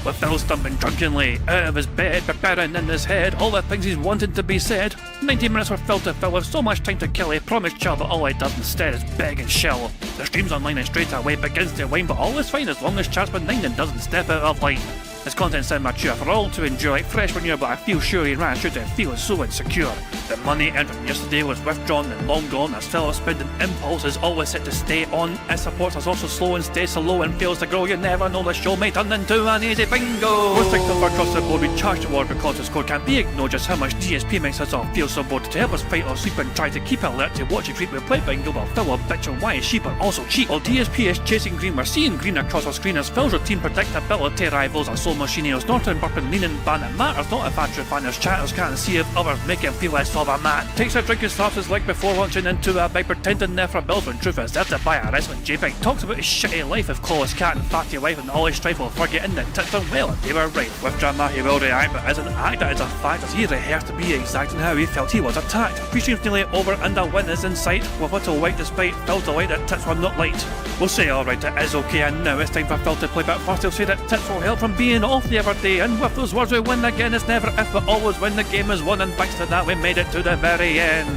with Phil stumbling drunkenly out of his bed, preparing in his head all the things he's wanted to be said. 90 minutes for Phil to fill with so much time to kill, he promised Chill, but all he does instead is beg and shell. The stream's online and straight away begins to wane, but all is fine as long as chat's benign and doesn't step out of line. His content's sound mature for all to enjoy, like fresh manure, but I feel sure he ran through to feel so insecure. The money earned from yesterday was withdrawn and long gone, as Phil's spending impulse is always set to stay on. His support is also slow and stays so low and fails to grow. You never know, the show may turn into an easy bingo. We're thankful for across the board, we charge the war because the score can't be ignored. Just how much DSP makes us all feel so bored. To help us fight or sleep and try to keep alert to watch a creep, we play bingo while Phil will bitch on why his sheep are also cheap. While DSP is chasing green, we're seeing green across our screen as Phil's routine predictability rivals our soul machineers. Norton, burping, leaning, ban, it matters not if Andrew fanners chatters can't see if others make him feel less of a man. Takes a drink as fast as like before launching into a bike, pretending there for bills when truth is there to buy a wrestling JPEG. Talks about his shitty life of Claw's cat and fatty wife and all his strife while forgetting that tits are well and they were right. With drama he will react, but as an actor it's a fact as he rehearsed to be exact in how he felt he was attacked. Pre-stream's nearly over and a win is in sight, with little white despite Phil's delight that tits were not light. We'll say alright, it is okay, and now it's time for Phil to play, but first he'll say that tits will help from being off the other day, and with those words we win again. It's never if but always when the game is won, and thanks to that we made it to the very end.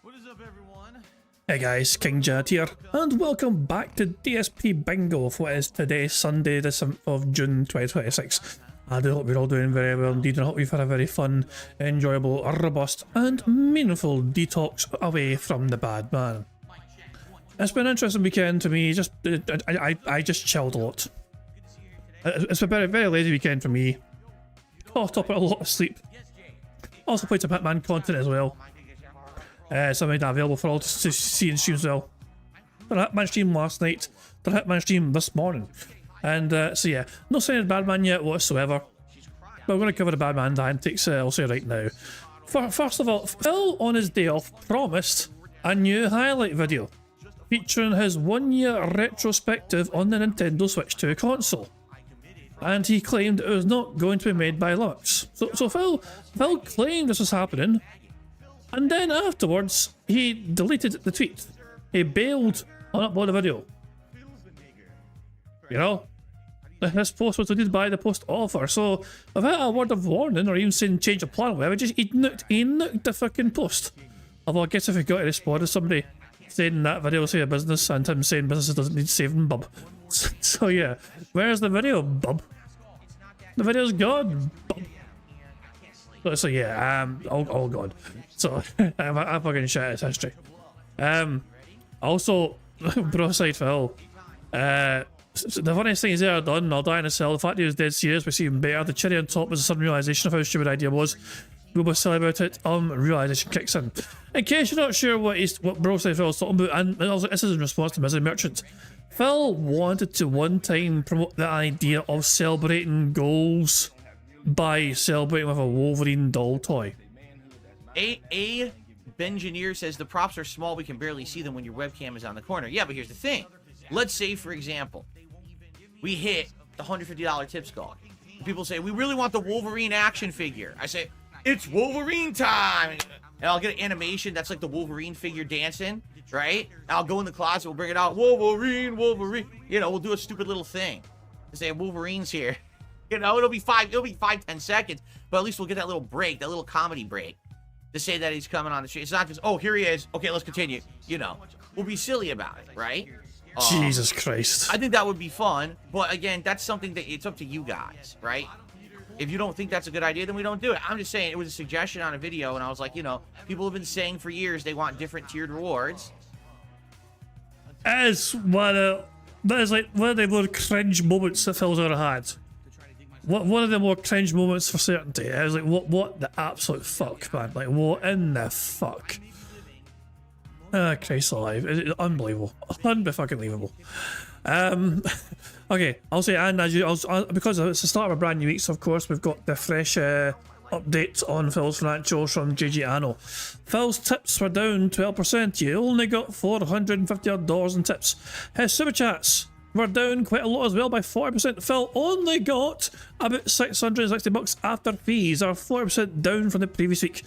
What is up, everyone? Hey guys, King Jad here, and welcome back to DSP Bingo for what is today, Sunday the 7th of June 2026. I do hope you're all doing very well indeed, and I hope you've had a very fun, enjoyable, robust and meaningful detox away from the bad man. It's been an interesting weekend to me. I just chilled a lot. It's a very, very lazy weekend for me. Caught up with a lot of sleep. Also played some Hitman content as well. Something available for all to see in streams as well. The Hitman stream last night, the Hitman stream this morning. And so yeah, not saying bad man yet whatsoever. But we're going to cover the bad man antics, I'll say right now. First of all, Phil on his day off promised a new highlight video featuring his 1-year retrospective on the Nintendo Switch 2 console. And he claimed it was not going to be made by Linux. So Phil claimed this was happening. And then afterwards, he deleted the tweet. He bailed on uploading the video. You know, this post was deleted by the post author, so without a word of warning or even saying change of plan or whatever, he nuked the fucking post. Although I guess if he got to respond to somebody saying that video will save a business and him saying businesses doesn't need saving, bub. So yeah, where's the video, bub? The video's gone, bub. So yeah, all gone. So I fucking shit at history. Also, bro side Phil, the funniest thing he's ever done, I'll die in a cell. The fact he was dead serious was even better. The cherry on top was a sudden realisation of how stupid the idea was. We were silly about it. Realisation kicks in. In case you're not sure what bro side Phil's talking about, and also this is in response to Misery Merchant. Phil wanted to one time promote the idea of celebrating goals by celebrating with a Wolverine doll toy. A Bengineer says the props are small, we can barely see them when your webcam is on the corner. Yeah, but here's the thing. Let's say, for example, we hit the $150 tips goal. People say, we really want the Wolverine action figure. I say, it's Wolverine time! And I'll get an animation that's like the Wolverine figure dancing, right? And I'll go in the closet, we'll bring it out, Wolverine, Wolverine. You know, we'll do a stupid little thing. Say, Wolverine's here. You know, it'll be 5-10 seconds, but at least we'll get that little break, that little comedy break, to say that he's coming on the street. It's not just, oh, here he is. Okay, let's continue. You know, we'll be silly about it, right? Jesus Christ. I think that would be fun, but again, that's something that it's up to you guys, right? If you don't think that's a good idea, then we don't do it. I'm just saying it was a suggestion on a video, and I was like, you know, people have been saying for years they want different tiered rewards. That is one of the more cringe moments that Phil's ever had. One of the more cringe moments for certainty. I was like, what the absolute fuck, man? Like, what in the fuck? Ah, Christ alive. It's unbelievable. Unbelievable. Okay, I'll say, and as you, because it's the start of a brand new week, so of course we've got the fresh update on Phil's financials from JG Anno. Phil's tips were down 12%. You only got $450 in tips. His super chats were down quite a lot as well by 40%. Phil only got about $660 after fees, or 40% down from the previous week.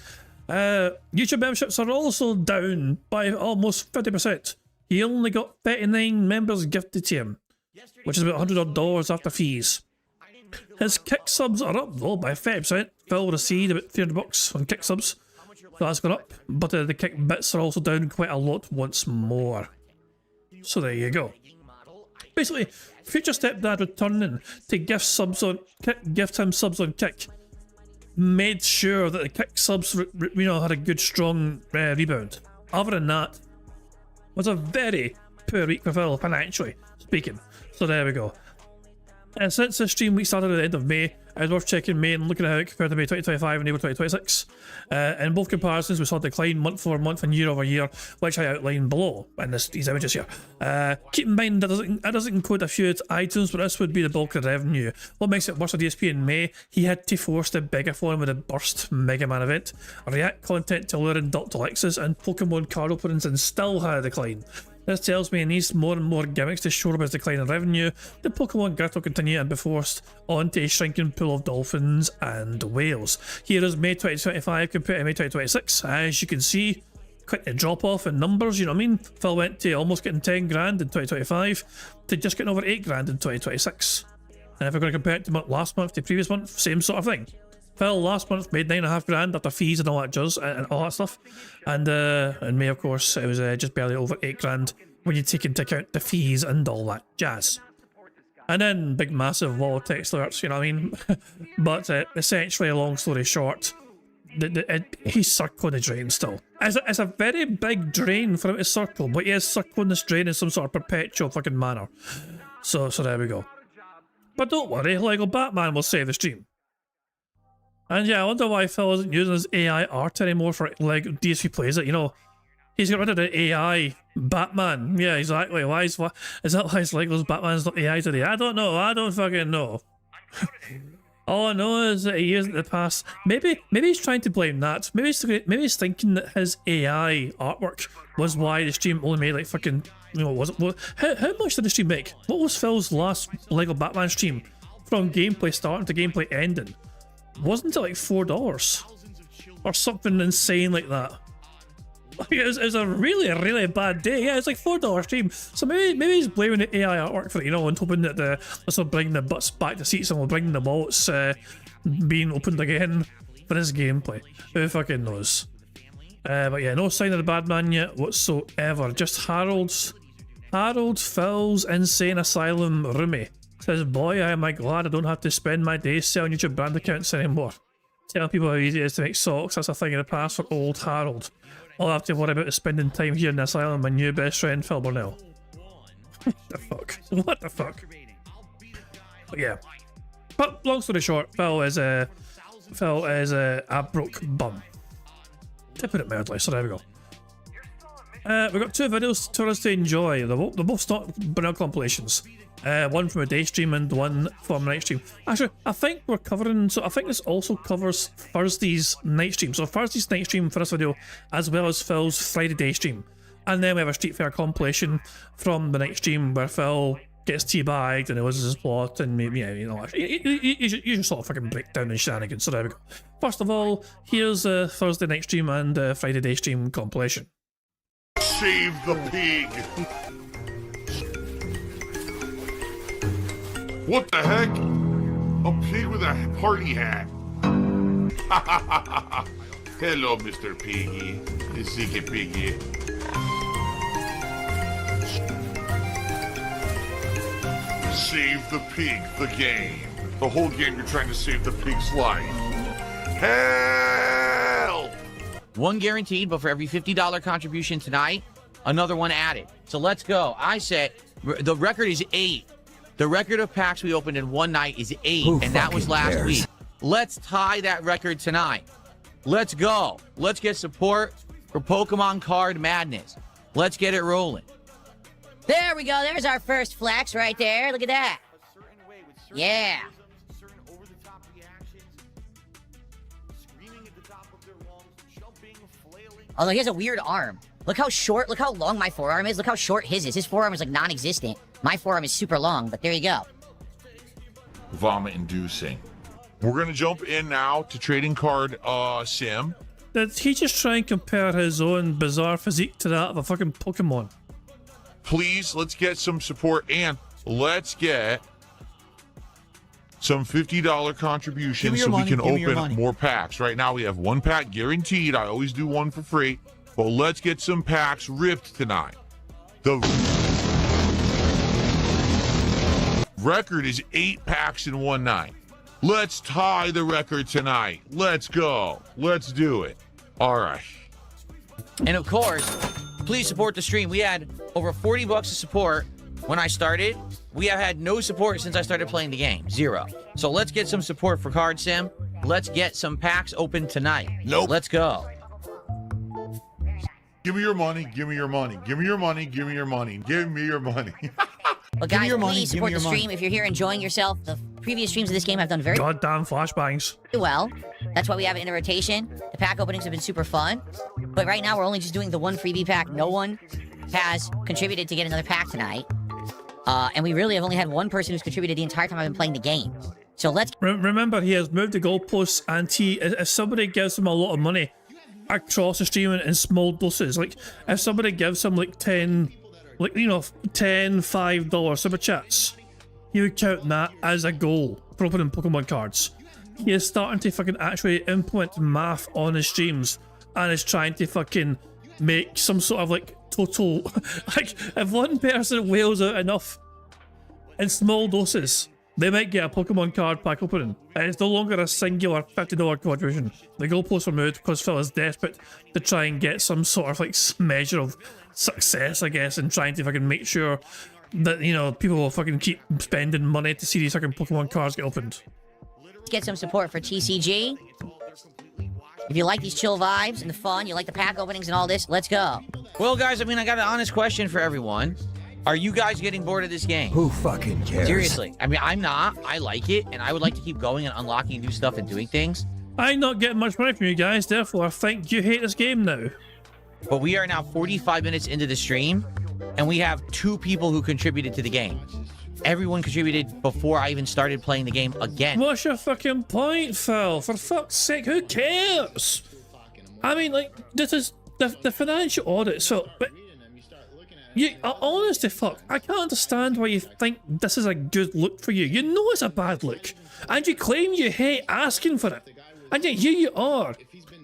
YouTube memberships are also down by almost 50%. He only got 39 members gifted to him, which is about $100 after fees. His Kick subs are up though by 30%. Phil received about $300 on Kick subs, so that's gone up. But the Kick bits are also down quite a lot once more. So there you go. Basically, future stepdad returning to gift him subs on Kick made sure that the Kick subs, had a good strong rebound. Other than that, it was a very poor week for Phil financially speaking. So there we go. And since the stream week started at the end of May, it's worth checking May and looking at how it compared to May 2025 and April 2026. In both comparisons, we saw a decline month over month and year over year, which I outlined below in these images here. Keep in mind that doesn't include a few items, but this would be the bulk of the revenue. What makes it worse for DSP in May, he had to force the Begaphone with a Burst Mega Man event, React content to lure in Dr. Lexus, and Pokemon card openings, and still had a decline. This tells me he needs more and more gimmicks to shore up his decline in revenue. The Pokemon grid will continue and be forced onto a shrinking pool of dolphins and whales. Here is May 2025 compared to May 2026. As you can see, quite a drop off in numbers, you know what I mean? Phil went to almost getting 10 grand in 2025 to just getting over 8 grand in 2026. And if we're going to compare it to last month to previous month, same sort of thing. Phil last month made 9.5 grand after fees and all that jazz and all that stuff, and in May, of course, it was just barely over 8 grand when you take into account the fees and all that jazz. And then big massive wall of text alerts, you know what I mean? But essentially, long story short, he's circling the drain still. It's a very big drain for him to circle, but he is circling this drain in some sort of perpetual fucking manner. So there we go. But don't worry, Lego Batman will save the stream. And yeah, I wonder why Phil isn't using his AI art anymore for like DSP plays it, you know. He's got rid of the AI Batman. Yeah, exactly. Why is that why it's like those Batman's not AI today? I don't know. I don't fucking know. All I know is that he used it in the past. Maybe he's trying to blame that. Maybe he's thinking that his AI artwork was why the stream only made like fucking, you know, how much did the stream make? What was Phil's last Lego Batman stream from gameplay starting to gameplay ending? Wasn't it like $4 or something insane like that? Like it was a really bad day. Yeah, it's like $4 stream. So maybe he's blaming the AI artwork for it, you know, and hoping that this will bring the butts back to seats and will bring the wallets being opened again for his gameplay. Who fucking knows? But yeah, no sign of the bad man yet whatsoever. Just Harold Phil's Insane Asylum roomie says, boy, am I glad I don't have to spend my days selling YouTube brand accounts anymore. Telling people how easy it is to make socks, that's a thing in the past for old Harold. All I have to worry about is spending time here in the asylum with my new best friend Phil Burnell. What the fuck? What the fuck? But yeah. But long story short, Phil is a broke bum. To put it mildly, so there we go. We've got 2 videos for us to enjoy. They're both not Burnell compilations. One from a day stream and one from a night stream. Actually, I think we're covering, so I think this also covers Thursday's night stream. So Thursday's night stream for this video, as well as Phil's Friday day stream. And then we have a Street Fair compilation from the night stream where Phil gets teabagged and it was his plot and maybe, yeah, you know, you should sort of fucking break down the shenanigans. So there we go. First of all, here's a Thursday night stream and Friday day stream compilation. Save the pig! What the heck? A pig with a party hat. Hello, Mr. Piggy. Ziggy Piggy. Save the pig, the game. The whole game you're trying to save the pig's life. Help! One guaranteed, but for every $50 contribution tonight, another one added. So let's go. I said the record is 8. The record of packs we opened in one night is 8, and that was last week. Let's tie that record tonight. Let's go. Let's get support for Pokemon Card Madness. Let's get it rolling. There we go. There's our first flex right there. Look at that. Yeah. Although he has a weird arm. Look how short, look how long my forearm is. Look how short his is. His forearm is like non-existent. My forearm is super long, but there you go. Vomit inducing. We're gonna jump in now to trading card sim. Did he just try and compare his own bizarre physique to that of a fucking Pokemon? Please, let's get some support and let's get some $50 contributions so we can open more packs. Right now we have 1 pack guaranteed. I always do 1 for free, but let's get some packs ripped tonight. The record is 8 packs in one night. Let's tie the record tonight. Let's go. Let's do it. All right. And of course, please support the stream. We had over 40 bucks of support when I started. We have had no support since I started playing the game. 0. So let's get some support for Card Sim. Let's get some packs open tonight. Nope. Let's go. Give me your money. Give me your money. Give me your money. Give me your money. Give me your money. But guys, please support the stream if you're here enjoying yourself. The previous streams of this game have done very Goddamn flashbangs. well. That's why we have it in the rotation. The pack openings have been super fun. But right now, we're only just doing the 1 freebie pack. No one has contributed to get another pack tonight. And we really have only had 1 person who's contributed the entire time I've been playing the game. So let's... Remember, he has moved the goalposts, and if somebody gives him a lot of money across the stream in small doses, like if somebody gives him like 10, like, you know, 10 $5 super chats, he would count that as a goal for opening Pokemon cards. He is starting to fucking actually implement math on his streams and is trying to fucking make some sort of like total, like if one person whales out enough in small doses, they might get a Pokemon card pack opening. And it's no longer a singular $50 contribution. The goalposts were moved because Phil is desperate to try and get some sort of like measure of success, I guess, and trying to fucking make sure that, you know, people will fucking keep spending money to see these fucking Pokemon cards get opened. get some support for TCG. If you like these chill vibes and the fun, you like the pack openings and all this, let's go. Well, guys, I mean, I got an honest question for everyone. Are you guys getting bored of this game? Who fucking cares? Seriously. I mean, I'm not. I like it, and I would like to keep going and unlocking new stuff and doing things. I'm not getting much money from you guys, therefore I think you hate this game now. But we are now 45 minutes into the stream, and we have 2 people who contributed to the game. Everyone contributed before I even started playing the game again. What's your fucking point, Phil? For fuck's sake, who cares? I mean, like, this is the financial audit, so... But you, honest to fuck, I can't understand why you think this is a good look for you. You know it's a bad look. And you claim you hate asking for it. And yet here you are,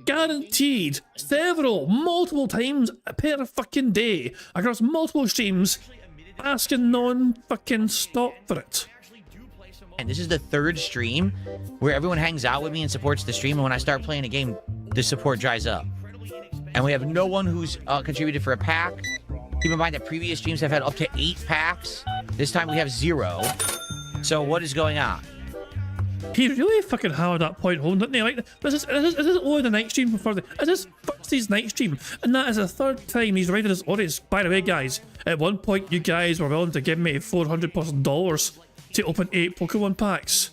guaranteed multiple times per fucking day, across multiple streams, asking non-fucking stop for it. And this is the 3rd stream where everyone hangs out with me and supports the stream, and when I start playing a game, the support dries up. And we have no one who's contributed for a pack. Keep in mind that previous streams have had up to 8 packs. This time we have 0. So what is going on? He really fucking hammered that point home, didn't he? Like, this is only the night stream before this is Foxy's night stream, and that is the 3rd time he's raided his audience. By the way, guys, at one point you guys were willing to give me $400+ to open 8 Pokemon packs.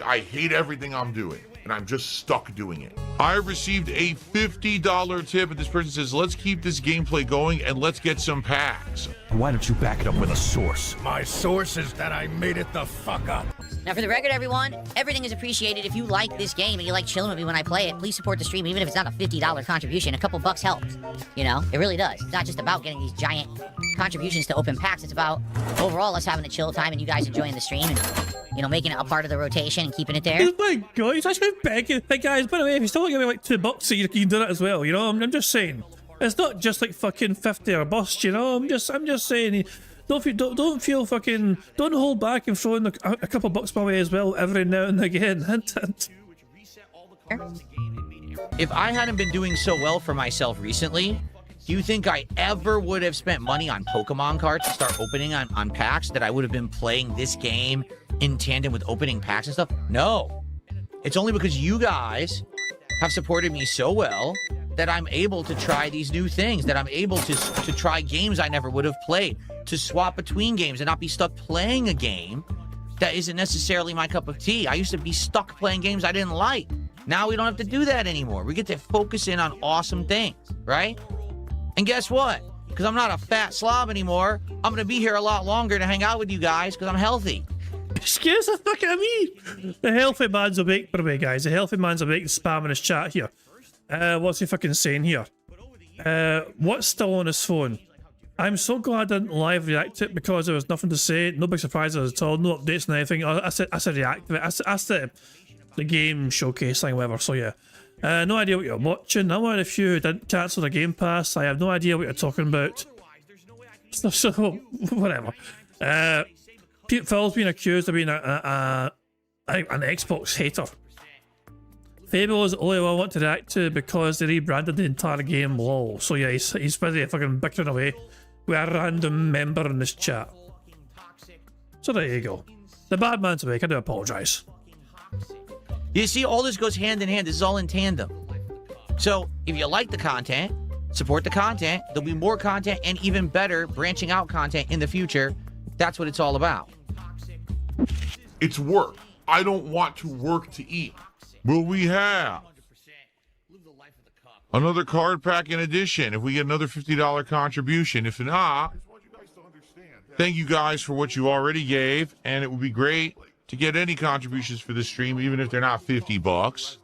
I hate everything I'm doing, and I'm just stuck doing it. I received a $50 tip, and this person says, let's keep this gameplay going and let's get some packs. Why don't you back it up with a source? My source is that I made it the fuck up. Now, for the record, everyone, everything is appreciated. If you like this game and you like chilling with me when I play it, please support the stream, even if it's not a $50 contribution. A couple bucks helps. You know, it really does. It's not just about getting these giant contributions to open packs. It's about overall us having a chill time and you guys enjoying the stream and, you know, making it a part of the rotation and keeping it there. Oh my god, he's actually begging. Hey guys, by the way, if you still want to give me like $2, so you can do that as well, you know? I'm just saying. It's not just like fucking 50 or bust, you know? I'm just saying, don't feel fucking, don't hold back and throw in a couple bucks my way as well every now and again. Hint, hint. If I hadn't been doing so well for myself recently, do you think I ever would have spent money on Pokemon cards to start opening on packs, that I would have been playing this game in tandem with opening packs and stuff? No. It's only because you guys have supported me so well that I'm able to try these new things, that I'm able to try games I never would have played, to swap between games and not be stuck playing a game that isn't necessarily my cup of tea. I used to be stuck playing games I didn't like. Now we don't have to do that anymore. We get to focus in on awesome things, right? And guess what? Because I'm not a fat slob anymore, I'm going to be here a lot longer to hang out with you guys because I'm healthy. Excuse the fuck out of me. The healthy man's awake, by the way, guys. The healthy man's awake spamming his chat here. What's he fucking saying here? What's still on his phone? I'm so glad I didn't live react to it because there was nothing to say. No big surprises at all. No updates and anything. I said react to it. I said the game showcase thing, whatever. So yeah. No idea what you're watching. I'm one of the few who didn't cancel the Game Pass. I have no idea what you're talking about. So whatever. Phil's been accused of being an Xbox hater. Fable is the only one I want to react to because they rebranded the entire game, lol. So yeah, he's busy fucking bickering away with a random member in this chat. So there you go. The bad man's awake, I do apologise. You see, all this goes hand in hand. This is all in tandem. So if you like the content, support the content. There'll be more content and even better branching out content in the future. That's what it's all about. It's work. I don't want to work to eat. Will we have another card pack in addition if we get another $50 contribution? If not, thank you guys for what you already gave, and it would be great to get any contributions for this stream, even if they're not $50.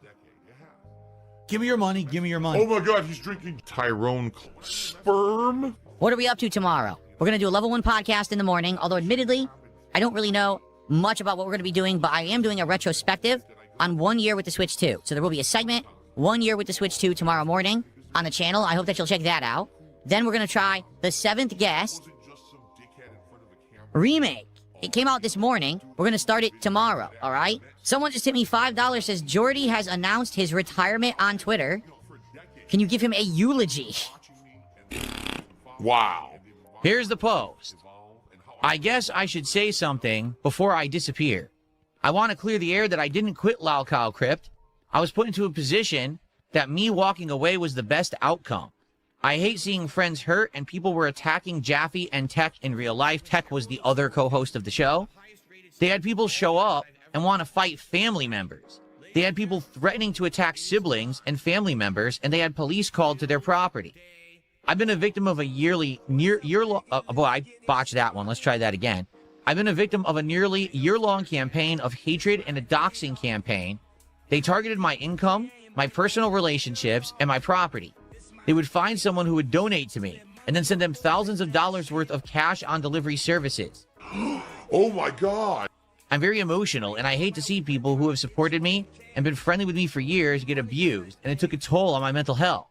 Give me your money. Give me your money. Oh my God, he's drinking Tyrone sperm. What are we up to tomorrow? We're going to do a level 1 podcast in the morning, although admittedly, I don't really know much about what we're going to be doing, but I am doing a retrospective on 1 year with the Switch 2. So there will be a segment, 1 year with the Switch 2 tomorrow morning on the channel. I hope that you'll check that out. Then we're going to try the 7th Guest remake. It came out this morning. We're going to start it tomorrow, all right? Someone just hit me $5, says Jordy has announced his retirement on Twitter. Can you give him a eulogy? Wow. Here's the post. I guess I should say something before I disappear. I want to clear the air that I didn't quit Lalcow Crypt. I was put into a position that me walking away was the best outcome. I hate seeing friends hurt, and people were attacking Jaffe and Tech in real life. Tech was the other co-host of the show. They had people show up and want to fight family members. They had people threatening to attack siblings and family members, and they had police called to their property. I've been a victim of a I botched that one. Let's try that again. I've been a victim of a nearly year-long campaign of hatred and a doxing campaign. They targeted my income, my personal relationships, and my property. They would find someone who would donate to me and then send them thousands of dollars worth of cash on delivery services. Oh my God. I'm very emotional, and I hate to see people who have supported me and been friendly with me for years get abused, and it took a toll on my mental health.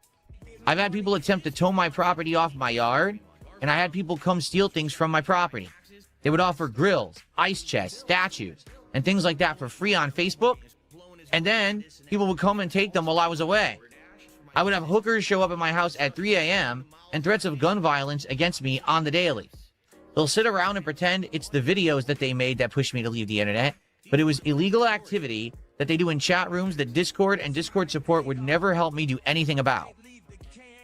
I've had people attempt to tow my property off my yard, and I had people come steal things from my property. They would offer grills, ice chests, statues, and things like that for free on Facebook, and then people would come and take them while I was away. I would have hookers show up at my house at 3 a.m. and threats of gun violence against me on the daily. They'll sit around and pretend it's the videos that they made that pushed me to leave the internet, but it was illegal activity that they do in chat rooms that Discord and Discord support would never help me do anything about.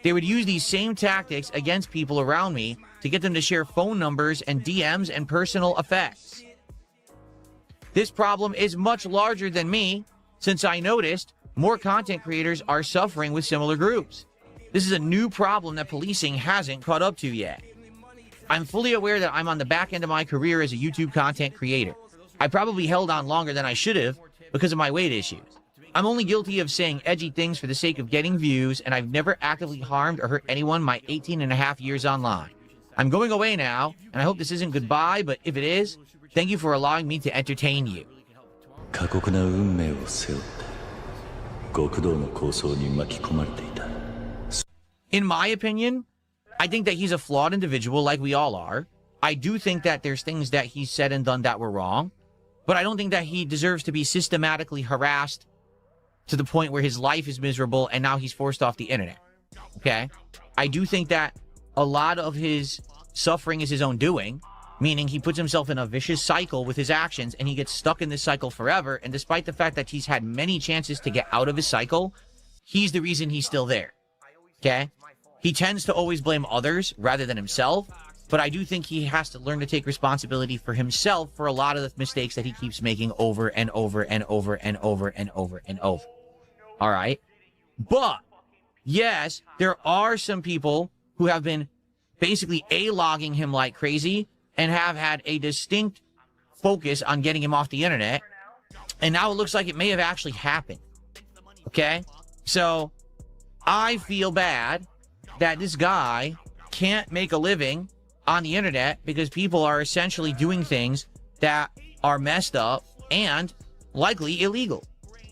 They would use these same tactics against people around me to get them to share phone numbers and DMs and personal effects. This problem is much larger than me, since I noticed more content creators are suffering with similar groups. This is a new problem that policing hasn't caught up to yet. I'm fully aware that I'm on the back end of my career as a YouTube content creator. I probably held on longer than I should have because of my weight issues. I'm only guilty of saying edgy things for the sake of getting views, and I've never actively harmed or hurt anyone my 18.5 years online. I'm going away now, and I hope this isn't goodbye, but if it is, thank you for allowing me to entertain you. In my opinion, I think that he's a flawed individual like we all are. I do think that there's things that he's said and done that were wrong, but I don't think that he deserves to be systematically harassed to the point where his life is miserable and now he's forced off the internet. Okay? I do think that a lot of his suffering is his own doing, meaning he puts himself in a vicious cycle with his actions and he gets stuck in this cycle forever. And despite the fact that he's had many chances to get out of his cycle, he's the reason he's still there. Okay? He tends to always blame others rather than himself, but I do think he has to learn to take responsibility for himself for a lot of the mistakes that he keeps making over and over and over and over and over and over. All right. But, yes, there are some people who have been basically A-logging him like crazy and have had a distinct focus on getting him off the internet. And now it looks like it may have actually happened. Okay? So, I feel bad that this guy can't make a living on the internet because people are essentially doing things that are messed up and likely illegal.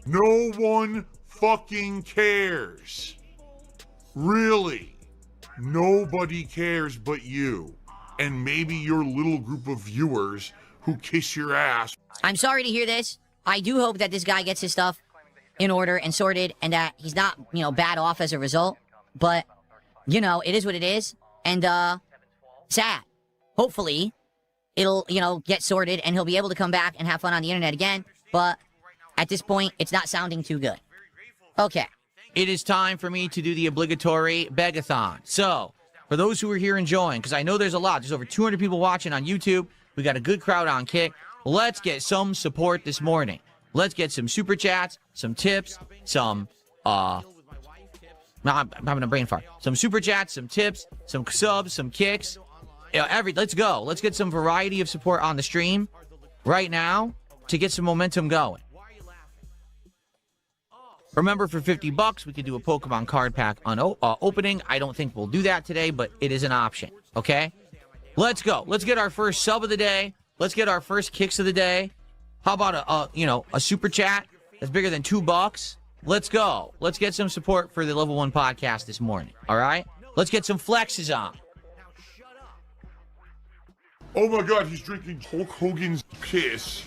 No one fucking cares. Really. Nobody cares but you. And maybe your little group of viewers who kiss your ass. I'm sorry to hear this. I do hope that this guy gets his stuff in order and sorted and that he's not, bad off as a result. But, it is what it is. And, sad. Hopefully, it'll, get sorted and he'll be able to come back and have fun on the internet again. But at this point, it's not sounding too good. Okay. It is time for me to do the obligatory begathon. So, for those who are here enjoying, because I know there's a lot. There's over 200 people watching on YouTube. We got a good crowd on Kick. Let's get some support this morning. Let's get some super chats, some tips, some, I'm having a brain fart. Some super chats, some tips, some subs, some kicks. Let's go. Let's get some variety of support on the stream right now to get some momentum going. Remember, for $50, we could do a Pokemon card pack opening. I don't think we'll do that today, but it is an option, okay? Let's go. Let's get our first sub of the day. Let's get our first kicks of the day. How about a super chat that's bigger than $2? Let's go. Let's get some support for the Level 1 podcast this morning, all right? Let's get some flexes on. Oh my god, he's drinking Hulk Hogan's piss.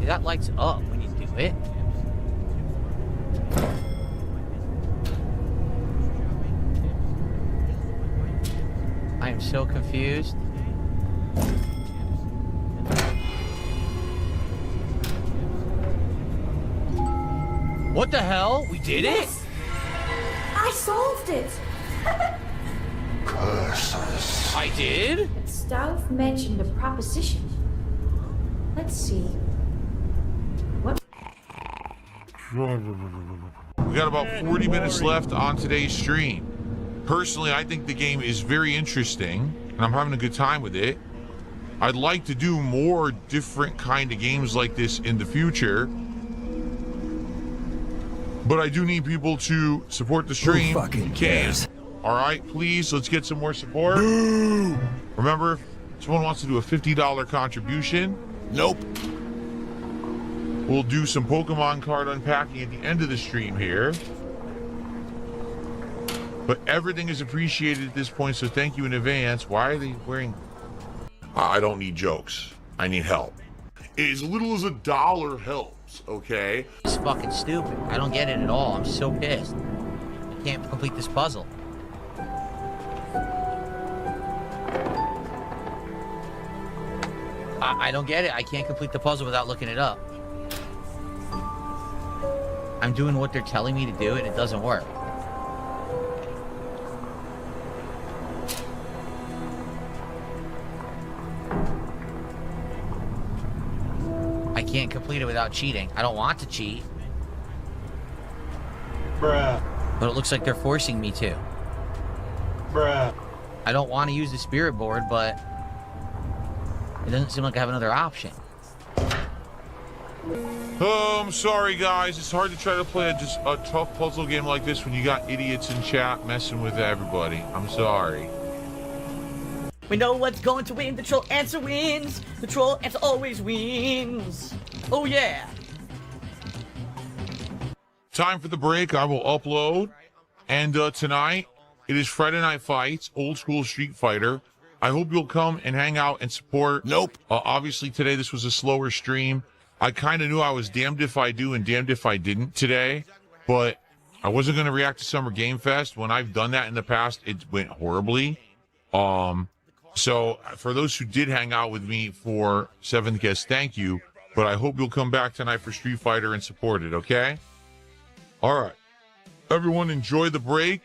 That lights up when you do it. I am so confused. What the hell? We did it? I solved it! Curses. I did? Stouff mentioned a proposition. Let's see. We got about 40 minutes left on today's stream. Personally, I think the game is very interesting, and I'm having a good time with it. I'd like to do more different kind of games like this in the future. But I do need people to support the stream. Who fucking cares? All right, please, let's get some more support. Remember, if someone wants to do a $50 contribution, Nope. we'll do some Pokemon card unpacking at the end of the stream here. But everything is appreciated at this point, so thank you in advance. Why are they wearing... I don't need jokes. I need help. As little as $1 helps, okay? It's fucking stupid. I don't get it at all. I'm so pissed. I can't complete this puzzle. I don't get it. I can't complete the puzzle without looking it up. I'm doing what they're telling me to do, and it doesn't work. I can't complete it without cheating. I don't want to cheat. Bruh. But it looks like they're forcing me to. Bruh. I don't want to use the spirit board, but it doesn't seem like I have another option. Oh, I'm sorry, guys. It's hard to try to play just a tough puzzle game like this when you got idiots in chat messing with everybody. I'm sorry. We know what's going to win. The troll answer wins. The troll answer always wins. Oh, yeah. Time for the break. I will upload. And tonight, it is Friday Night Fights, old school Street Fighter. I hope you'll come and hang out and support. Nope. Obviously, today this was a slower stream. I kind of knew I was damned if I do and damned if I didn't today. But I wasn't going to react to Summer Game Fest. When I've done that in the past, it went horribly. So for those who did hang out with me for 7th Guest, thank you. But I hope you'll come back tonight for Street Fighter and support it, okay? All right. Everyone enjoy the break.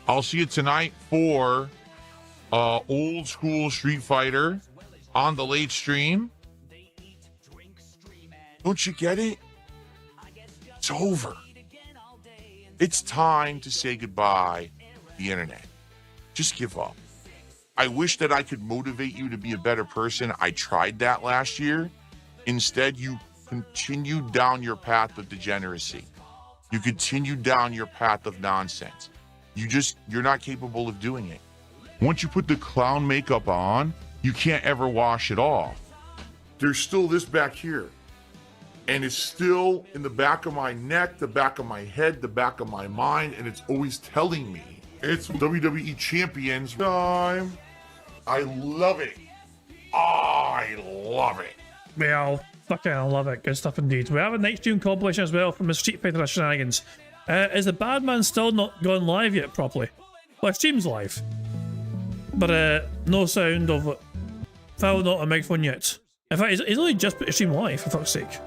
I'll see you tonight for old school Street Fighter. on the late stream. Don't you get it? It's over. It's time to say goodbye to the internet. Just give up. I wish that I could motivate you to be a better person. I tried that last year. Instead, you continued down your path of degeneracy. You continued down your path of nonsense. You're not capable of doing it. Once you put the clown makeup on, you can't ever wash it off. There's still this back here. And it's still in the back of my neck, the back of my head, the back of my mind, and it's always telling me it's WWE Champions time. I love it. I love it. Well, fucking I love it. Good stuff indeed. We have a next June compilation as well from the Street Fighter shenanigans. Is the bad man still not gone live yet properly? Well, it streams live. But no sound of Phil not a microphone yet. In fact, he's only just put the stream live, for fuck's sake.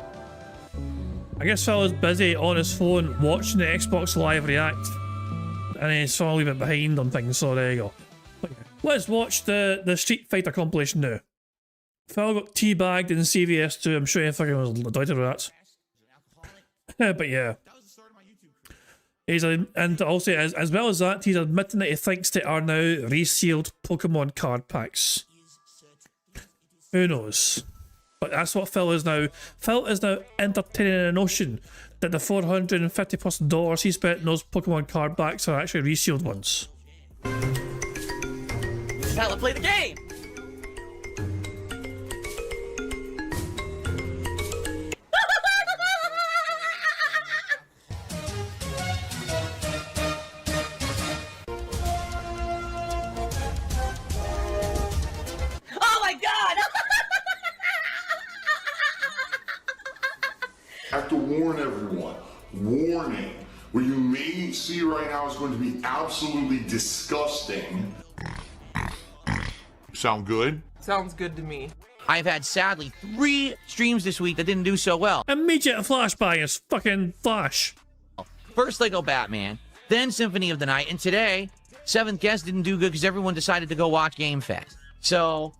I guess Phil is busy on his phone watching the Xbox Live React. And he's sort of a little bit behind on things, so there you go. Let's watch the Street Fighter compilation now. Phil got teabagged in CVS too. I'm sure he fucking was delighted with that. But yeah. And also, as well as that, he's admitting that he thinks they are now resealed Pokemon card packs. Who knows? But that's what Phil is now. Phil is now entertaining a notion that the $450+ he spent in those Pokemon card packs are actually resealed ones. Now let's play the game! Oh my god! I have to warn everyone. Warning. What you may see right now is going to be absolutely disgusting. Sound good? Sounds good to me. I've had, sadly, 3 streams this week that didn't do so well. Immediate flashbang is fucking Flash. First Lego Batman, then Symphony of the Night, and today, 7th Guest didn't do good because everyone decided to go watch Game Fest. So,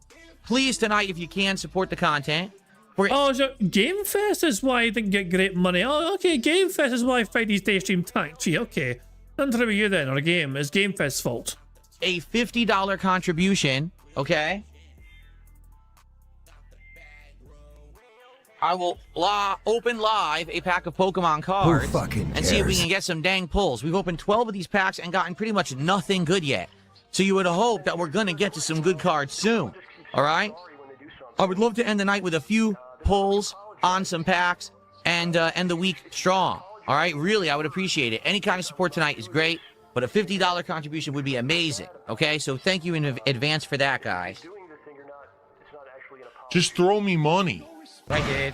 please tonight, if you can, support the content. Oh, so Game Fest is why I didn't get great money. Oh, okay, Game Fest is why Friday's day stream tanked. Gee, okay. Nothing to do with you then, or a game. It's Game Fest's fault. A $50 contribution, okay? I will open live a pack of Pokemon cards and see if we can get some dang pulls. We've opened 12 of these packs and gotten pretty much nothing good yet. So you would hope that we're going to get to some good cards soon, all right? I would love to end the night with a few pulls on some packs and end the week strong. All right, really, I would appreciate it. Any kind of support tonight is great, but a $50 contribution would be amazing. Okay, so thank you in advance for that, guys. Just throw me money. I did.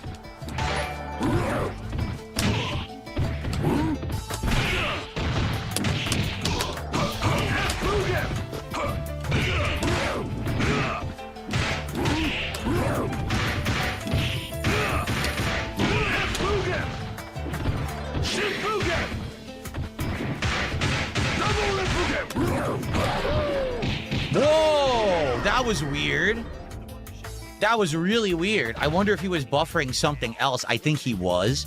Whoa, that was weird. That was really weird. I wonder if he was buffering something else. I think he was.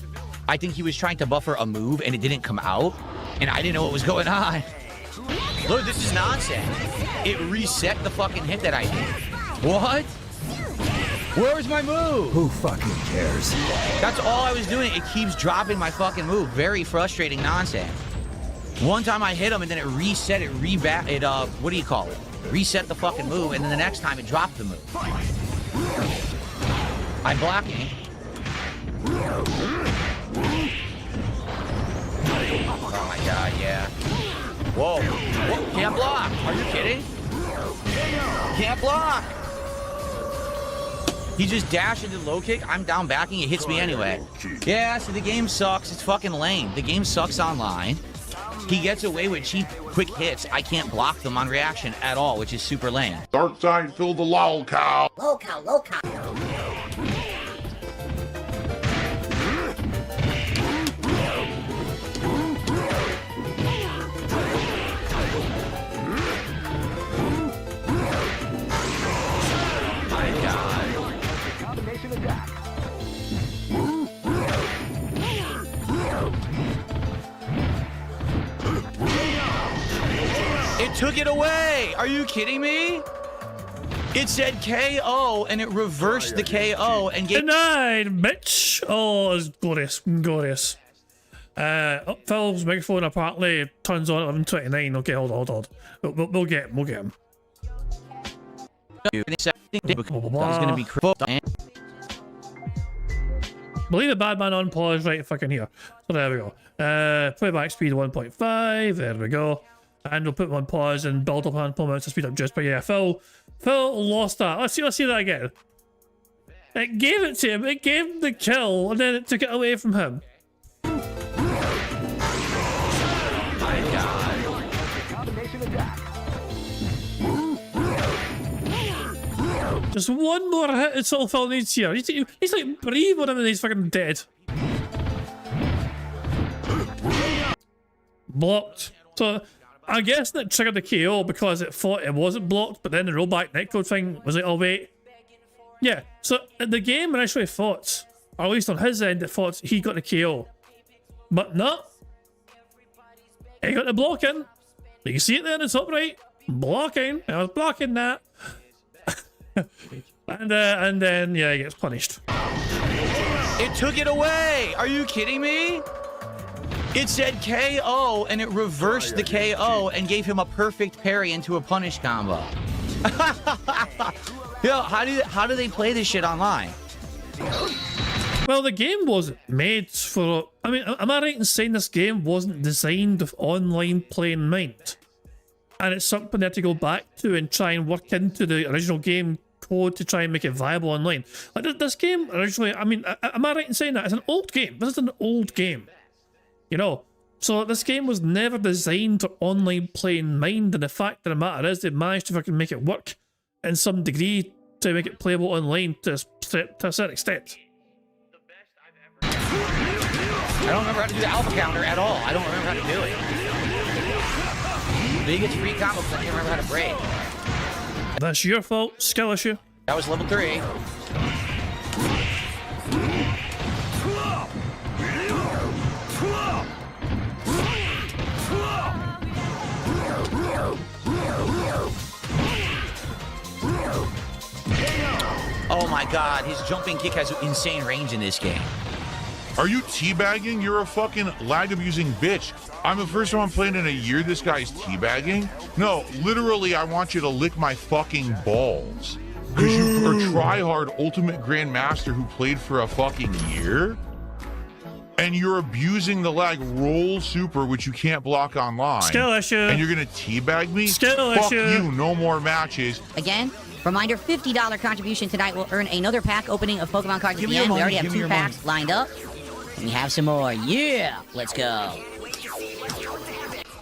I think he was trying to buffer a move and it didn't come out. And I didn't know what was going on. Look, this is nonsense. It reset the fucking hit that I did. What? Where's my move? Who fucking cares? That's all I was doing. It keeps dropping my fucking move. Very frustrating nonsense. One time I hit him and then it reset it, what do you call it? Reset the fucking move, and then the next time it dropped the move. I'm blocking. Oh my god, yeah. Whoa. Whoa, can't block. Are you kidding? Can't block. He just dashed into low kick. I'm down backing. It hits me anyway. Yeah, so the game sucks. It's fucking lame. The game sucks online. He gets away with cheap, quick hits. I can't block them on reaction at all, which is super lame. Dark side, fill the lol cow. Low cow, low cow. My god. It took it away. Are you kidding me? It said KO and it reversed the KO and gave. Denied, bitch. Oh, it's glorious, glorious. Phil's microphone apparently turns on at 11:29. Okay, hold on. We'll get him. It's gonna be crazy. Leave the bad man on pause right fucking here. So there we go. Playback speed 1.5. There we go. And we'll put him on pause and build up on moments to speed up just. But yeah, Phil lost that. Let's see that again. It gave it to him. It gave him the kill, and then it took it away from him. Just one more hit, it's all Phil needs here. He's like, breathe on him and he's fucking dead. Blocked. So, I guess that triggered the KO because it thought it wasn't blocked, but then the rollback netcode thing was like, oh wait. Yeah, so the game initially thought, or at least on his end, it thought he got the KO. But no. He got the blocking. You can see it there in the top right. Blocking. I was blocking that. and then yeah, he gets punished. It took it away. Are you kidding me? It said KO and it reversed the KO and gave him a perfect parry into a punish combo. Yo, how do they play this shit online? Well, the game wasn't made for. I mean, am I right in saying this game wasn't designed with online play in mind? And it's something they have to go back to and try and work into the original game code to try and make it viable online. Like this game originally, I mean, am I right in saying that? It's an old game. This is an old game. You know? So this game was never designed for online play in mind, and the fact of the matter is they managed to fucking make it work in some degree to make it playable online to a certain extent. I don't remember how to do the alpha counter at all. I don't remember how to do it. But he gets free combos, I can't remember how to break. That's your fault. Skill issue. That was level 3. Oh my god, his jumping kick has insane range in this game. Are you teabagging? You're a fucking lag-abusing bitch. I'm the first time I'm playing in a year this guy's teabagging. No, literally, I want you to lick my fucking balls. Because you are try-hard ultimate grandmaster who played for a fucking year? And you're abusing the lag roll super, which you can't block online. Skill issue. And you're gonna teabag me? Skill Fuck issue. you, no more matches. Again, reminder, $50 contribution tonight will earn another pack opening of Pokemon cards at the end. We already have 2 packs lined up. And we have some more. Yeah, let's go.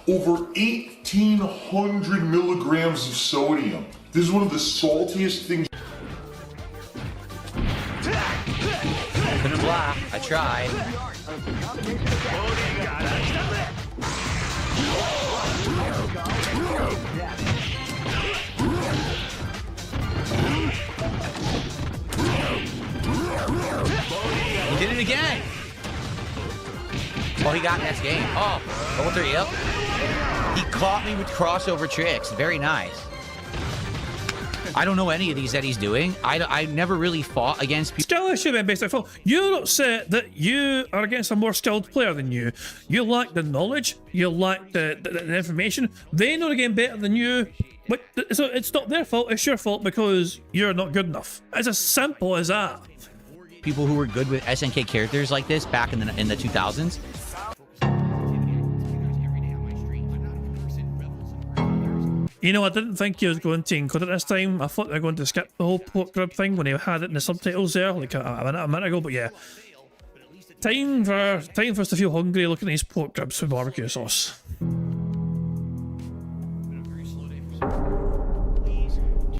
Over 1,800 milligrams of sodium. This is one of the saltiest things. Couldn't block. I tried. He did it again. Oh, he got next game. Oh, level 3, yep. He caught me with crossover tricks. Very nice. I don't know any of these that he's doing. I never really fought against people. Skill issue then, based on you're upset that you are against a more skilled player than you. You lack the knowledge. You lack the information. They know the game better than you. But so it's not their fault. It's your fault because you're not good enough. It's as simple as that. People who were good with SNK characters like this back in the 2000s. You know, I didn't think he was going to include it this time. I thought they were going to skip the whole pork rib thing when he had it in the subtitles there, like a minute ago. But yeah, time for us to feel hungry looking at these pork ribs with barbecue sauce.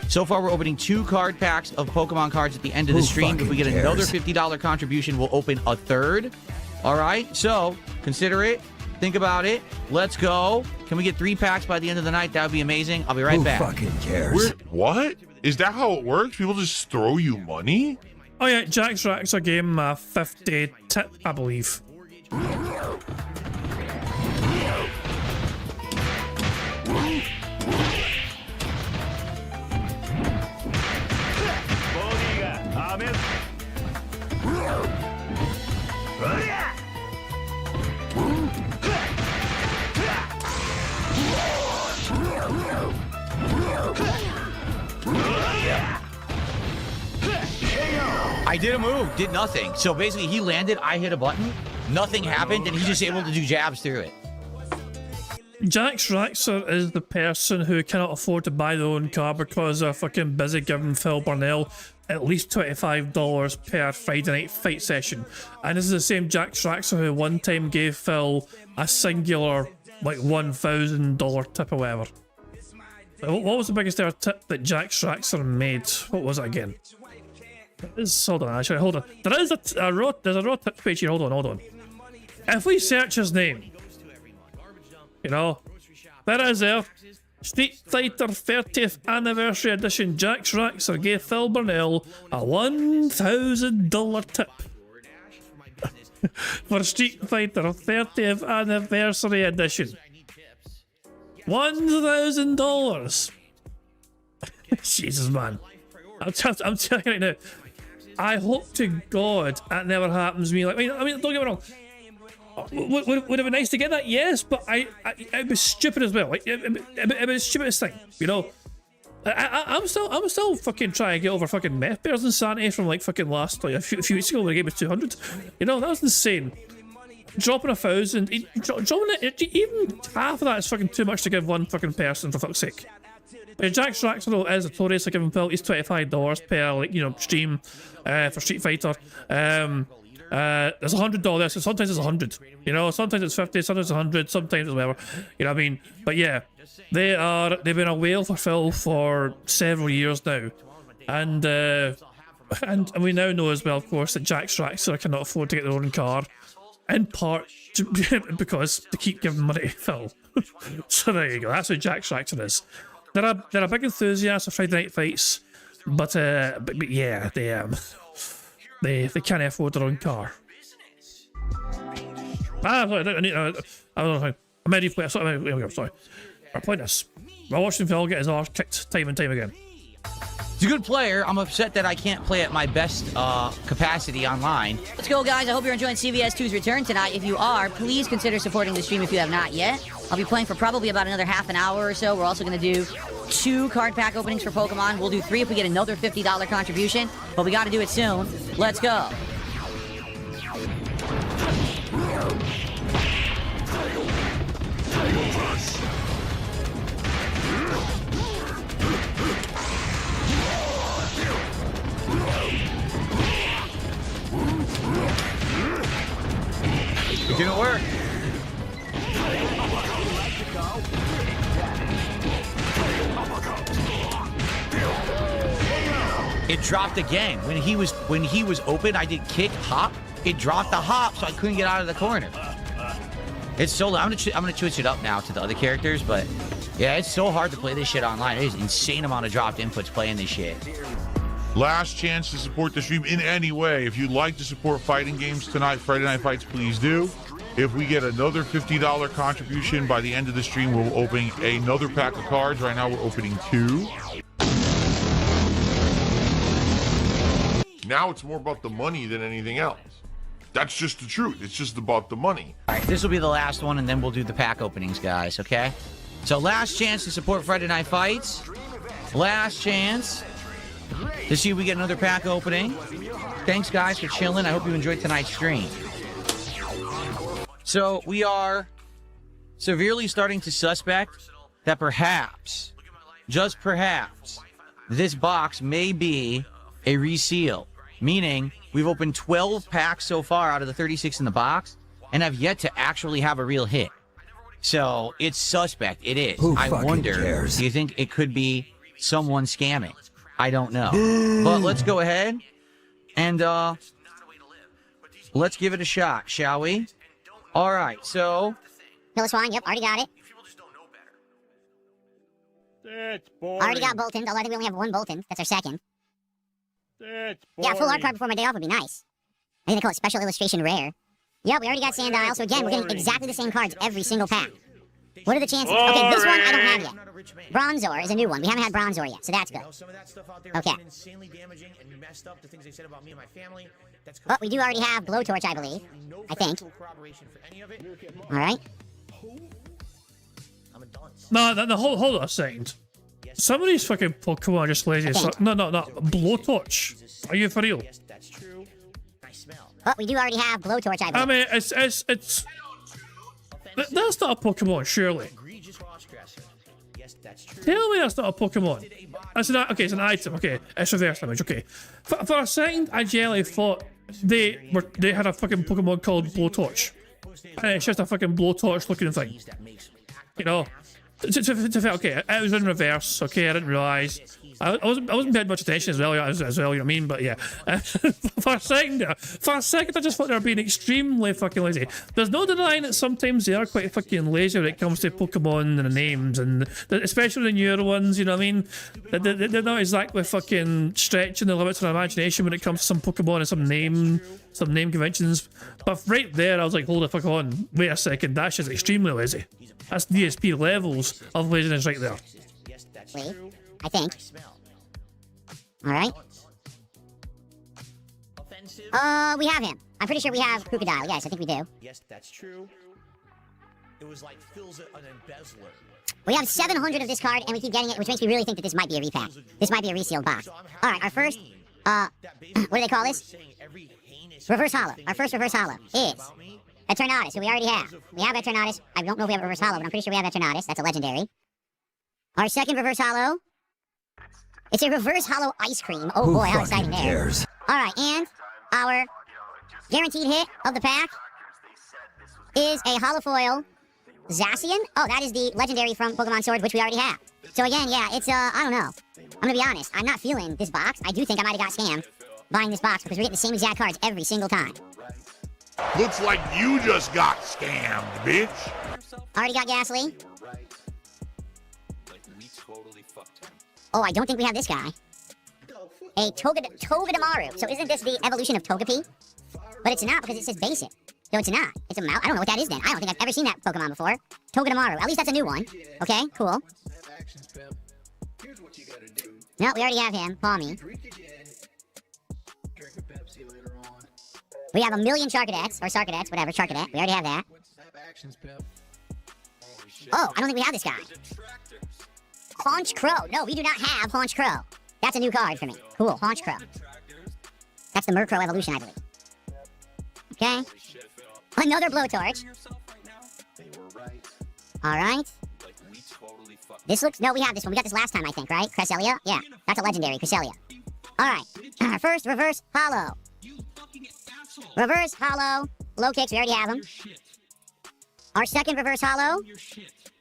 So far, we're opening 2 card packs of Pokemon cards at the end of the stream. If we get another $50 contribution, we'll open a 3rd. All right, so consider it. Think about it. Let's go. Can we get 3 packs by the end of the night? That would be amazing. I'll be right back. Who fucking cares? What? Is that how it works? People just throw you money? Oh yeah, Jack's Racks are game 50 tip, I believe. I did a move, did nothing. So basically, he landed, I hit a button, nothing happened, and he's just able to do jabs through it. Jack Schraxer is the person who cannot afford to buy their own car because they're fucking busy giving Phil Burnell at least $25 per Friday night fight session. And this is the same Jack Schraxer who one time gave Phil a singular, like, $1,000 tip or whatever. What was the biggest ever tip that Jack Schraxer made? What was it again? Hold on, actually, hold on. There's a raw tip page here. Hold on. If we search his name, you know, there is there. Street Fighter 30th Anniversary Edition. Jack Schraxer gave Phil Burnell a $1,000 tip for Street Fighter 30th Anniversary Edition. $1,000. Jesus, man. I'm telling you right now. I hope to God that never happens to me. Like, I mean, don't get me wrong. Would it be nice to get that? Yes, but it'd be stupid as well. Like, it'd be the stupidest thing, you know. I'm still fucking trying to get over fucking meth bears insanity from like fucking last like a few weeks ago when I gave me 200. You know, that was insane. Dropping 1,000, dropping it, even half of that is fucking too much to give one fucking person, for fuck's sake. But Jack Schraxer though is notorious for giving Phil at least $25 per, like, you know, stream for Street Fighter. There's $100, so sometimes it's 100. You know, sometimes it's 50, sometimes it's 100, sometimes it's whatever. You know what I mean? But yeah, they've been a whale for Phil for several years now, and we now know as well, of course, that Jack Schraxer cannot afford to get their own car, in part because they keep giving money to Phil. So there you go. That's who Jack Schraxer is. They're a big enthusiast of Friday night fights, but yeah, they can't afford their own car. I'm ready to play. Sorry. We're playing this. We're watching Phil get his arse kicked time and time again. He's a good player. I'm upset that I can't play at my best capacity online. Let's go, guys. I hope you're enjoying CVS 2's return tonight. If you are, please consider supporting the stream if you have not yet. I'll be playing for probably about another half an hour or so. We're also going to do 2 card pack openings for Pokemon. We'll do 3 if we get another $50 contribution, but we got to do it soon. Let's go. It didn't work. It dropped again. When he was open, I did kick, hop. It dropped the hop, so I couldn't get out of the corner. It's so... I'm gonna switch it up now to the other characters, but yeah, it's so hard to play this shit online. It is an insane amount of dropped inputs playing this shit. Last chance to support the stream in any way. If you'd like to support fighting games tonight, Friday Night Fights, please do. If we get another $50 contribution by the end of the stream, we'll open another pack of cards. Right now, we're opening 2. Now it's more about the money than anything else. That's just the truth. It's just about the money. All right, this will be the last one, and then we'll do the pack openings, guys, okay? So last chance to support Friday Night Fights. Last chance to see if we get another pack opening. Thanks, guys, for chilling. I hope you enjoyed tonight's stream. So we are severely starting to suspect that perhaps, just perhaps, this box may be a reseal. Meaning, we've opened 12 packs so far out of the 36 in the box and have yet to actually have a real hit. So, it's suspect. It is. I wonder, cares? Do you think it could be someone scamming? I don't know. But let's go ahead and let's give it a shot, shall we? All right, so... Pillar Swan, yep, already got it. That's boring. Already got Bolton, although I think we only have 1 Bolton. That's our second. That's Yeah, boring. full art card before my day off would be nice. I think they call it Special Illustration Rare. Yeah, we already got Sandile, so again, we're getting exactly the same cards every single pack. What are the chances? Okay, this one I don't have yet. Bronzor is a new one. We haven't had Bronzor yet, so that's good. Okay. But we do already have Blowtorch, I believe. I think. Alright. No, hold on a second. Some of these fucking Pokemon are just lazy. So, no. Blowtorch. Are you for real? Oh, we do already have Blowtorch, I believe. I mean, it's... That's not a Pokemon, surely. Tell me that's not a Pokemon. Okay, it's an item. Okay, it's reverse image. Okay, for a second, I genuinely thought they had a fucking Pokemon called Blowtorch, and it's just a fucking Blowtorch looking thing. You know, okay, it was in reverse. Okay, I didn't realize. I wasn't paying much attention as well, you know what I mean? But yeah, for a second, I just thought they were being extremely fucking lazy. There's no denying that sometimes they are quite fucking lazy when it comes to Pokemon and the names, and especially the newer ones, you know what I mean? They're not exactly fucking stretching the limits of their imagination when it comes to some Pokemon and some name conventions. But right there, I was like, hold the fuck on, wait a second, that's just extremely lazy. That's DSP levels of laziness right there. Wait, I think. Alright. We have him. I'm pretty sure we have Crocodile. Yes, I think we do. Yes, that's true. It was like Phil's an embezzler. We have 700 of this card, and we keep getting it, which makes me really think that this might be a repack. This might be a resealed box. Alright, our first, what do they call this? Reverse Holo. Our first Reverse Holo is Eternatus, who we already have. We have Eternatus. I don't know if we have a Reverse Holo, but I'm pretty sure we have Eternatus. That's a legendary. Our second Reverse Holo. It's a Reverse Holo Ice Cream. Oh boy, how exciting there. Alright, and our guaranteed hit of the pack is a Holofoil Zacian. Oh, that is the legendary from Pokemon Sword, which we already have. So again, yeah, it's, I don't know. I'm gonna be honest, I'm not feeling this box. I do think I might have got scammed buying this box because we're getting the same exact cards every single time. Looks like you just got scammed, bitch. Already got Ghastly. Oh, I don't think we have this guy. A Togedemaru. So isn't this the evolution of Togepi? But it's not because it says basic. No, it's not. It's a mouse. I don't know what that is then. I don't think I've ever seen that Pokemon before. Togedemaru. At least that's a new one. Okay, cool. No, we already have him. Palmy. We have a million Charcadettes, or Sarcadettes, whatever, Charcadet. We already have that. Oh, I don't think we have this guy. Haunch Crow. No, we do not have Haunch Crow. That's a new card for me. Cool, Haunch Crow. That's the Murkrow evolution, I believe. Okay. Another Blowtorch. Alright. This looks... No, we have this one. We got this last time, I think, right? Cresselia? Yeah, that's a legendary, Cresselia. Alright. Our first Reverse Holo. Reverse Holo. Low kicks, we already have them. Our second Reverse Holo.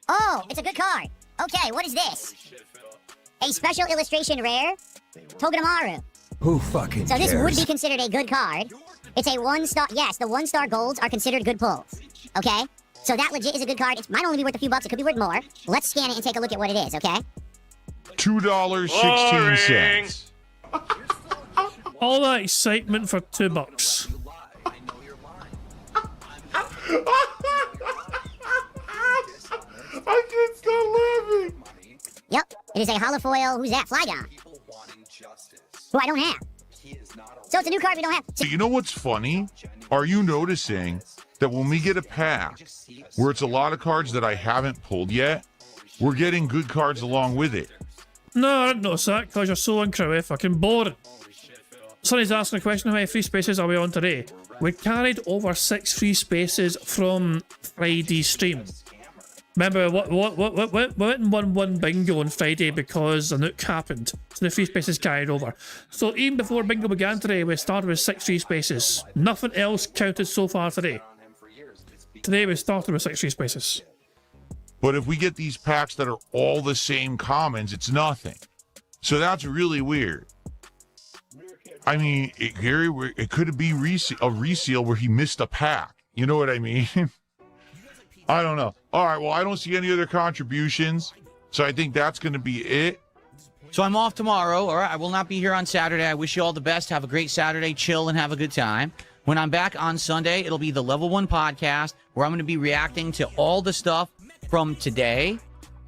Oh, it's a good card. Okay, what is this? A special illustration rare? Togedemaru. Who fucking So this cares? would be considered a good card. It's a 1-star... Yes, the 1-star golds are considered good pulls. Okay? So that legit is a good card. It might only be worth a few bucks. It could be worth more. Let's scan it and take a look at what it is, okay? $2.16. All that excitement for $2. I can't stop laughing. Yep, it is a Holofoil. Who's that? Flygon. Who I don't have. So it's a new card we don't have. You know what's funny? Are you noticing that when we get a pack where it's a lot of cards that I haven't pulled yet, we're getting good cards along with it? No, I didn't notice that because you're so incredibly fucking boring. Sonny's asking a question: how many free spaces are we on today? We carried over 6 free spaces from Friday's stream. Remember, we went and won one bingo on Friday because a nuke happened, so the free spaces carried over. So even before bingo began today, we started with 6 free spaces. Nothing else counted so far today. Today we started with 6 free spaces. But if we get these packs that are all the same commons, it's nothing. So that's really weird. I mean, Gary, it could be a reseal where he missed a pack. You know what I mean? I don't know. All right, well, I don't see any other contributions, so I think that's going to be it. So I'm off tomorrow, all right? I will not be here on Saturday. I wish you all the best. Have a great Saturday. Chill and have a good time. When I'm back on Sunday, it'll be the Level 1 podcast where I'm going to be reacting to all the stuff from today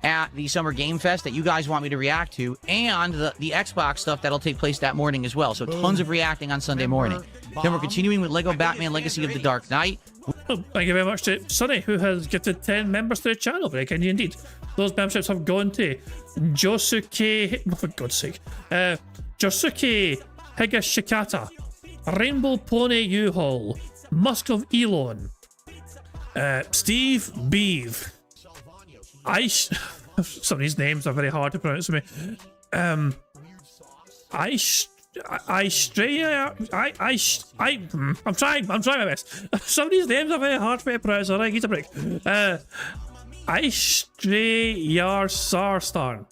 at the Summer Game Fest that you guys want me to react to, and the Xbox stuff that'll take place that morning as well. So tons of reacting on Sunday morning. Then we're continuing with Lego Batman Legacy of the Dark Knight. Thank you very much to Sonny, who has gifted 10 members to the channel. Very kind indeed. Those memberships have gone to Josuke, oh, for God's sake, Josuke Higashikata, Rainbow Pony U-Haul, Musk of Elon, Steve Beeve, some of these names are very hard to pronounce for me. I'm trying my best. Some of these names are very hard for me to pronounce. Alright, get a break. Sarstarn.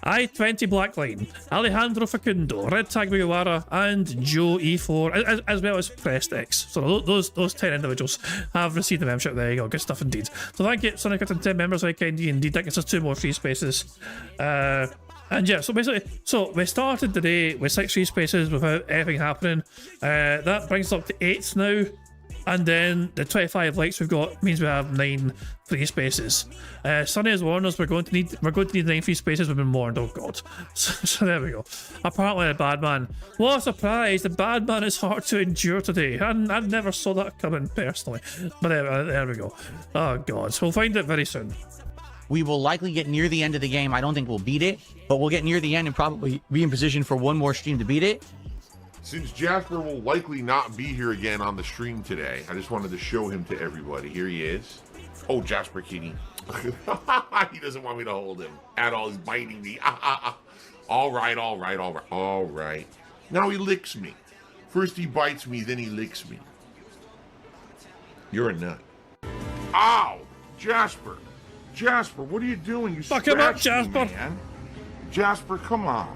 I-20 Blackline, Alejandro Facundo, Red Tag Mugiwara, and Joe E4, as well as Prest X. So those 10 individuals have received the membership. There you go, good stuff indeed. So thank you, Sonic, and 10 members, very kind indeed. That gets us 2 more free spaces. And yeah, so basically, we started the day with 6 free spaces without anything happening. That brings us up to 8 now. And then the 25 likes we've got means we have 9 free spaces. Sonny has warned us we're going to need 9 free spaces. We've been warned. Oh god. So there we go. Apparently the bad man. What a surprise! The bad man is hard to endure today. I never saw that coming personally. But there we go. Oh god. So we'll find it very soon. We will likely get near the end of the game. I don't think we'll beat it, but we'll get near the end and probably be in position for one more stream to beat it. Since Jasper will likely not be here again on the stream today, I just wanted to show him to everybody. Here he is. Oh, Jasper Kitty. He doesn't want me to hold him at all. He's biting me. All right. Now he licks me. First he bites me, then he licks me. You're a nut. Ow! Jasper, what are you doing? You fuck him up, Jasper. Me, man. Jasper, come on.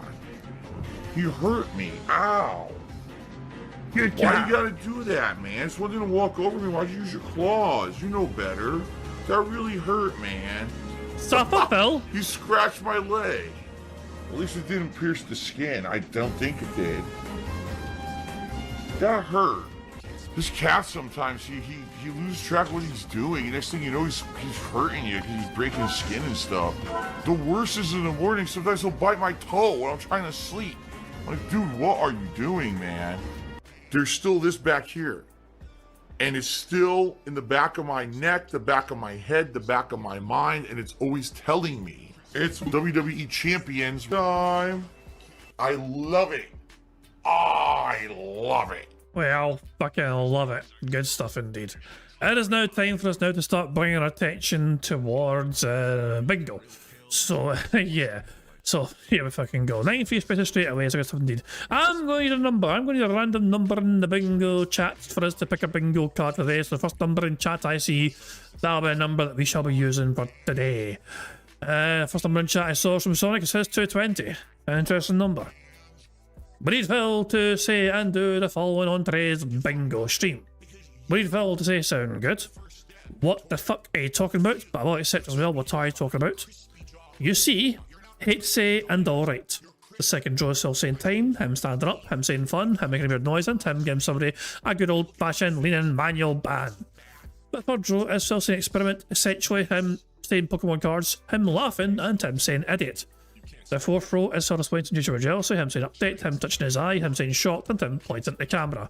You hurt me. Ow. Why you gotta do that, man? Someone didn't walk over me. Why'd you use your claws? You know better. That really hurt, man. Stop it, Phil. You scratched my leg. At least it didn't pierce the skin. I don't think it did. That hurt. This cat sometimes, he loses track of what he's doing. Next thing you know, he's hurting you because he's breaking his skin and stuff. The worst is in the morning. Sometimes he'll bite my toe when I'm trying to sleep. I'm like, dude, what are you doing, man? There's still this back here. And it's still in the back of my neck, the back of my head, the back of my mind, and it's always telling me. It's WWE Champions time. I love it. I love it. Well, fucking love it. Good stuff indeed. It is now time for us now to start bringing our attention towards bingo. So, yeah. So, here we fucking go. 9 free spaces straight away, so good stuff indeed. I'm going to need a number. I'm going to need a random number in the bingo chat for us to pick a bingo card for today. So the first number in chat I see, that'll be a number that we shall be using for today. First number in chat I saw from Sonic, it says 220. An interesting number. We need Phil to say and do the following on today's bingo stream. We need Phil to say sound good. What the fuck are you talking about? But I will accept as well what are you talking about. You see, hate to say and alright. The second draw is still saying time, him standing up, him saying fun, him making a weird noise, and him giving somebody a good old fashioned leaning manual ban. The third draw is still saying experiment, essentially him saying Pokemon cards, him laughing, and him saying idiot. The fourth row is sort of pointing to jealousy, him saying update, him touching his eye, him saying shocked, and him pointing at the camera.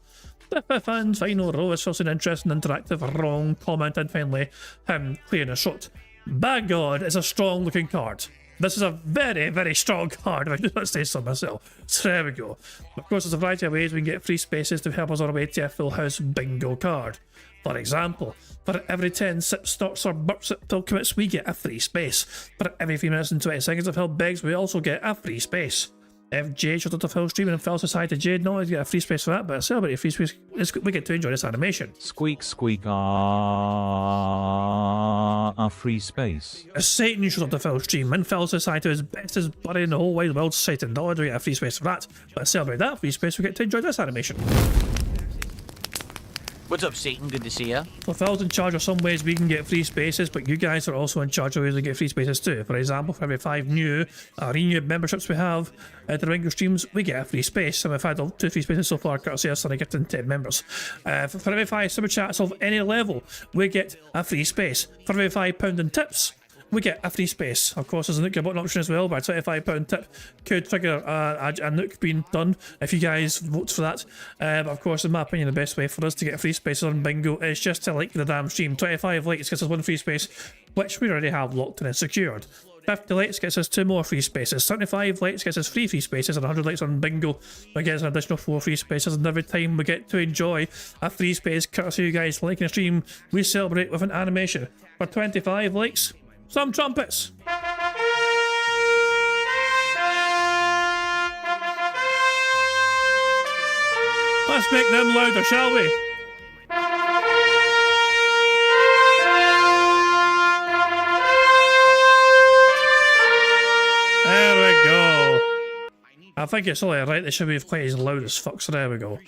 The fifth and final row is still saying interesting, interactive, wrong, comment, and finally him clearing a shot. By God, it's a strong looking card. This is a very, very strong card, if I do not say so myself. So there we go. Of course, there's a variety of ways we can get free spaces to help us on our way to a full house bingo card. For example, for every 10 sip snorts or burps at Phil commits, we get a free space. For every 3 minutes and 20 seconds of Phil begs, we also get a free space. If Jade shows up to Phil streaming and Phil says hi to Jade, not only do you get a free space for that, but a celebrity free space, we get to enjoy this animation. Squeak, squeak, a free space. If Satan shows up to Phil's stream and Phil says hi to his bestest buddy in the whole wide world, Satan, not only do we get a free space for that, but to celebrate that free space, we get to enjoy this animation. What's up, Satan? Good to see ya. Well, Phil's in charge of some ways we can get free spaces, but you guys are also in charge of ways we get free spaces too. For example, for every 5 new renewed memberships we have at the bingo streams, we get a free space. And we've had 2 free spaces so far, courtesy of Sonny gifting 10 members. For every 5 super chats of any level, we get a free space. For every £5 in tips, we get a free space. Of course, there's a Nook your button option as well, but a £25 tip could trigger a Nook being done if you guys vote for that. But of course, in my opinion, the best way for us to get free spaces on Bingo is just to like the damn stream. 25 likes gets us 1 free space, which we already have locked in and secured. 50 likes gets us 2 more free spaces, 75 likes gets us 3 free spaces, and 100 likes on Bingo we get us an additional 4 free spaces, and every time we get to enjoy a free space courtesy of you guys liking the stream, we celebrate with an animation. For 25 likes, some trumpets! Let's make them louder, shall we? There we go. I think it's only right they should be quite as loud as fuck, so there we go.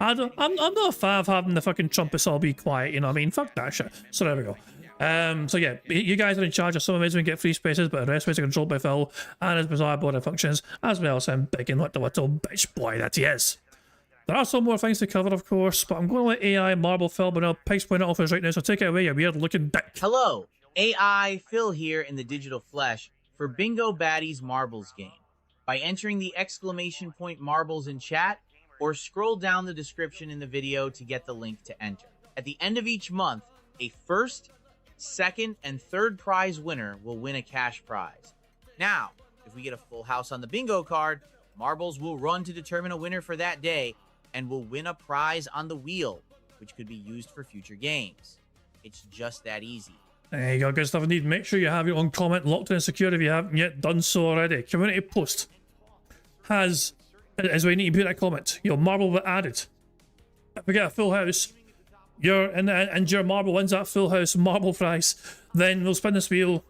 I'm not a fan of having the fucking trumpets all be quiet, you know what I mean? Fuck that shit. So there we go. So yeah, you guys are in charge of some of it, we get free spaces, but the rest of it is controlled by Phil and his bizarre border functions, as well as him big and little bitch boy that he is. There are some more things to cover, of course, but I'm going to let AI marble Phil, but no, Pig's pointing off us right now, so take it away, you weird looking dick. Hello, AI Phil here in the digital flesh for Bingo Baddies Marbles game. By entering the exclamation point marbles in chat, or scroll down the description in the video to get the link to enter. At the end of each month, a first, second, and third prize winner will win a cash prize. Now, if we get a full house on the bingo card, marbles will run to determine a winner for that day, and will win a prize on the wheel, which could be used for future games. It's just that easy. There you go, good stuff indeed. Make sure you have your own comment locked in and secured if you haven't yet done so already. Community post has, as we need to put that comment, your marble will added. If we get a full house, and your marble wins that full house marble prize, then we'll spin this wheel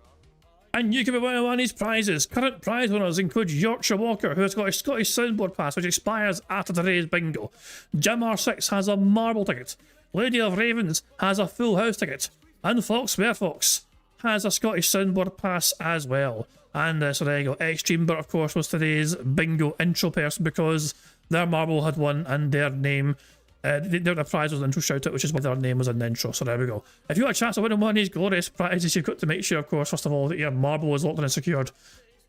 and you can be winning one of these prizes. Current prize winners include Yorkshire Walker, who has got a Scottish soundboard pass which expires after today's bingo. Jim R6 has a marble ticket. Lady of Ravens has a full house ticket. And Fox Where Fox has a Scottish soundboard pass as well. And so there you go. X-Chamber, of course, was today's bingo intro person because their marble had won and their name, their prize was an intro shout out, which is why their name was in the intro. So there we go. If you want a chance to win one of these glorious prizes, you've got to make sure, of course, first of all, that your marble is locked in and secured.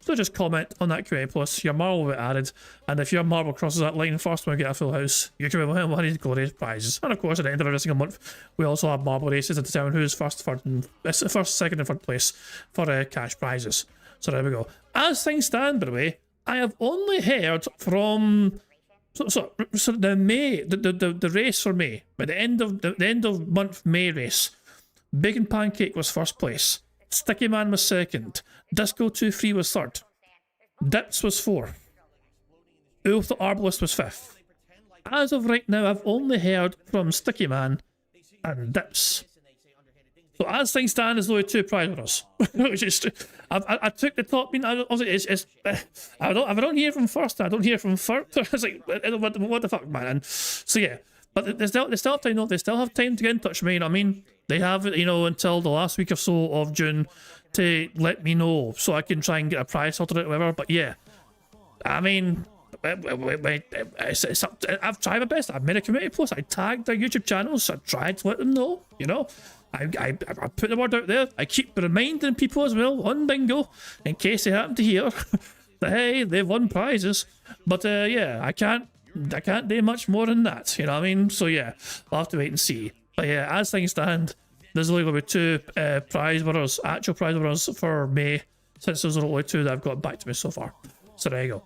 So just comment on that Q&A plus, your marble will be added, and if your marble crosses that line first when we get a full house, you can win one of these glorious prizes. And of course, at the end of every single month, we also have marble races to determine who's first, second, and third place for cash prizes. So there we go. As things stand, by the way, I have only heard from so the May, the race for May, by the end of month May race, Bacon Pancake was first place. Sticky Man was second. Disco 23 was third. Dips was fourth. Ulf the Arbalist was fifth. As of right now, I've only heard from Sticky Man and Dips. So as things stand, there's only 2 prize winners. Which is, I took the top. I mean, I don't hear from first. I don't hear from third. It's like, what the fuck, man? And so yeah, but they still have time. They still have time to get in touch with me. You know what I mean? They have, until the last week or so of June to let me know so I can try and get a prize sorted out or whatever. But yeah, I mean, it's up to, I've tried my best. I've made a community post. I tagged their YouTube channels. I tried to let them know, I put the word out there. I keep reminding people as well on bingo in case they happen to hear that hey, they've won prizes. But yeah, I can't do much more than that. You know what I mean? So yeah, I'll have to wait and see. But yeah, as things stand, there's only going to be 2 prize winners, actual prize winners for May, since there's only 2 that have got back to me so far. So there you go.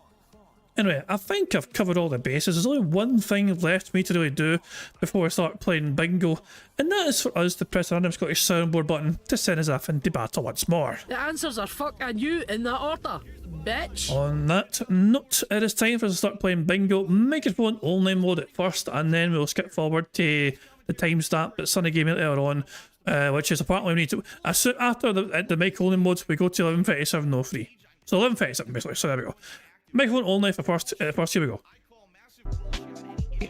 Anyway, I think I've covered all the bases. There's only one thing left for me to really do before I start playing bingo, and that is for us to press the random Scottish soundboard button to send us off into battle once more. The answers are fuck and you in that order, bitch. On that note, it is time for us to start playing bingo. Microphone only mode at first, and then we'll skip forward to the timestamp that Sunny gave me later on, which is apparently we need to, after the mic only mode, we go to 11:37:03. So 11:37 basically, so there we go. Microphone only for first, here we go.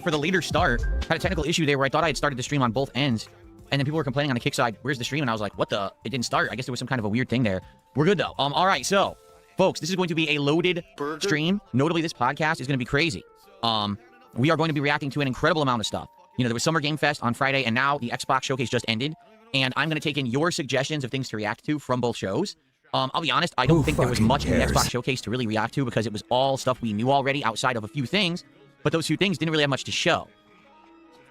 For the later start, had a technical issue there where I thought I had started the stream on both ends, and then people were complaining on the kick side, where's the stream? And I was like, what the? It didn't start. I guess there was some kind of a weird thing there. We're good though. All right, so, folks, this is going to be a loaded stream. Notably, this podcast is going to be crazy. We are going to be reacting to an incredible amount of stuff. There was Summer Game Fest on Friday, and now the Xbox Showcase just ended. and I'm going to take in your suggestions of things to react to from both shows. I'll be honest, I don't think there was much in the Xbox Showcase to really react to because it was all stuff we knew already outside of a few things, but those few things didn't really have much to show.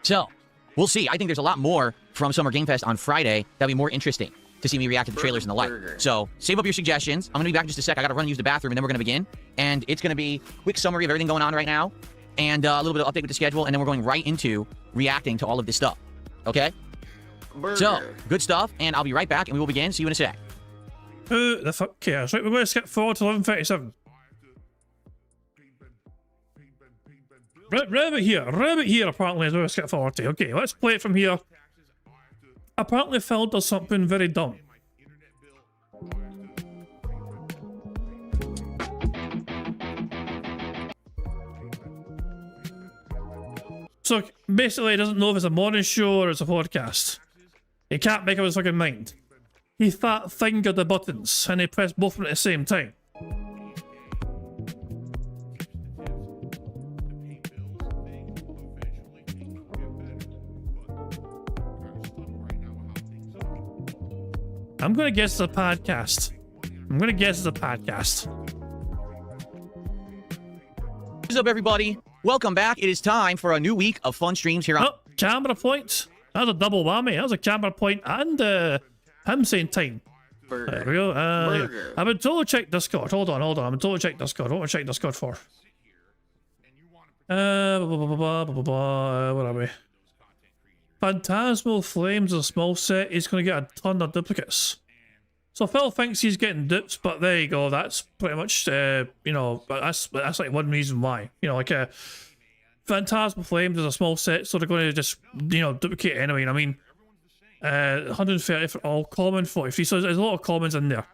So, we'll see. I think there's a lot more from Summer Game Fest on Friday that'll be more interesting to see me react to the trailers and the like. So, save up your suggestions. I'm going to be back in just a sec. I got to run and use the bathroom, and then we're going to begin. And it's going to be a quick summary of everything going on right now, and a little bit of update with the schedule, and then we're going right into reacting to all of this stuff. Okay? So, good stuff, and I'll be right back, and we will begin. See you in a sec. Who the fuck cares? Right, we're going to skip forward to 11:37. Rabbit here apparently is where we skip forward to. Okay, let's play it from here. Apparently Phil does something very dumb. So basically he doesn't know if it's a morning show or it's a podcast. He can't make up his fucking mind. He fat fingered the buttons and he pressed both of them at the same time. I'm gonna guess it's a podcast. What's up, everybody? Welcome back. It is time for a new week of fun streams here on... Oh, camera point. That was a double whammy. That was a camera point and him saying time. There we go. Yeah. I've been told to check Discord. Hold on. I've been told to check Discord. What am I checking Discord for? Where are we? Phantasmal Flames is a small set. He's going to get a ton of duplicates. So Phil thinks he's getting dupes, but there you go. That's pretty much, you know, that's like one reason why. You know, like Phantasmal Flames is a small set, so they're going to just, you know, duplicate it anyway. I mean, 130 for all common, 43. So there's a lot of commons in there.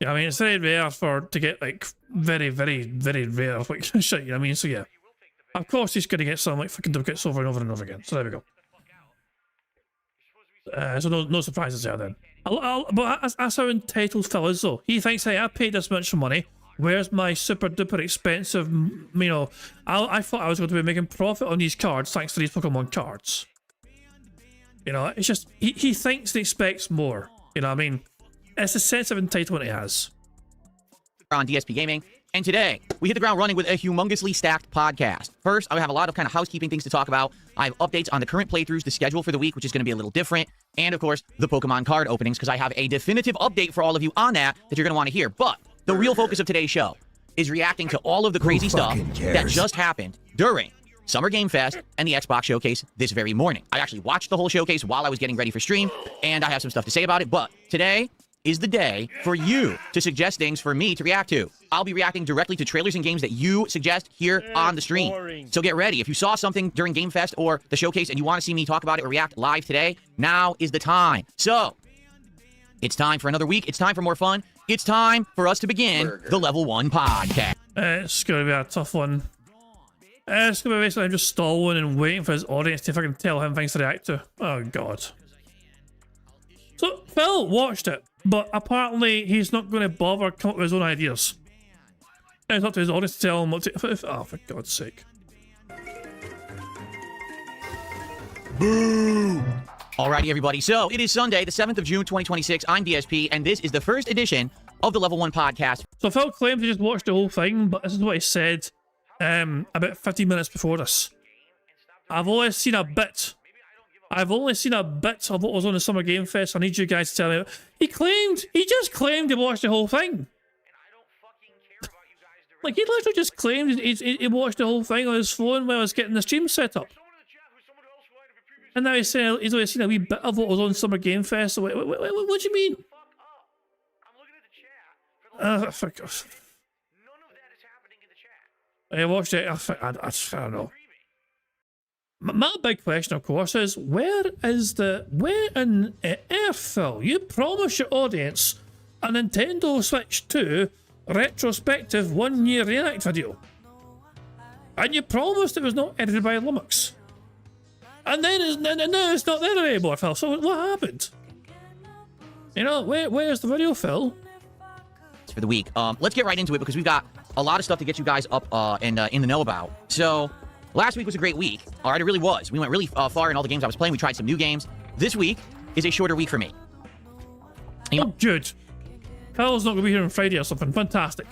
Yeah, I mean, it's very rare to get like very, very, very rare like shit. You know what I mean? So yeah, of course he's going to get some like fucking duplicates over and over and over again. So there we go. So no surprises there then. But that's how entitled Phil is though. He thinks, hey, I paid this much money. Where's my super duper expensive, you know, I thought I was going to be making profit on these cards thanks to these Pokemon cards. You know, it's just, he thinks and expects more. You know what I mean? It's a sense of entitlement he has. On DSP Gaming. And today, we hit the ground running with a humongously stacked podcast. First, I have a lot of kind of housekeeping things to talk about. I have updates on the current playthroughs, the schedule for the week, which is going to be a little different. And of course, the Pokemon card openings, because I have a definitive update for all of you on that you're going to want to hear. But the real focus of today's show is reacting to all of the crazy stuff that just happened during Summer Game Fest and the Xbox Showcase this very morning. I actually watched the whole showcase while I was getting ready for stream, and I have some stuff to say about it. But today is the day for you to suggest things for me to react to. I'll be reacting directly to trailers and games that you suggest here on the stream. Boring. So get ready. If you saw something during Game Fest or the showcase and you want to see me talk about it or react live today, now is the time. So, it's time for another week. It's time for more fun. It's time for us to begin the Level 1 podcast. It's going to be a tough one. It's going to be basically him just stalling and waiting for his audience to fucking tell him things to react to. Oh, God. So, Phil watched it, but apparently he's not going to bother come up with his own ideas. It's up to his audience to tell him what to... Oh, for God's sake. Boo! Alrighty, everybody. So, it is Sunday, the 7th of June, 2026. I'm DSP, and this is the first edition of the Level 1 podcast. So, Phil claims he just watched the whole thing, but this is what he said about 15 minutes before this. I've only seen a bit of what was on the Summer Game Fest. I need you guys to tell me. He just claimed he watched the whole thing. Like, he literally just claimed he watched the whole thing on his phone while I was getting the stream set up. And now he's saying he's only seen a wee bit of what was on Summer Game Fest. So what do you mean? For God. I watched it. I don't know. My big question, of course, is where in earth, Phil? You promised your audience a Nintendo Switch 2 retrospective 1-year react video, and you promised it was not edited by Lumix, and now it's not there anymore, Phil. So what happened? You know, where's the video, Phil? For the week, let's get right into it because we've got a lot of stuff to get you guys up and in the know about. So. Last week was a great week. All right, it really was. We went really far in all the games I was playing. We tried some new games. This week, is a shorter week for me. Oh, good. Kyle's not going to be here on Friday or something. Fantastic.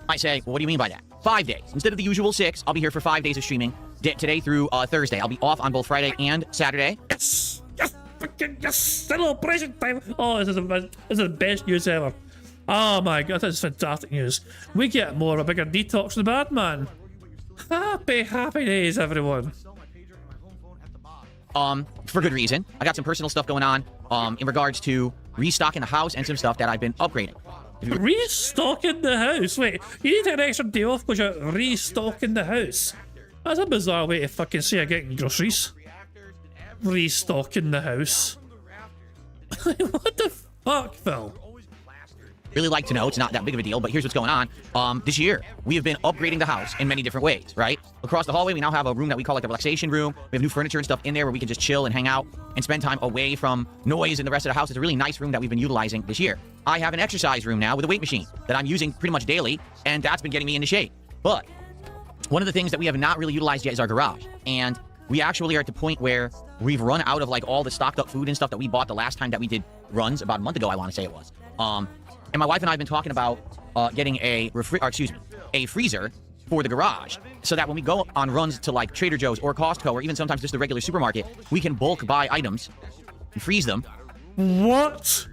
I say, well, what do you mean by that? 5 days. Instead of the usual 6, I'll be here for 5 days of streaming. Today through Thursday. I'll be off on both Friday and Saturday. Yes! Yes! Fucking yes! Celebration time! Oh, this is the best news ever. Oh my god, this is fantastic news. We get more of a bigger detox from the bad man. Happy, happy days, everyone. For good reason. I got some personal stuff going on, in regards to restocking the house and some stuff that I've been upgrading. Restocking the house? Wait, you need an extra day off because you're restocking the house? That's a bizarre way to fucking say I'm getting groceries. Restocking the house. What the fuck, Phil? Really like to know, it's not that big of a deal, but here's what's going on. This year, we have been upgrading the house in many different ways, right? Across the hallway, we now have a room that we call like the relaxation room. We have new furniture and stuff in there where we can just chill and hang out and spend time away from noise and the rest of the house. It's a really nice room that we've been utilizing this year. I have an exercise room now with a weight machine that I'm using pretty much daily, and that's been getting me into shape. But one of the things that we have not really utilized yet is our garage. And we actually are at the point where we've run out of like all the stocked up food and stuff that we bought the last time that we did runs about a month ago, I want to say it was. And my wife and I have been talking about getting a freezer for the garage so that when we go on runs to like Trader Joe's or Costco or even sometimes just the regular supermarket, we can bulk buy items and freeze them. What?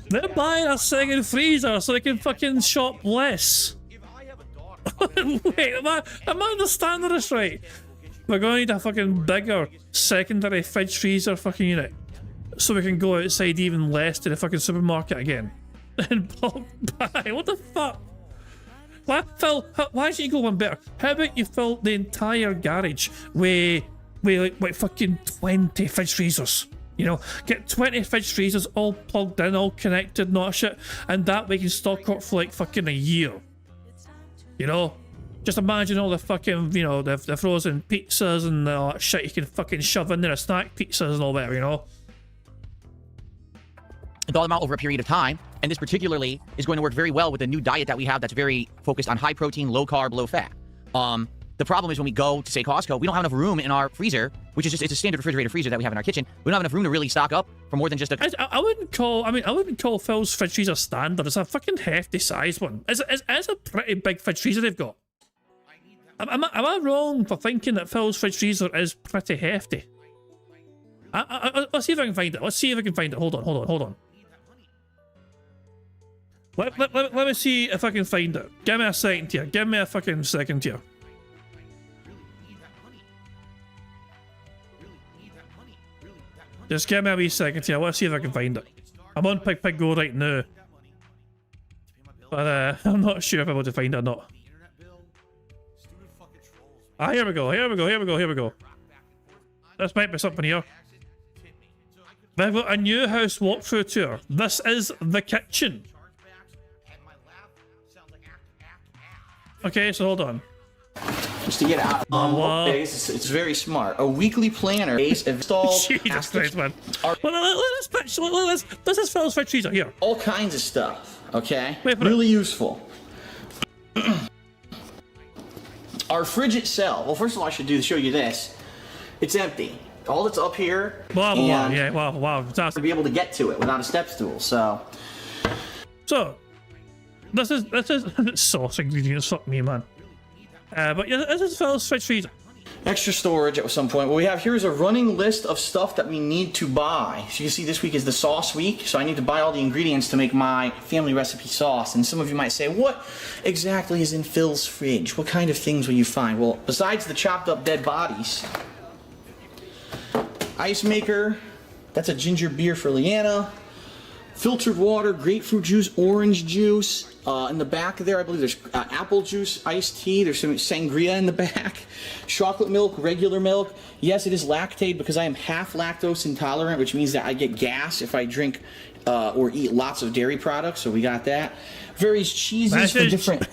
They're buying a second freezer so they can fucking shop less. Wait, am I understanding this right? We're going to need a fucking bigger secondary fridge freezer fucking unit so we can go outside even less to the fucking supermarket again. And bulk buy. What the fuck? Why, Phil, why don't you go one better? How about you fill the entire garage with like fucking 20 fridge freezers? You know, get 20 fridge freezers all plugged in, all connected, not shit, and that way you can stock up for like fucking a year. You know? Just imagine all the fucking, you know, the frozen pizzas and all that shit you can fucking shove in there, snack pizzas and all that, you know? Thaw them out over a period of time, and this particularly is going to work very well with the new diet that we have that's very focused on high protein, low carb, low fat. The problem is when we go to, say, Costco, we don't have enough room in our freezer, which is just, it's a standard refrigerated freezer that we have in our kitchen. We don't have enough room to really stock up for more than just a... I wouldn't call Phil's fridge freezer standard. It's a fucking hefty size one. It's a pretty big fridge freezer they've got. Am I wrong for thinking that Phil's fridge freezer is pretty hefty? Let's see if I can find it. Let's see if I can find it. Hold on. Let me see if I can find it. Give me a second here. Give me a fucking second here. Just give me a wee second here. Let's see if I can find it. I'm on Pig Go right now. But I'm not sure if I'm able to find it or not. Ah, here we go. This might be something here. We've got a new house walkthrough tour. This is the kitchen. Okay, so hold on. Just to get out it's very smart. A weekly planner is installed. Jesus Christ, man. This is Phil's fridge freezer here. All kinds of stuff, okay? Really useful. Our fridge itself, well, first of all, I should show you this. It's empty. All that's up here. Wow, fantastic. To be able to get to it without a step stool, so. This is sauce ingredients, fuck me, man. But yeah, this is Phil's fridge freezer. Extra storage at some point. What we have here is a running list of stuff that we need to buy. So you can see this week is the sauce week, so I need to buy all the ingredients to make my family recipe sauce. And some of you might say, what exactly is in Phil's fridge? What kind of things will you find? Well, besides the chopped up dead bodies, ice maker, that's a ginger beer for Leanna, filtered water, grapefruit juice, orange juice. In the back there, I believe there's apple juice, iced tea. There's some sangria in the back. Chocolate milk, regular milk. Yes, it is lactate because I am half lactose intolerant, which means that I get gas if I drink or eat lots of dairy products. So we got that. Various cheeses for different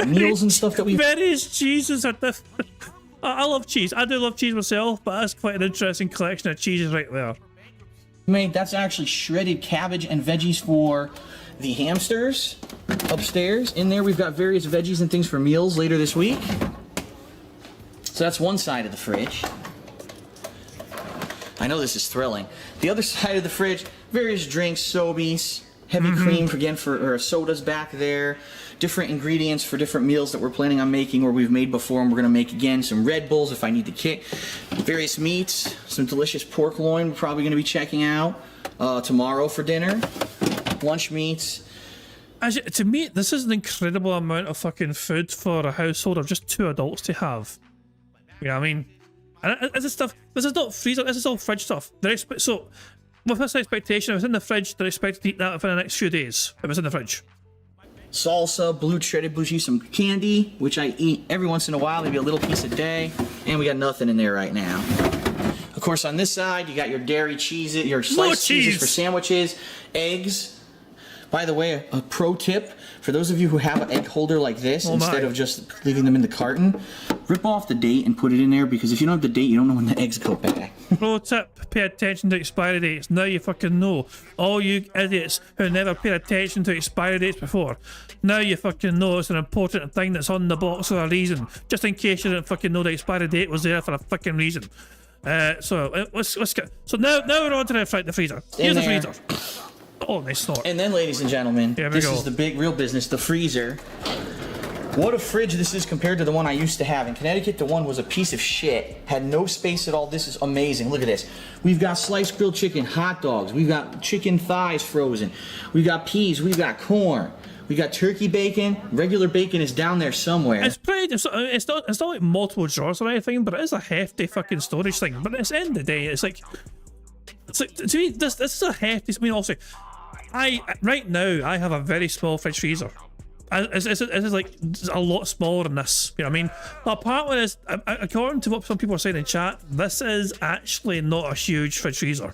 meals and stuff that we. Various cheeses are different. I love cheese. I do love cheese myself, but that's quite an interesting collection of cheeses right there. That's actually shredded cabbage and veggies for the hamsters upstairs. In there we've got various veggies and things for meals later this week. So that's one side of the fridge. I know this is thrilling. The other side of the fridge, various drinks, Sobeys, heavy cream for sodas back there, different ingredients for different meals that we're planning on making or we've made before and we're going to make again. Some Red Bulls if I need to kick. Various meats, some delicious pork loin we're probably going to be checking out tomorrow for dinner. Lunch meats. Actually, to me, this is an incredible amount of fucking food for a household of just 2 adults to have. You know what I mean? And this is stuff, this is not freezer, this is all fridge stuff. So, with this expectation, if it's in the fridge, they're expected to eat that for the next few days, if it's in the fridge. Salsa, shredded blue cheese, some candy, which I eat every once in a while, maybe a little piece a day, and we got nothing in there right now. Of course, on this side, you got your dairy cheese, your sliced cheeses for sandwiches, eggs. By the way, a pro tip, for those of you who have an egg holder like this, instead of just leaving them in the carton, rip off the date and put it in there, because if you don't have the date, you don't know when the eggs go bad. Pro tip, pay attention to expiry dates. Now you fucking know. All you idiots who never paid attention to expiry dates before, now you fucking know it's an important thing that's on the box for a reason. Just in case you didn't fucking know the expiry date was there for a fucking reason. So let's get. So now we're on to the freezer. Here's the freezer. Oh, nice snort. And then, ladies and gentlemen, this is the big real business, the freezer. What a fridge this is compared to the one I used to have. In Connecticut, the one was a piece of shit. Had no space at all. This is amazing. Look at this. We've got sliced grilled chicken, hot dogs. We've got chicken thighs frozen. We've got peas. We've got corn. We got turkey bacon. Regular bacon is down there somewhere. It's pretty. It's not like multiple drawers or anything, but it is a hefty fucking storage thing. But at the end of the day, it's like to me, this is a hefty. I mean, also, right now I have a very small fridge freezer. It's like a lot smaller than this. You know what I mean? But apparently, this, according to what some people are saying in chat, this is actually not a huge fridge freezer.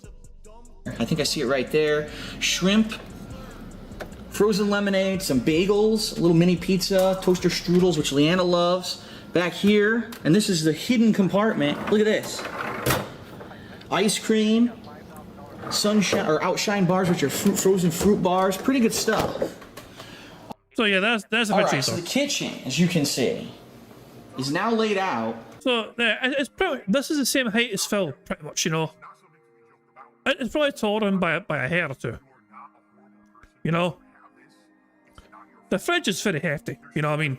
I think I see it right there. Shrimp, frozen lemonade, some bagels, a little mini pizza, toaster strudels, which Leanna loves. Back here, and this is the hidden compartment. Look at this. Ice cream, sunshine or outshine bars, which are frozen fruit bars. Pretty good stuff. So yeah, that's a fridge freezer. So the kitchen, as you can see, is now laid out. So yeah, it's probably, this is the same height as Phil, pretty much. You know, it's probably taller than by a hair or two. You know, the fridge is very hefty. You know what I mean?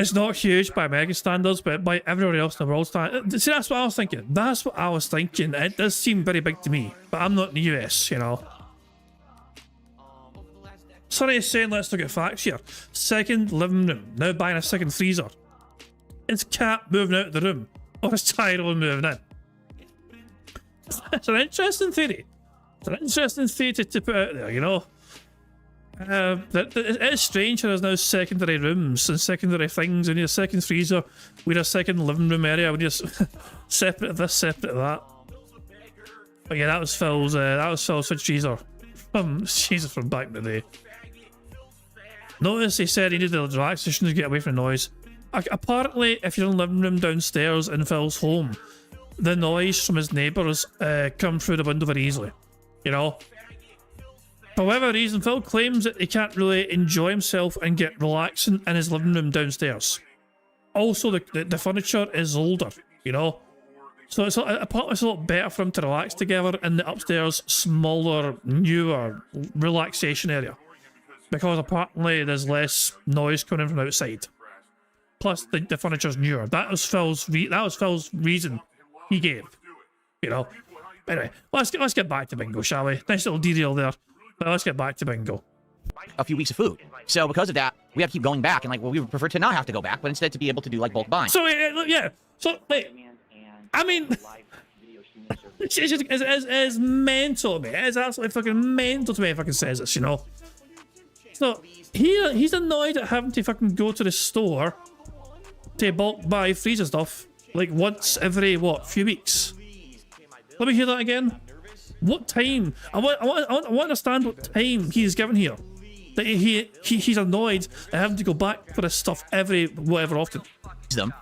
It's not huge by American standards, but by everybody else in the world standards. See, that's what I was thinking. That's what I was thinking. It does seem very big to me, but I'm not in the US, you know. Sorry, saying let's look at facts here. Second living room, now buying a second freezer. Is Cat moving out of the room, or is Tyrone moving in? It's an interesting theory. It's an interesting theory to put out there, you know. It is strange how there's now secondary rooms and secondary things. We need a second freezer. We need a second living room area. We need a separate this, separate that. But yeah, that was Phil's fridge freezer from back in the day. Notice he said he needed the relaxation to get away from the noise. Apparently, if you're in the living room downstairs in Phil's home, the noise from his neighbours come through the window very easily. You know? For whatever reason, Phil claims that he can't really enjoy himself and get relaxing in his living room downstairs. Also, the furniture is older, you know? So apparently it's a lot better for him to relax together in the upstairs, smaller, newer relaxation area. Because apparently there's less noise coming in from outside. Plus, the furniture's newer. That was Phil's reason he gave, you know? Anyway, let's get back to Bingo, shall we? Nice little detail there. But let's get back to Bingo. A few weeks of food. So because of that, we have to keep going back, and like, well, we would prefer to not have to go back, but instead to be able to do like bulk buying. So yeah, so like, I mean, it's mental to me. It's absolutely fucking mental to me if I can say this, you know. So he's annoyed at having to fucking go to the store to bulk buy freezer stuff like once every few weeks. Let me hear that again. What time? I want to understand what time he's given here. That he's annoyed at having to go back for this stuff every whatever often. Them,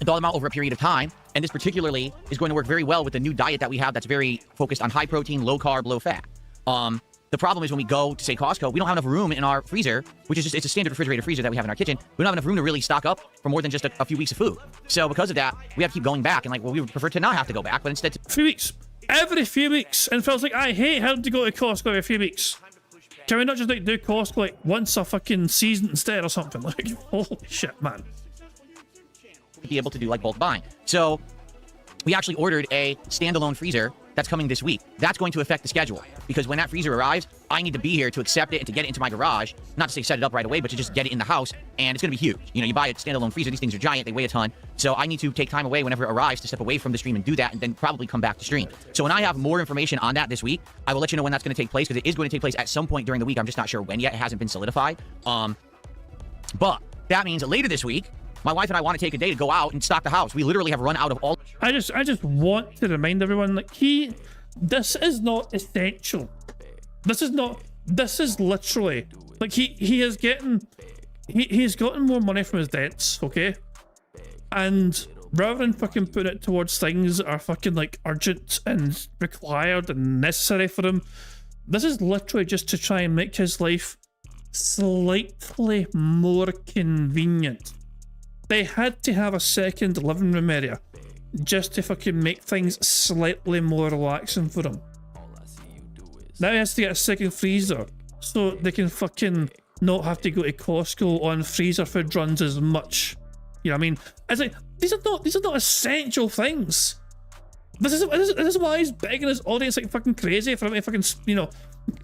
dollar amount over a period of time, and this particularly is going to work very well with the new diet that we have that's very focused on high protein, low carb, low fat. The The problem is when we go to, say, Costco, we don't have enough room in our freezer, which is just, it's a standard refrigerated freezer that we have in our kitchen. We don't have enough room to really stock up for more than just a few weeks of food. So because of that, we have to keep going back. And like, well, we would prefer to not have to go back, but instead... A few weeks. Every few weeks. And feels like, I hate having to go to Costco every few weeks. Can we not just like do Costco like once a fucking season instead or something? Like, holy shit, man. Be able to do like bulk buying. So we actually ordered a standalone freezer that's coming this week. That's going to affect the schedule because when that freezer arrives, I need to be here to accept it and to get it into my garage. Not to say set it up right away, but to just get it in the house, and it's going to be huge. You know, you buy a standalone freezer, these things are giant, they weigh a ton. So I need to take time away whenever it arrives to step away from the stream and do that, and then probably come back to stream. So when I have more information on that this week, I will let you know when that's going to take place because it is going to take place at some point during the week. I'm just not sure when yet. It hasn't been solidified. But that means later this week, my wife and I want to take a day to go out and stock the house. We literally have run out of all... I just want to remind everyone, like, this is not essential. This is literally, like, he's gotten more money from his debts, okay? And rather than fucking putting it towards things that are fucking, like, urgent and required and necessary for him, this is literally just to try and make his life slightly more convenient. They had to have a second living room area just to fucking make things slightly more relaxing for him. Now he has to get a second freezer so they can fucking not have to go to Costco on freezer food runs as much. You know what I mean? It's like, these are not essential things. This is why he's begging his audience like fucking crazy for him to fucking, you know,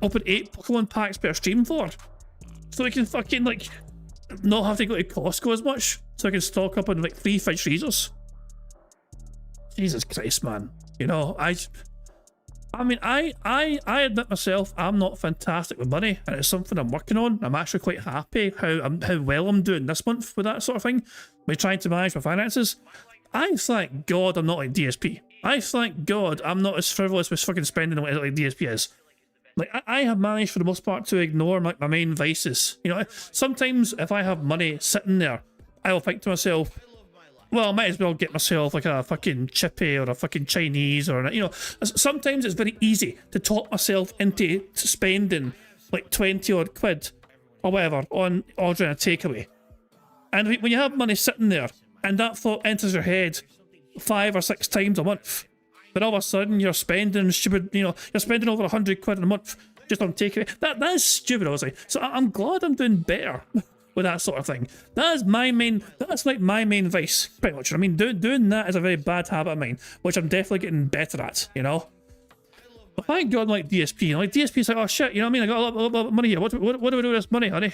open 8 Pokemon packs per stream for. So he can fucking like not have to go to Costco as much, so I can stock up on like 3 fridge freezers. Jesus Christ, man. You know, I mean, I admit myself, I'm not fantastic with money, and it's something I'm working on. I'm actually quite happy how well I'm doing this month with that sort of thing, by trying to manage my finances. I thank God I'm not like DSP. I thank God I'm not as frivolous with fucking spending like DSP is. Like, I have managed for the most part to ignore like my main vices. You know, sometimes if I have money sitting there, I will think to myself, well, I might as well get myself like a fucking chippy or a fucking Chinese or, you know, sometimes it's very easy to talk myself into spending like 20 odd quid or whatever on ordering a takeaway. And when you have money sitting there and that thought enters your head 5 or 6 times a month, but all of a sudden you're spending stupid, you know, you're spending over 100 quid a month just on takeaway. That is stupid, obviously. So I'm glad I'm doing better with that sort of thing. That's like my main vice, pretty much. I mean, doing that is a very bad habit of mine, which I'm definitely getting better at, you know? But thank God I'm like DSP. You know, like DSP's like, oh shit, you know what I mean? I got a lot of money here. What do we do with this money, honey?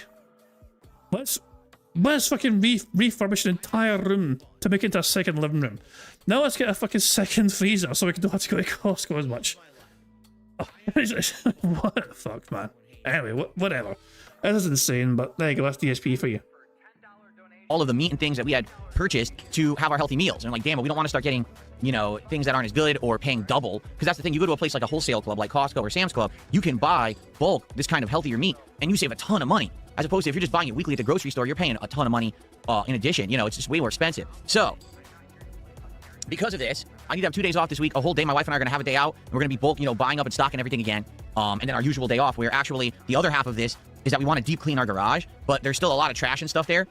Let's fucking refurbish an entire room to make it into a second living room. Now let's get a fucking second freezer so we don't have to go to Costco as much. Oh, what the fuck, man? Anyway, whatever. This is insane, but there you go, that's DSP for you. All of the meat and things that we had purchased to have our healthy meals. And like, damn, we don't want to start getting, you know, things that aren't as good or paying double. Because that's the thing, you go to a place like a wholesale club like Costco or Sam's Club, you can buy bulk, this kind of healthier meat, and you save a ton of money. As opposed to if you're just buying it weekly at the grocery store, you're paying a ton of money in addition. You know, it's just way more expensive. So, because of this, I need to have 2 days off this week, a whole day. My wife and I are going to have a day out, and we're going to be bulk, you know, buying up and stocking everything again. And then our usual day off, where actually the other half of this is that we want to deep clean our garage, but there's still a lot of trash and stuff there.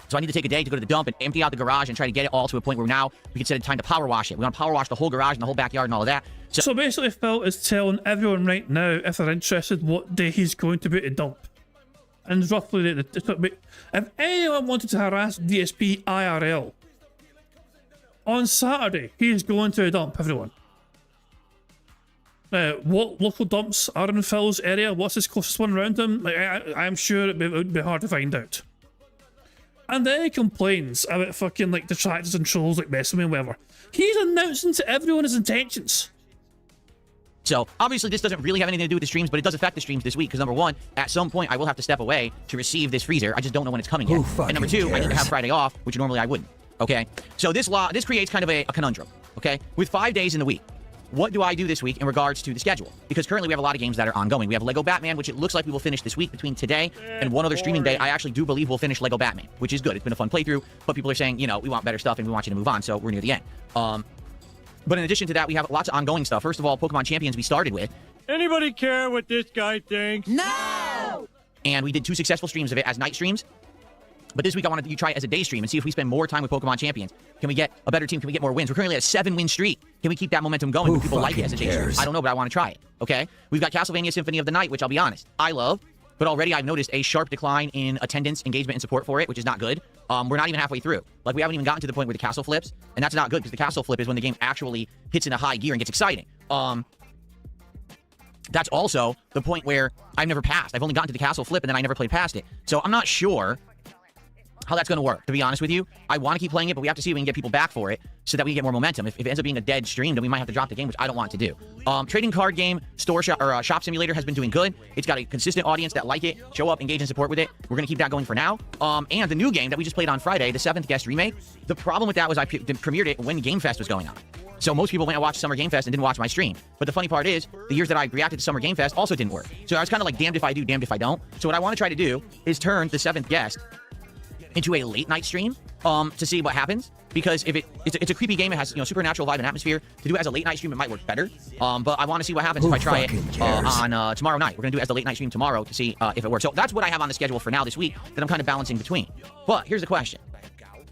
So I need to take a day to go to the dump and empty out the garage and try to get it all to a point where now we can set a time to power wash it. We want to power wash the whole garage and the whole backyard and all of that. So basically, Phil is telling everyone right now, if they're interested, what day he's going to be to dump. And roughly, if anyone wanted to harass DSP IRL, on Saturday, he is going to a dump, everyone. What local dumps are in Phil's area? What's his closest one around him? Like, I'm sure it would be hard to find out. And then he complains about fucking like detractors and trolls like messing with him, whatever. He's announcing to everyone his intentions. So, obviously, this doesn't really have anything to do with the streams, but it does affect the streams this week, because number one, at some point, I will have to step away to receive this freezer. I just don't know when it's coming yet. And number two, I need to have Friday off, which normally I wouldn't. Okay? So this creates kind of a conundrum. Okay? With 5 days in the week, what do I do this week in regards to the schedule? Because currently we have a lot of games that are ongoing. We have Lego Batman, which it looks like we will finish this week between today and one other streaming day. I actually do believe we'll finish Lego Batman, which is good. It's been a fun playthrough, but people are saying, you know, we want better stuff and we want you to move on, so we're near the end. But in addition to that, we have lots of ongoing stuff. First of all, Pokemon Champions we started with. Anybody care what this guy thinks? No! And we did 2 successful streams of it as night streams. But this week I wanted you to try it as a day stream and see if we spend more time with Pokemon Champions. Can we get a better team? Can we get more wins? We're currently at a 7-win streak. Can we keep that momentum going? Do people like it as a day stream? I don't know, but I want to try it. Okay? We've got Castlevania Symphony of the Night, which I'll be honest, I love. But already I've noticed a sharp decline in attendance, engagement, and support for it, which is not good. We're not even halfway through. Like, we haven't even gotten to the point where the castle flips, and that's not good because the castle flip is when the game actually hits in a high gear and gets exciting. That's also the point where I've never passed. I've only gotten to the castle flip, and then I never played past it. So I'm not sure how that's going to work, to be honest with you. I want to keep playing it, but we have to see if we can get people back for it so that we get more momentum. If it ends up being a dead stream, then we might have to drop the game, which I don't want to do. Trading card game, store shop, or shop simulator has been doing good. It's got a consistent audience that like it, show up, engage, and support with it. We're going to keep that going for now. And the new game that we just played on Friday, the 7th Guest remake, the problem with that was I premiered it when Game Fest was going on. So most people went and watched Summer Game Fest and didn't watch my stream. But the funny part is, the years that I reacted to Summer Game Fest also didn't work. So I was kind of like, damned if I do, damned if I don't. So what I want to try to do is turn the 7th Guest into a late night stream to see what happens, because if it's a creepy game, it has, you know, supernatural vibe and atmosphere. To do it as a late night stream, it might work better. But I want to see what happens if I try it on tomorrow night. We're gonna do it as the late night stream tomorrow to see if it works. So that's what I have on the schedule for now this week that I'm kind of balancing between. But here's the question: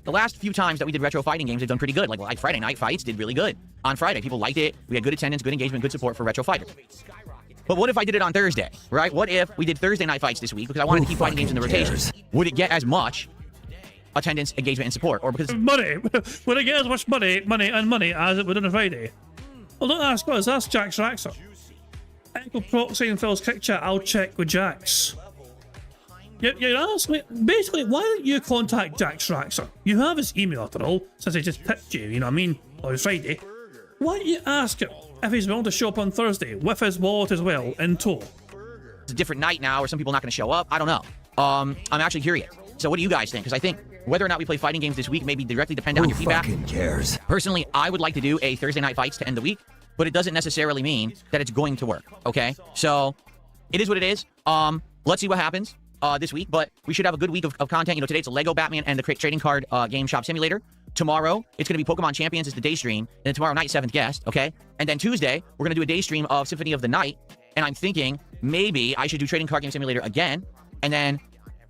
the last few times that we did retro fighting games have done pretty good. Like Friday Night Fights did really good on Friday. People liked it. We had good attendance, good engagement, good support for retro fighters. But what if I did it on Thursday, right? What if we did Thursday Night Fights this week because I wanted to keep fighting games in the rotation? Would it get as much attendance, engagement, and support? Or because money? Would it get as much money as it would on a Friday? Well, don't ask us, ask Jax Raxer. Echo Proxy and Phil's Kick Chat, I'll check with Jax. You're asking me, basically, why don't you contact Jax Raxer? You have his email after all, since he just tipped you, you know what I mean, on Friday. Why don't you ask him if he's willing to show up on Thursday, with his wallet as well, in tow? it's a different night now, or some people not going to show up, I don't know. I'm actually curious. So what do you guys think? Because I think whether or not we play fighting games this week may be directly dependent on your feedback. Who fucking cares? Personally, I would like to do a Thursday Night Fights to end the week, but it doesn't necessarily mean that it's going to work, okay? So it is what it is. Let's see what happens this week, but we should have a good week of content. You know, today it's a Lego Batman and the trading card game shop simulator. Tomorrow, it's going to be Pokemon Champions as the day stream, and then tomorrow night, 7th guest, okay? And then Tuesday, we're going to do a day stream of Symphony of the Night, and I'm thinking maybe I should do Trading Card Game Simulator again, and then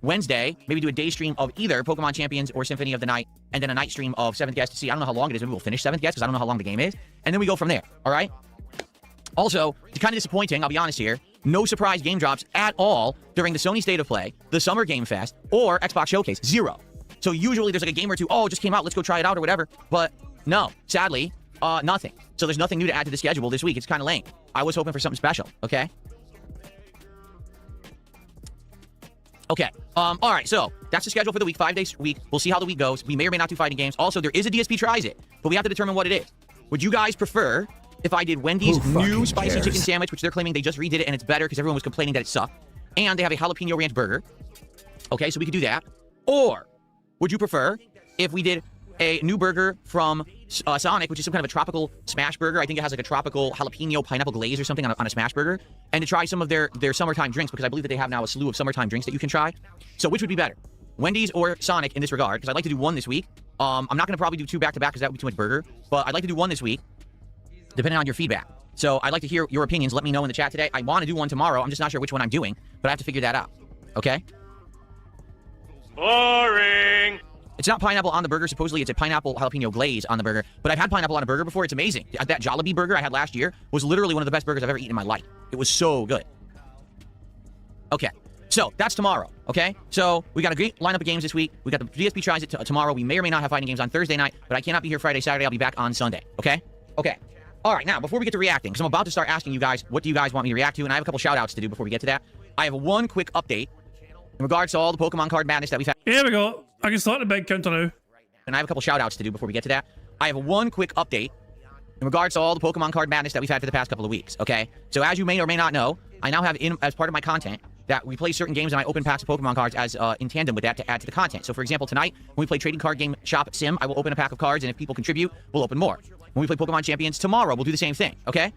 Wednesday, maybe do a day stream of either Pokemon Champions or Symphony of the Night, and then a night stream of 7th guest to see. I don't know how long it is. Maybe we'll finish 7th guest, because I don't know how long the game is, and then we go from there, all right? Also, it's kind of disappointing, I'll be honest here, no surprise game drops at all during the Sony State of Play, the Summer Game Fest, or Xbox Showcase. Zero. So usually there's like a game or two, oh, it just came out, let's go try it out or whatever. But no, sadly, nothing. So there's nothing new to add to the schedule this week. It's kind of lame. I was hoping for something special, okay? Okay, all right, so that's the schedule for the week, 5 days a week. We'll see how the week goes. We may or may not do fighting games. Also, there is a DSP Tries It, but we have to determine what it is. Would you guys prefer if I did Wendy's new spicy chicken sandwich, which they're claiming they just redid it and it's better because everyone was complaining that it sucked, and they have a jalapeno ranch burger? Okay, so we could do that. Or would you prefer if we did a new burger from Sonic, which is some kind of a tropical smash burger? I think it has like a tropical jalapeno pineapple glaze or something on a smash burger. And to try some of their summertime drinks, because I believe that they have now a slew of summertime drinks that you can try. So which would be better? Wendy's or Sonic in this regard? Because I'd like to do one this week. I'm not going to probably do two back-to-back because that would be too much burger. But I'd like to do one this week, depending on your feedback. So I'd like to hear your opinions. Let me know in the chat today. I want to do one tomorrow. I'm just not sure which one I'm doing, but I have to figure that out. Okay? Boring. It's not pineapple on the burger. Supposedly, it's a pineapple jalapeno glaze on the burger. But I've had pineapple on a burger before. It's amazing. That Jollibee burger I had last year was literally one of the best burgers I've ever eaten in my life. It was so good. Okay. So, that's tomorrow. Okay? So, we got a great lineup of games this week. We got the DSP Tries It tomorrow. We may or may not have fighting games on Thursday night, but I cannot be here Friday, Saturday. I'll be back on Sunday. Okay? Okay. All right. Now, before we get to reacting, because I'm about to start asking you guys, what do you guys want me to react to? And I have a couple shout-outs to do before we get to that. I have one quick update in regards to all the Pokemon card madness that we've had. Here we go. I can start the big counter now. And I have a couple shout-outs to do before we get to that. I have one quick update in regards to all the Pokemon card madness that we've had for the past couple of weeks, okay? So as you may or may not know, I now have as part of my content that we play certain games and I open packs of Pokemon cards as in tandem with that to add to the content. So for example, tonight, when we play Trading Card Game Shop Sim, I will open a pack of cards, and if people contribute, we'll open more. When we play Pokemon Champions tomorrow, we'll do the same thing, okay?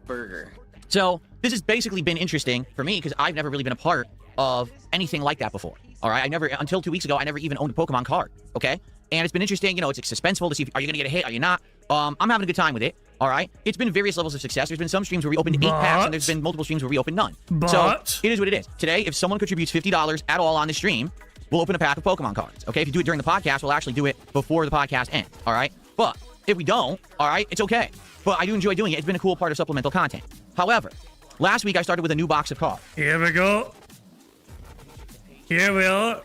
Burger. So this has basically been interesting for me because I've never really been a part of anything like that before. All right, until 2 weeks ago, I never even owned a Pokemon card, okay? And it's been interesting, you know, it's suspenseful to see, are you going to get a hit, are you not? I'm having a good time with it. All right, it's been various levels of success. There's been some streams where we opened 8 packs, and there's been multiple streams where we opened none. So it is what it is. Today, if someone contributes $50 at all on the stream, we'll open a pack of Pokemon cards. Okay, if you do it during the podcast, we'll actually do it before the podcast ends. All right, but if we don't, all right, it's okay. But I do enjoy doing it. It's been a cool part of supplemental content. However, last week I started with a new box of cards. Here we go. Here we are.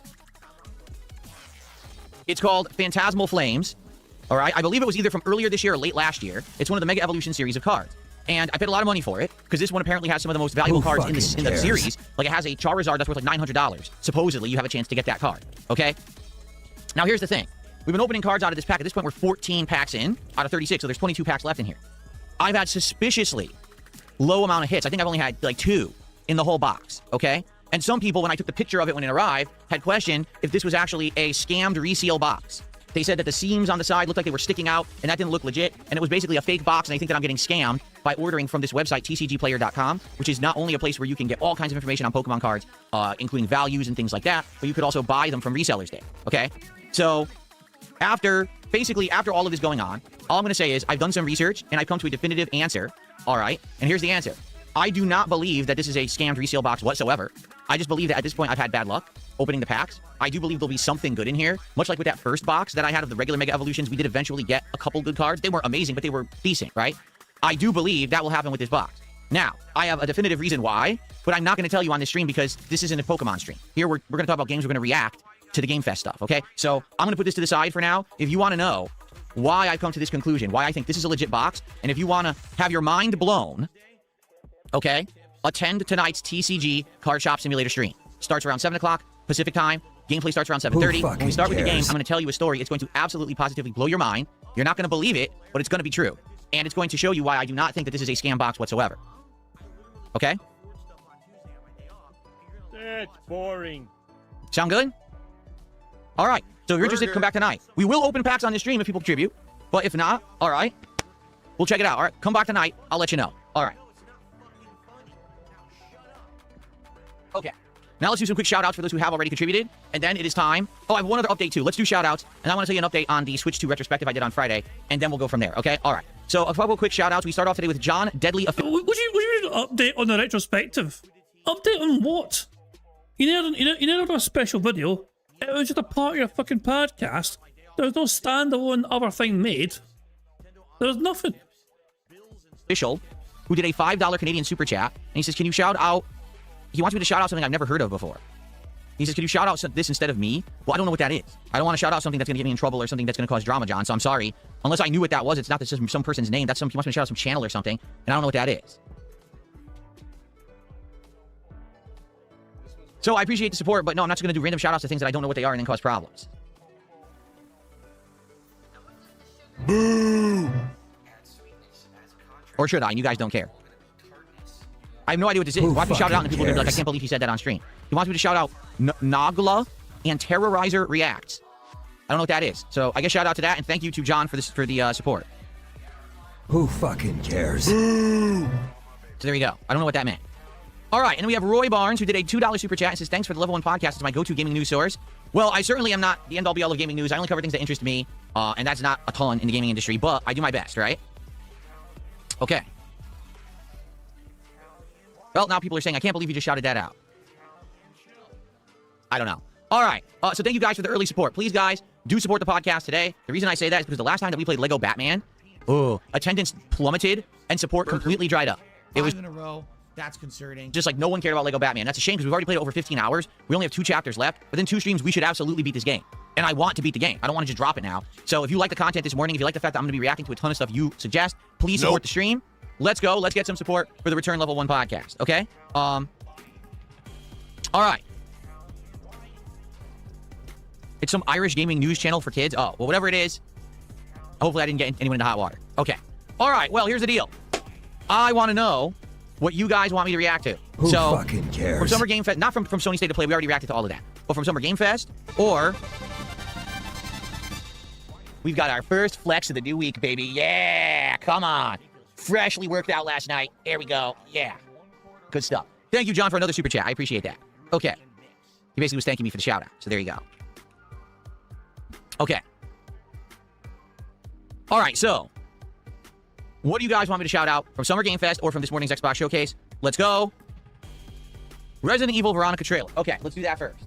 It's called Phantasmal Flames. All right, I believe it was either from earlier this year or late last year. It's one of the Mega Evolution series of cards. And I paid a lot of money for it, because this one apparently has some of the most valuable cards in the series. Like, it has a Charizard that's worth like $900. Supposedly, you have a chance to get that card, okay? Now, here's the thing. We've been opening cards out of this pack. At this point, we're 14 packs in out of 36, so there's 22 packs left in here. I've had suspiciously low amount of hits. I think I've only had, like, 2 in the whole box, okay? And some people, when I took the picture of it when it arrived, had questioned if this was actually a scammed reseal box. They said that the seams on the side looked like they were sticking out, and that didn't look legit, and it was basically a fake box, and they think that I'm getting scammed by ordering from this website, tcgplayer.com, which is not only a place where you can get all kinds of information on Pokemon cards, including values and things like that, but you could also buy them from resellers there, okay? So, after all of this going on, all I'm going to say is I've done some research, and I've come to a definitive answer, all right? And here's the answer. I do not believe that this is a scammed resale box whatsoever. I just believe that at this point I've had bad luck opening the packs. I do believe there'll be something good in here. Much like with that first box that I had of the regular Mega Evolutions, we did eventually get a couple good cards. They weren't amazing, but they were decent, right? I do believe that will happen with this box. Now, I have a definitive reason why, but I'm not going to tell you on this stream because this isn't a Pokemon stream. Here, we're going to talk about games. We're going to react to the Game Fest stuff, okay? So I'm going to put this to the side for now. If you want to know why I've come to this conclusion, why I think this is a legit box, and if you want to have your mind blown, okay, attend tonight's TCG Card Shop Simulator stream. Starts around 7 o'clock Pacific time. Gameplay starts around 7:30. When we start with the game, I'm going to tell you a story. It's going to absolutely positively blow your mind. You're not going to believe it, but it's going to be true. And it's going to show you why I do not think that this is a scam box whatsoever. Okay? That's boring. Sound good? All right. So if you're interested, come back tonight. We will open packs on this stream if people contribute. But if not, all right. We'll check it out. All right. Come back tonight. I'll let you know. All right. Okay. Now let's do some quick shout-outs for those who have already contributed. And then it is time. Oh, I have one other update, too. Let's do shout-outs. And I want to tell you an update on the Switch 2 retrospective I did on Friday. And then we'll go from there, okay? All right. So a couple quick shout-outs. We start off today with John Deadly... What do you mean update on the retrospective? Update on what? You never a special video. It was just a part of your fucking podcast. There's no standalone other thing made. There's nothing. Official, who did a $5 Canadian super chat. And he says, can you shout out... He wants me to shout out something I've never heard of before. He says, can you shout out this instead of me? Well, I don't know what that is. I don't want to shout out something that's going to get me in trouble or something that's going to cause drama, John, so I'm sorry. Unless I knew what that was, it's not this is some person's name. That's he wants me to shout out some channel or something, and I don't know what that is. So I appreciate the support, but no, I'm not just going to do random shout outs to things that I don't know what they are and then cause problems. Boo! Or should I? You guys don't care. I have no idea what this is. Watch me shout it out and people are going to be like, I can't believe he said that on stream. He wants me to shout out Nagla and Terrorizer Reacts. I don't know what that is. So I guess shout out to that and thank you to John for the support. Who fucking cares? So there you go. I don't know what that meant. All right, and then we have Roy Barnes, who did a $2 super chat and says, thanks for the Level 1 podcast. It's my go-to gaming news source. Well, I certainly am not the end-all be-all of gaming news. I only cover things that interest me, and that's not a ton in the gaming industry, but I do my best, right? Okay. Well, now people are saying, I can't believe you just shouted that out. I don't know. All right. So thank you guys for the early support. Please, guys, do support the podcast today. The reason I say that is because the last time that we played Lego Batman, attendance plummeted and support completely dried up. It was 5 in a row. That's concerning. Just like no one cared about Lego Batman. That's a shame because we've already played it over 15 hours. We only have 2 chapters left. Within 2 streams, we should absolutely beat this game. And I want to beat the game. I don't want to just drop it now. So if you like the content this morning, if you like the fact that I'm going to be reacting to a ton of stuff you suggest, please support the stream. Let's go. Let's get some support for the Return Level 1 podcast. Okay? All right. It's some Irish gaming news channel for kids. Oh, well, whatever it is. Hopefully I didn't get anyone into hot water. Okay. All right. Well, here's the deal. I want to know what you guys want me to react to. Who fucking cares? From Summer Game Fest, not from Sony State of Play, we already reacted to all of that. But from Summer Game Fest, or we've got our first flex of the new week, baby. Yeah, come on. Freshly worked out last night. There we go. Yeah. Good stuff. Thank you, John, for another super chat. I appreciate that. Okay. He basically was thanking me for the shout out. So there you go. Okay. All right, so What do you guys want me to shout out from Summer Game Fest or from this morning's Xbox Showcase? Let's go. Resident Evil Veronica trailer. Okay, let's do that first.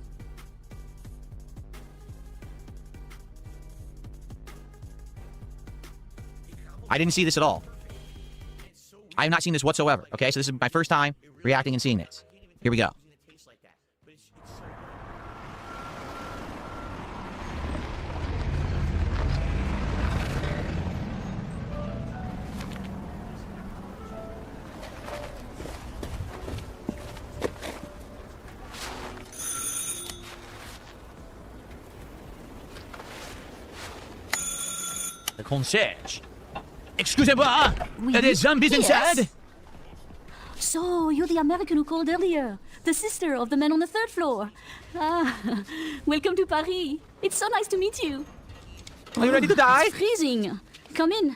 I didn't see this at all. I have not seen this whatsoever. Okay, so this is my first time reacting and seeing this. Here we go. The concierge. Excusez-moi, there's zombies inside. So, you're the American who called earlier. The sister of the man on the 3rd floor. Ah, welcome to Paris. It's so nice to meet you. Are you ready to die? It's freezing. Come in.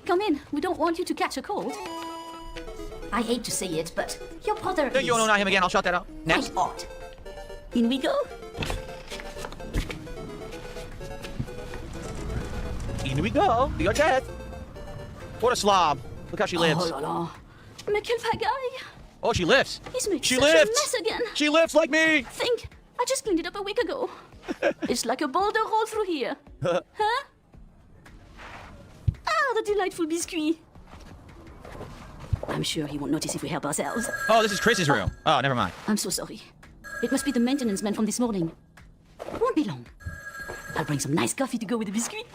Come in. We don't want you to catch a cold. I hate to say it, but your brother is... You don't know him again. I'll shout that out. Next. quite odd. In we go. In we go. You're dead. What a slob. Look how she lives. Oh là là. Mais quelle pagaille. Oh, she lifts. He's making She such lifts. a mess again. She lifts like me. Think. I just cleaned it up a week ago. It's like a boulder rolled through here. Huh? Ah, the delightful biscuit. I'm sure he won't notice if we help ourselves. Oh, this is Chris's room. Oh, never mind. I'm so sorry. It must be the maintenance man from this morning. Won't be long. I'll bring some nice coffee to go with the biscuit.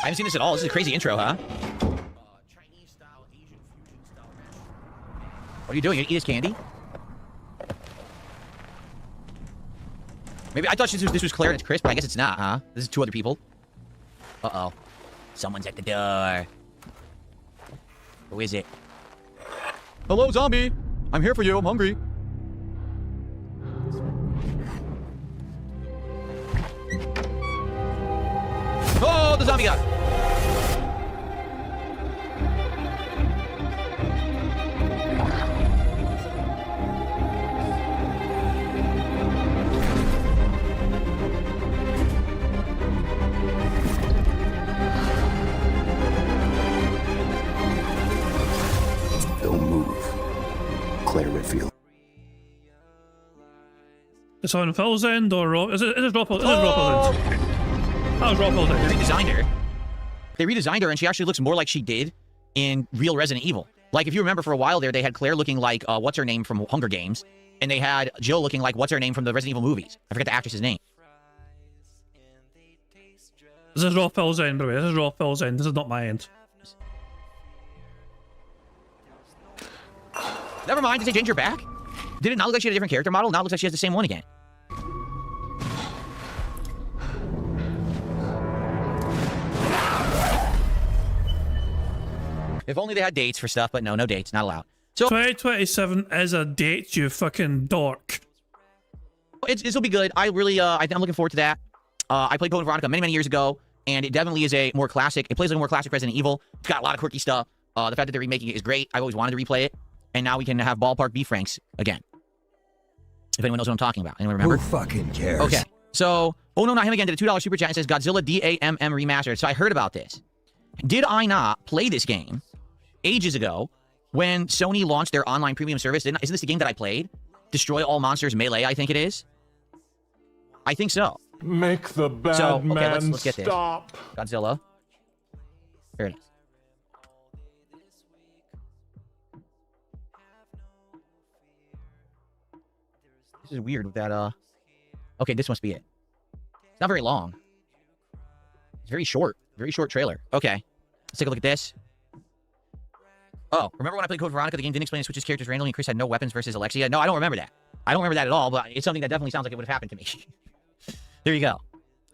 I haven't seen this at all. This is a crazy intro, huh? What are you doing? You eat his candy? Maybe I thought this was Claire and it's Chris, but I guess it's not, huh? This is 2 other people. Uh-oh. Someone's at the door. Who is it? Hello, zombie. I'm here for you. I'm hungry. Oh, the zombie guy. Don't move. Claire Whitfield. It's on Phil's end or Rob? Is it Rob? It is Rob end. That was Rob end. They redesigned her. They redesigned her, and she actually looks more like she did in real Resident Evil. Like, if you remember, for a while there, they had Claire looking like what's her name from Hunger Games, and they had Jill looking like what's her name from the Resident Evil movies. I forget the actress's name. This is Rob Phil's end, by the way. This is Rob Phil's end. This is not my end. Never mind. Did they change her back? Did it not look like she had a different character model? Now it looks like she has the same one again. If only they had dates for stuff, but no dates. Not allowed. So 2027 is a date, you fucking dork. This will be good. I'm looking forward to that. I played Code Veronica many years ago, and it definitely is a more classic. It plays like a more classic Resident Evil. It's got a lot of quirky stuff. The fact that they're remaking it is great. I've always wanted to replay it, and now we can have ballpark beef franks again. If anyone knows what I'm talking about. Anyone remember? Who fucking cares? Okay. So, oh no, not him again. Did a $2 super chat and says Godzilla DAMM remastered. So I heard about this. Did I not play this game ages ago when Sony launched their online premium service? Isn't this the game that I played? Destroy All Monsters Melee, I think it is. I think so. Make the bad man let's get this. stop. Godzilla. There it is. This is weird with that, Okay, this must be it. It's not very long. It's very short. Very short trailer. Okay. Let's take a look at this. Oh, remember when I played Code Veronica, the game didn't explain it switches characters randomly and Chris had no weapons versus Alexia? No, I don't remember that. I don't remember that at all, but it's something that definitely sounds like it would have happened to me. There you go.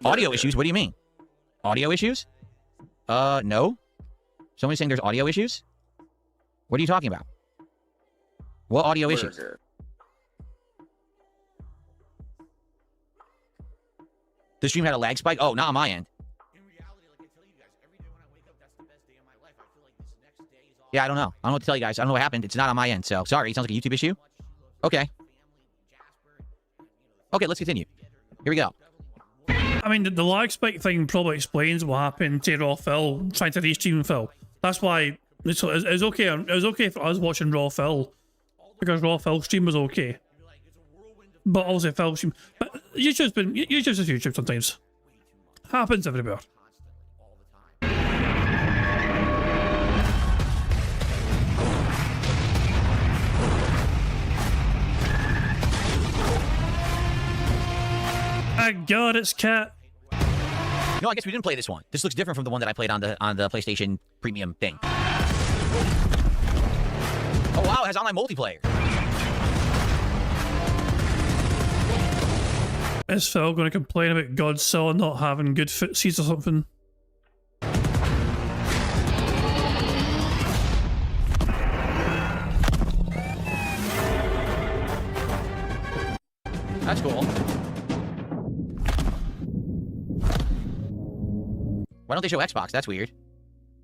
Audio issues? What do you mean? Audio issues? No. Somebody's saying there's audio issues? What are you talking about? What audio issues? The stream had a lag spike? Oh, not on my end. Yeah, I don't know. I don't know what to tell you guys. I don't know what happened. It's not on my end, so sorry. It sounds like a YouTube issue. Okay. Okay, let's continue. Here we go. I mean, the lag spike thing probably explains what happened to Raw Phil trying to restream Phil. That's why it's okay. It was okay for us watching Raw Phil because Raw Phil stream was okay. But also Phil stream. But YouTube's just YouTube sometimes. Happens everywhere. My God, it's Cat. No, I guess we didn't play this one. This looks different from the one that I played on the PlayStation Premium thing. Oh wow, it has online multiplayer. Is Phil going to complain about Godzilla not having good footsies or something? That's cool. Why don't they show Xbox? That's weird.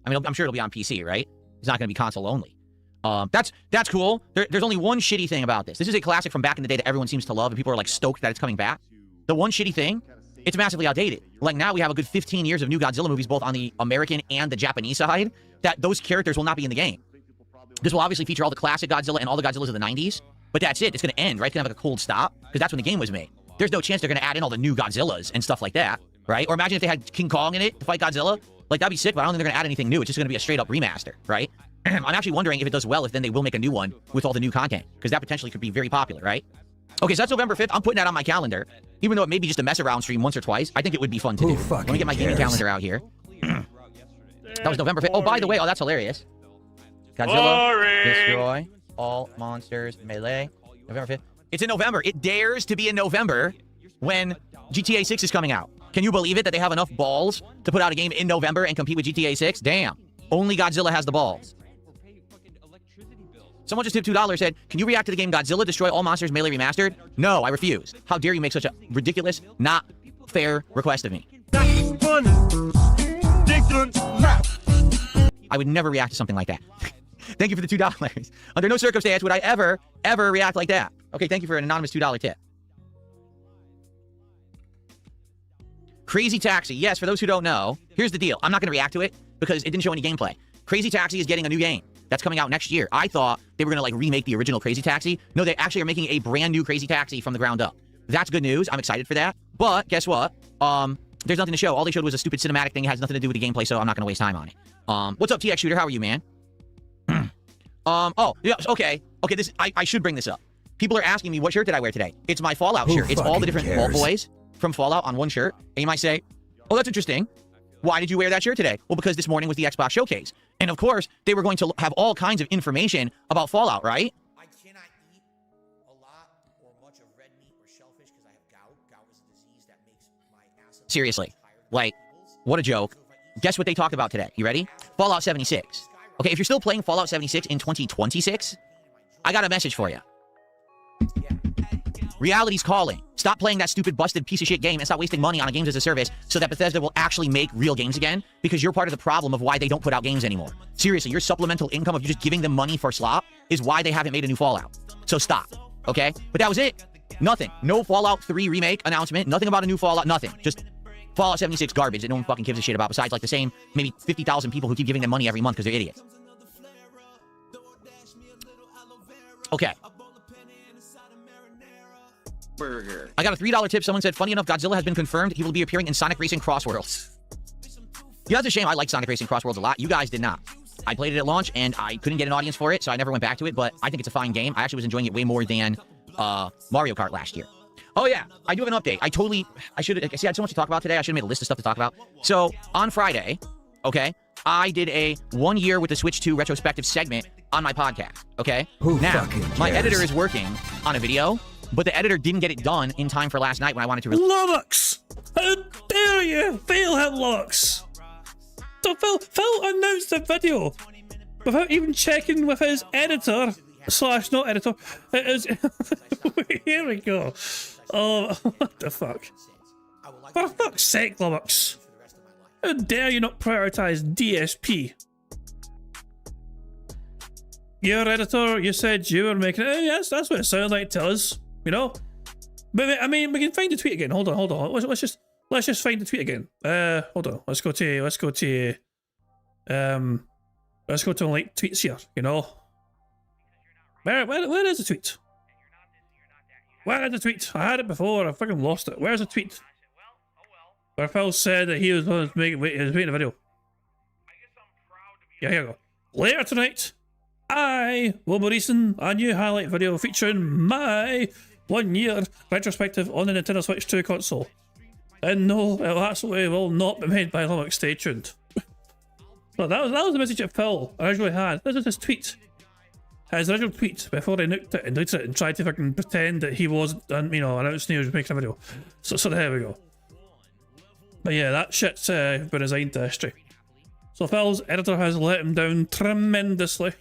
I mean, I'm sure it'll be on PC, right? It's not going to be console only. That's cool. There's only one shitty thing about this. This is a classic from back in the day that everyone seems to love, and people are like stoked that it's coming back. The one shitty thing, it's massively outdated. Like now we have a good 15 years of new Godzilla movies, both on the American and the Japanese side, that those characters will not be in the game. This will obviously feature all the classic Godzilla and all the Godzillas of the 90s, but that's it. It's going to end, right? It's going to have like a cold stop, because that's when the game was made. There's no chance they're going to add in all the new Godzillas and stuff like that, right? Or imagine if they had King Kong in it to fight Godzilla. Like, that'd be sick, but I don't think they're going to add anything new. It's just going to be a straight-up remaster, right? I'm actually wondering if it does well, if then they will make a new one with all the new content, because that potentially could be very popular, right? Okay, so that's November 5th. I'm putting that on my calendar. Even though it may be just a mess-around stream once or twice, I think it would be fun to do. Let me get my gaming calendar out here. That was November 5th. Oh, by the way, that's hilarious. Godzilla, destroy all monsters, melee. November 5th. It's in November. It dares to be in November when GTA 6 is coming out. Can you believe it that they have enough balls to put out a game in November and compete with GTA 6? Damn. Only Godzilla has the balls. Someone just tipped $2, said, can you react to the game Godzilla Destroy All Monsters Melee Remastered? No, I refuse. How dare you make such a ridiculous, not fair request of me? I would never react to something like that. Thank you for the $2. Under no circumstance would I ever react like that. Okay, thank you for an anonymous $2 tip. Crazy Taxi. Yes, for those who don't know, here's the deal. I'm not going to react to it because it didn't show any gameplay. Crazy Taxi is getting a new game that's coming out next year. I thought they were going to like remake the original Crazy Taxi. No, they actually are making a brand new Crazy Taxi from the ground up. That's good news. I'm excited for that. But guess what? There's nothing to show. All they showed was a stupid cinematic thing. It has nothing to do with the gameplay, so I'm not going to waste time on it. What's up, TX Shooter? How are you, man? Oh, yeah, okay. Okay, I should bring this up. People are asking me, what shirt did I wear today? It's my Fallout shirt. It's all the different Vault Boys from Fallout on one shirt. And you might say, oh, that's interesting. Why did you wear that shirt today? Well, because this morning was the Xbox showcase. And of course, they were going to have all kinds of information about Fallout, right? I cannot eat a lot or much of red meat or shellfish because I have gout. Gout is a disease that makes my acid. Seriously. Like, what a joke. Guess what they talked about today? You ready? Fallout 76. Okay, if you're still playing Fallout 76 in 2026, I got a message for you. Reality's calling. Stop playing that stupid busted piece of shit game and stop wasting money on a games as a service so that Bethesda will actually make real games again, because you're part of the problem of why they don't put out games anymore. Seriously, your supplemental income of you just giving them money for slop is why they haven't made a new Fallout. So stop, okay? But that was it. Nothing. No Fallout 3 remake announcement. Nothing about a new Fallout. Nothing. Just Fallout 76 garbage that no one fucking gives a shit about, besides like the same maybe 50,000 people who keep giving them money every month because they're idiots. Okay. Burger. I got a $3 tip. Someone said, funny enough, Godzilla has been confirmed. He will be appearing in Sonic Racing Crossworlds. Yeah, that's a shame. I like Sonic Racing Crossworlds a lot. You guys did not. I played it at launch, and I couldn't get an audience for it, so I never went back to it, but I think it's a fine game. I actually was enjoying it way more than Mario Kart last year. Oh, yeah. I do have an update. I had so much to talk about today. I should have made a list of stuff to talk about. So, on Friday, okay, I did a 1 year with the Switch 2 retrospective segment on my podcast, okay? Now, my editor is working on a video, but the editor didn't get it done in time for last night when I wanted to release. Lux! How dare you fail him, Lux! So Phil announced the video without even checking with his editor / not editor. It is. Here we go. Oh, what the fuck? For fuck's sake, Lux! How dare you not prioritize DSP? Your editor, you said you were making it. Yes, that's what it sounded like to us. You know? But I mean, we can find the tweet again. Hold on. Let's just let's just find the tweet again. Hold on. Let's go to like tweets here. You know, where is the tweet? Where is the tweet? I had it before. I fucking lost it. Where's the tweet? Where Phil said that he was going to make a video. Yeah, here we go. Later tonight, I will be releasing a new highlight video featuring my 1-year retrospective on the Nintendo Switch 2 console. And no, it absolutely will not be made by Linux. Stay tuned. So that was the message that Phil originally had. This is his tweet. His original tweet before they nuked it and deleted it and tried to fucking pretend that he wasn't, announcing he was making a video. So there we go. But yeah, that shit's been resigned to history. So Phil's editor has let him down tremendously.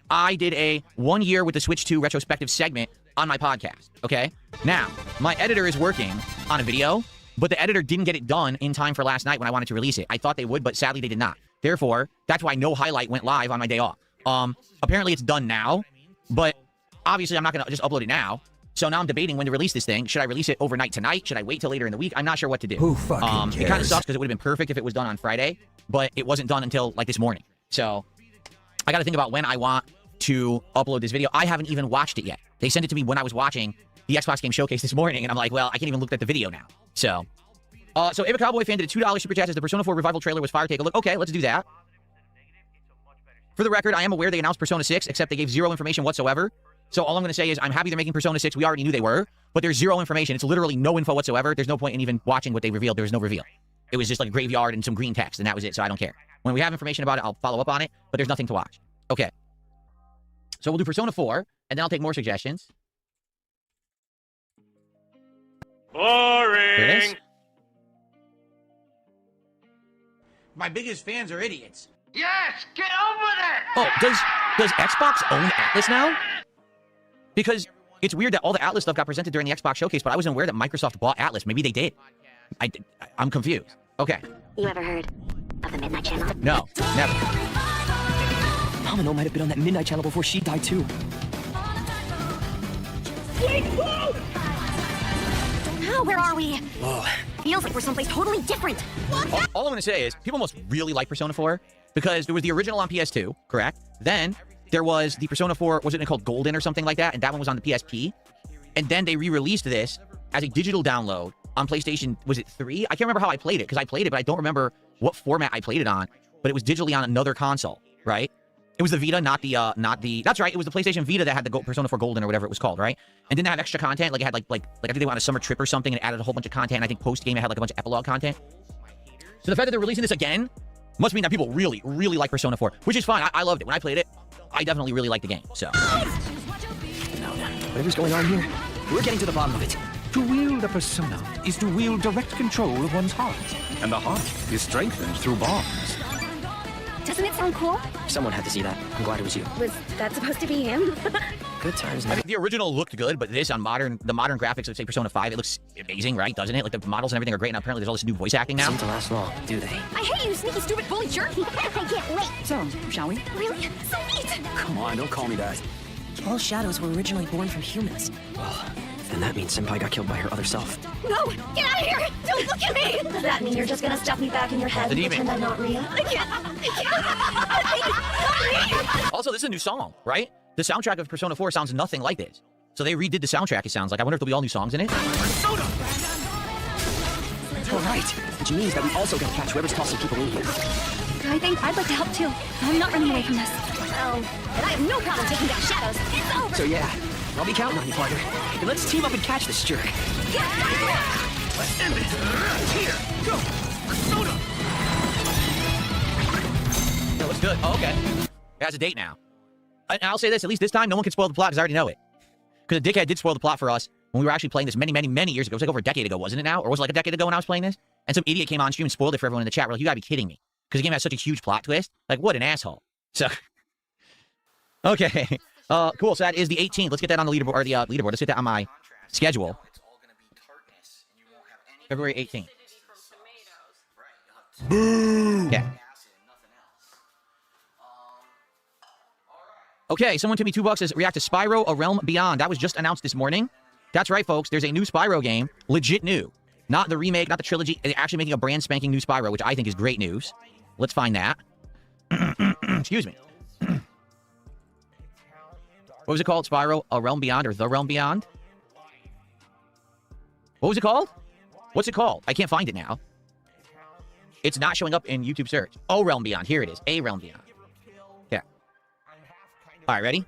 I did a 1 year with the Switch 2 retrospective segment on my podcast, okay? Now, my editor is working on a video, but the editor didn't get it done in time for last night when I wanted to release it. I thought they would, but sadly they did not. Therefore, that's why no highlight went live on my day off. Apparently it's done now, but obviously I'm not going to just upload it now. So now I'm debating when to release this thing. Should I release it overnight tonight? Should I wait till later in the week? I'm not sure what to do. Who fucking cares? It kind of sucks because it would have been perfect if it was done on Friday, but it wasn't done until like this morning. So I got to think about when I want to upload this video. I haven't even watched it yet. They sent it to me when I was watching the Xbox Game Showcase this morning, and I'm like, well, I can't even look at the video now. So Ava Cowboy fan did a $2 super chat as the Persona 4 Revival trailer was fire. Take a look. Okay, let's do that. For the record, I am aware they announced Persona 6, except they gave zero information whatsoever. So all I'm going to say is I'm happy they're making Persona 6. We already knew they were, but there's zero information. It's literally no info whatsoever. There's no point in even watching what they revealed. There was no reveal. It was just like a graveyard and some green text, and that was it, so I don't care. When we have information about it, I'll follow up on it, but there's nothing to watch. Okay. So we'll do Persona 4, and then I'll take more suggestions. Boring! My biggest fans are idiots. Yes! Get over there! Oh, does Xbox own Atlas now? Because it's weird that all the Atlas stuff got presented during the Xbox showcase, but I wasn't aware that Microsoft bought Atlas. Maybe they did. I'm confused. Okay. You ever heard of the Midnight Channel? No, never. Domino might have been on that Midnight Channel before she died too. Oh, where are we? Whoa. Feels like we're someplace totally different. All I'm going to say is people must really like Persona 4 because there was the original on PS2, correct? Then there was the Persona 4, wasn't it called Golden or something like that? And that one was on the PSP. And then they re-released this as a digital download on PlayStation, was it 3? I can't remember how I played it because I played it, but I don't remember what format I played it on. But it was digitally on another console, right? It was the Vita, not the, that's right, it was the PlayStation Vita that had the Persona 4 Golden or whatever it was called, right? And didn't it have extra content? Like it had like I think they went on a summer trip or something and added a whole bunch of content. And I think post-game it had like a bunch of epilogue content. So the fact that they're releasing this again must mean that people really, really like Persona 4, which is fine. I loved it. When I played it, I definitely really liked the game, so. Whatever's going on here, we're getting to the bottom of it. To wield a persona is to wield direct control of one's heart. And the heart is strengthened through bonds. Doesn't it sound cool? Someone had to see that. I'm glad it was you. Was that supposed to be him? Good times. I think the original looked good, but this on the modern graphics of, say, Persona 5, it looks amazing, right? Doesn't it? Like, the models and everything are great, and apparently there's all this new voice acting now. Seem to last long, do they? I hate you, sneaky, stupid bully jerk. I can't wait. So, shall we? Really? So neat. Come on, don't call me that. All shadows were originally born from humans. Well, then that means Senpai got killed by her other self. No! Get out of here! Don't look at me! Does that mean you're just gonna stuff me back in your head and pretend I'm not real? I can't! Also, this is a new song, right? The soundtrack of Persona 4 sounds nothing like this. So they redid the soundtrack, it sounds like. I wonder if there'll be all new songs in it. Persona! All right, which means that we also gotta catch whoever's tossing people in here. I think I'd like to help too. I'm not running away from this. Oh, and I have no problem taking down shadows. It's over! So yeah, I'll be counting on you, partner. And let's team up and catch this jerk. Let's end it. Here, go. Persona. That looks good. Oh, okay. It has a date now. And I'll say this, at least this time, no one can spoil the plot because I already know it. Because the dickhead did spoil the plot for us when we were actually playing this many, many, many years ago. It was like over a decade ago, wasn't it now? Or was it like a decade ago when I was playing this? And some idiot came on stream and spoiled it for everyone in the chat. We're like, you gotta be kidding me. Because the game has such a huge plot twist. Like, what an asshole. So, okay. Cool. So that is the 18th. Let's get that on the leaderboard, or the leaderboard. Let's get that on my schedule. February 18th. Boo! Yeah. Okay, someone took me $2 says react to Spyro: A Realm Beyond. That was just announced this morning. That's right, folks. There's a new Spyro game, legit new. Not the remake, not the trilogy. They're actually making a brand spanking new Spyro, which I think is great news. Let's find that. Excuse me. What was it called? Spyro, A Realm Beyond, or The Realm Beyond? What was it called? What's it called? I can't find it now. It's not showing up in YouTube search. Oh, Realm Beyond. Here it is. A Realm Beyond. Yeah. All right, ready?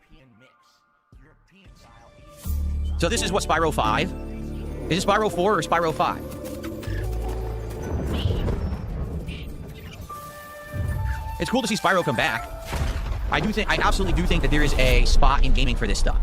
So this is what, Spyro 5? Is it Spyro 4 or Spyro 5? It's cool to see Spyro come back. I absolutely do think that there is a spot in gaming for this stuff.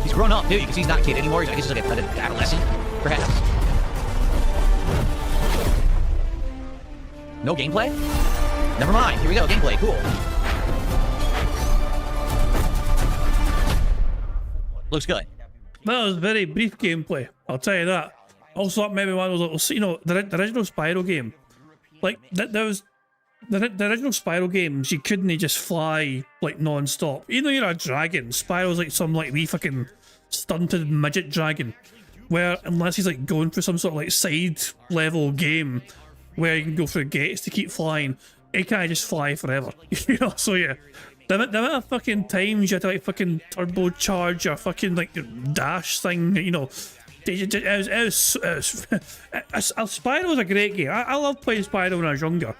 He's grown up, too. You can see he's not a kid anymore. I guess he's like an adolescent, perhaps. No gameplay? Never mind. Here we go. Gameplay. Cool. Looks good. That was very brief gameplay, I'll tell you that. Also, maybe one of those little, you know, the original Spyro game. Like, there was... The original Spyro games, you couldn't just fly, like, non-stop. Even though you're a dragon, Spyro's like some, like, wee fucking stunted midget dragon. Where, unless he's, like, going for some sort of, like, side-level game where you can go through gates to keep flying, he can't just fly forever. You know, so yeah. The amount of fucking times you had to, like, fucking turbocharge your fucking, like, dash thing, you know. Spyro was a great game. I loved playing Spyro when I was younger.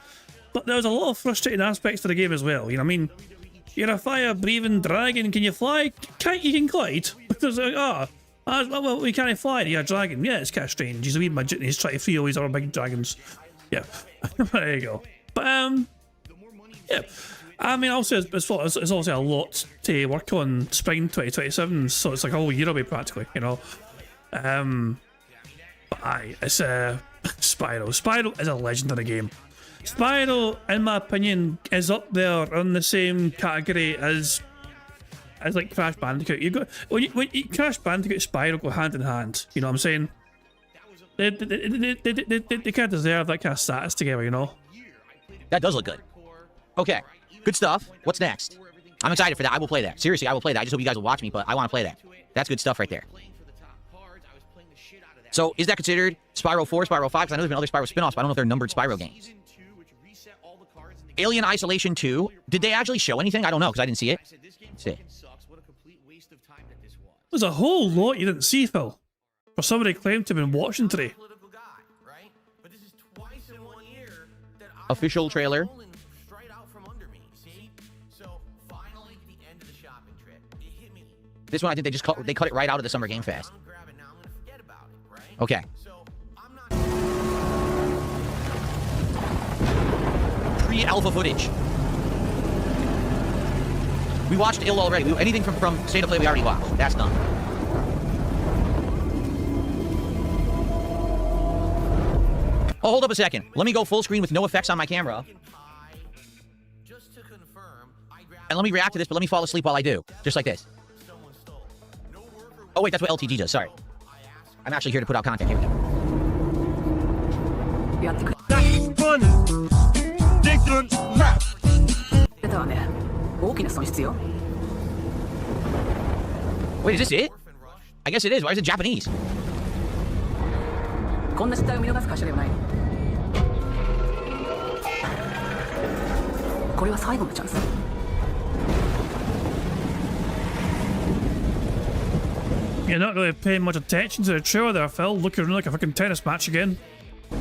But there was a lot of frustrating aspects to the game as well. You know what I mean? You're a fire-breathing dragon. Can you fly? Can't you can glide? There's like, well, we can't fly. You're a dragon. Yeah, it's kind of strange. He's a wee midget and he's trying to free all these other big dragons. Yeah. There you go. But, yeah. I mean, also, it's also a lot to work on spring 2027, so it's like a whole year away practically, you know? But aye, it's Spyro. Spyro is a legendary game. Spyro, in my opinion, is up there on the same category as like Crash Bandicoot. You got when Crash Bandicoot and Spyro go hand in hand. You know what I'm saying? They kind of deserve that kind of status together. You know. That does look good. Okay, good stuff. What's next? I'm excited for that. I will play that. Seriously, I will play that. I just hope you guys will watch me, but I want to play that. That's good stuff right there. So, is that considered Spyro 4, Spyro 5? Because I know there's been other Spyro spin-offs, but I don't know if they're numbered Spyro games. Alien Isolation 2. Did they actually show anything? I don't know, because I didn't see it. Let's see. There's a whole lot you didn't see, Phil. For somebody claimed to have been watching today. Official trailer. This one, I think they cut it right out of the Summer Game Fest. Okay. Pre-alpha footage. We watched Ill already. Anything from State of Play we already watched. That's done. Oh, hold up a second. Let me go full screen with no effects on my camera. And let me react to this, but let me fall asleep while I do. Just like this. Oh, wait, that's what LTG does. Sorry. I'm actually here to put out content. Here we go. Wait, is this it? I guess it is. Why is it Japanese? You're not really paying much attention to the trailer there, Phil. Looking like a fucking tennis match again. Do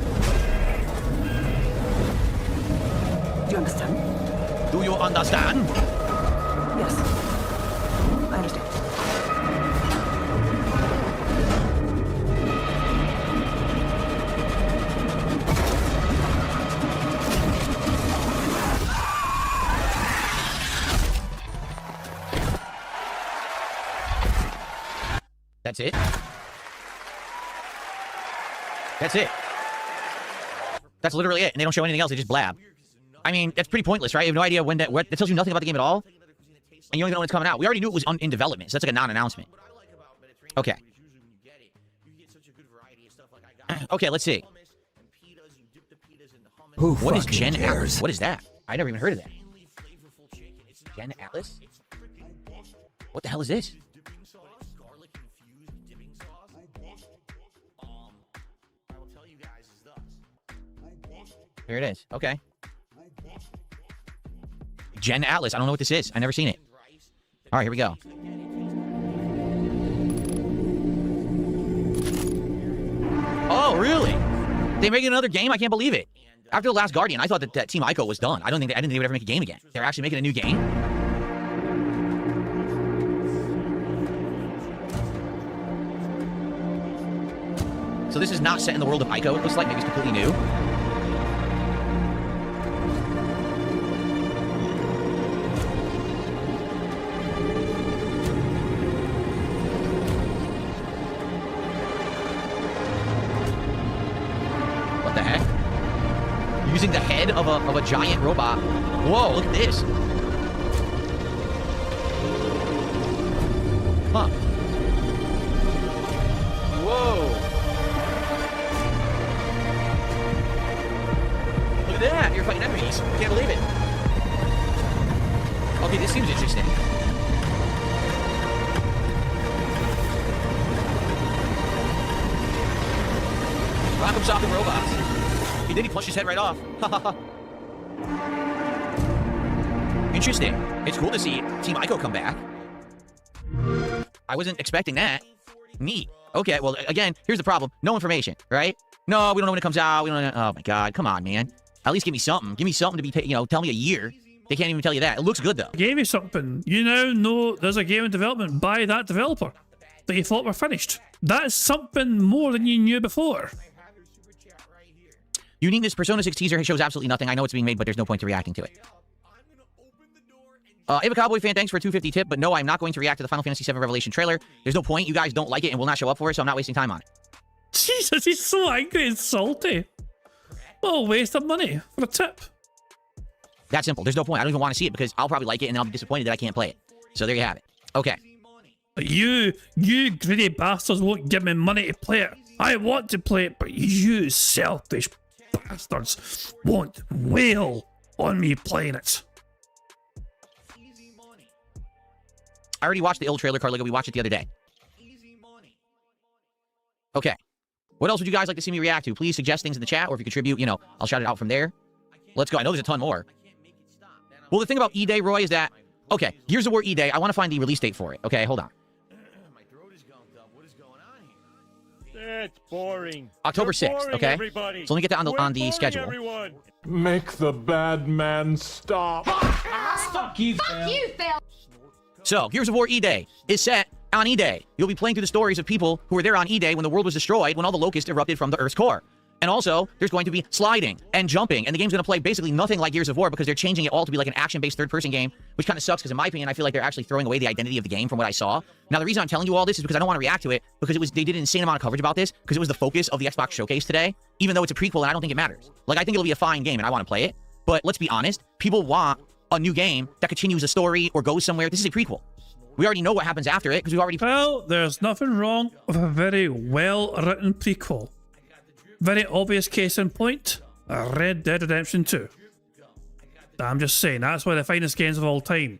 you understand? Do you understand? Yes. I understand. That's it? That's it. That's literally it, and they don't show anything else, they just blab. I mean, that's pretty pointless, right? You have no idea when that tells you nothing about the game at all, and you don't even know when it's coming out. We already knew it was in development, so that's like a non-announcement. Okay. Okay, let's see. What is Gen Atlas? What is that? I never even heard of that. Gen Atlas? What the hell is this? Here it is. Okay. Gen Atlas. I don't know what this is. I've never seen it. All right, here we go. Oh, really? They making another game? I can't believe it. After The Last Guardian, I thought that Team Ico was done. I didn't think they would ever make a game again. They're actually making a new game? So this is not set in the world of Ico. It looks like maybe it's completely new. What the heck? Using the head of a giant robot. Whoa, look at this. Huh. Whoa. Look at that! You're fighting enemies. Can't believe it. Okay, this seems interesting. Rock'em sock'em robots. He punched his head right off. Interesting. It's cool to see Team Ico come back. I wasn't expecting that. Neat. Okay, well, again, here's the problem. No information, right? No, we don't know when it comes out. We don't know. Oh, my God. Come on, man. At least give me something. Give me something to be, tell me a year. They can't even tell you that. It looks good, though. Gave me something. You now know there's a game in development by that developer that you thought were finished. That's something more than you knew before. Uniqueness Persona 6 teaser shows absolutely nothing. I know it's being made, but there's no point to reacting to it. Ava Cowboy fan, thanks for a 250 tip, but no, I'm not going to react to the Final Fantasy VII Revelation trailer. There's no point. You guys don't like it and will not show up for it, so I'm not wasting time on it. Jesus, he's so angry and salty. What a waste of money for a tip. That simple. There's no point. I don't even want to see it because I'll probably like it and I'll be disappointed that I can't play it. So there you have it. Okay. But you greedy bastards won't give me money to play it. I want to play it, but you selfish bastards won't wail on me playing it. I already watched the ill trailer, Carliga. We watched it the other day. Okay. What else would you guys like to see me react to? Please suggest things in the chat, or if you contribute, I'll shout it out from there. Let's go. I know there's a ton more. Well, the thing about E-Day, Roy, is that... Okay, Gears of War E-Day. I want to find the release date for it. Okay, hold on. That's boring. October 6th, okay? So let me get that on the schedule. Everyone. Make the bad man stop. Fuck you, Phil. So, Gears of War E-Day is set on E-Day. You'll be playing through the stories of people who were there on E-Day when the world was destroyed, when all the locusts erupted from the Earth's core. And also, there's going to be sliding and jumping, and the game's going to play basically nothing like Gears of War because they're changing it all to be like an action-based third-person game, which kind of sucks because, in my opinion, I feel like they're actually throwing away the identity of the game from what I saw. Now, the reason I'm telling you all this is because I don't want to react to it because they did an insane amount of coverage about this because it was the focus of the Xbox Showcase today, even though it's a prequel and I don't think it matters. Like, I think it'll be a fine game and I want to play it, but let's be honest, people want a new game that continues a story or goes somewhere. This is a prequel. We already know what happens after it because we already... Well, there's nothing wrong with a very well-written prequel. Very obvious case in point, Red Dead Redemption 2. I'm just saying, that's one of the finest games of all time.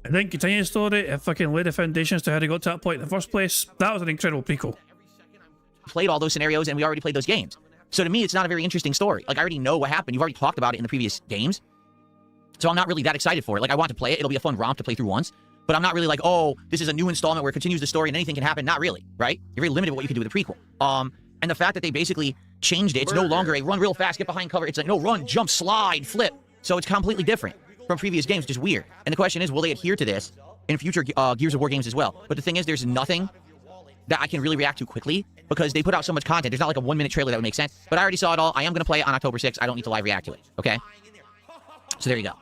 It didn't continue the story, it fucking laid the foundations to how they got to that point in the first place. That was an incredible prequel. Played all those scenarios and we already played those games. So to me, it's not a very interesting story. Like, I already know what happened. You've already talked about it in the previous games. So I'm not really that excited for it. Like, I want to play it. It'll be a fun romp to play through once. But I'm not really like, oh, this is a new installment where it continues the story and anything can happen. Not really, right? You're very limited with what you can do with a prequel. And the fact that they basically changed it, it's no longer a run real fast, get behind cover. It's like, no, run, jump, slide, flip. So it's completely different from previous games, which is weird. And the question is, will they adhere to this in future Gears of War games as well? But the thing is, there's nothing that I can really react to quickly because they put out so much content. There's not like a 1-minute trailer that would make sense. But I already saw it all. I am going to play it on October 6th. I don't need to live react to it, okay? So there you go.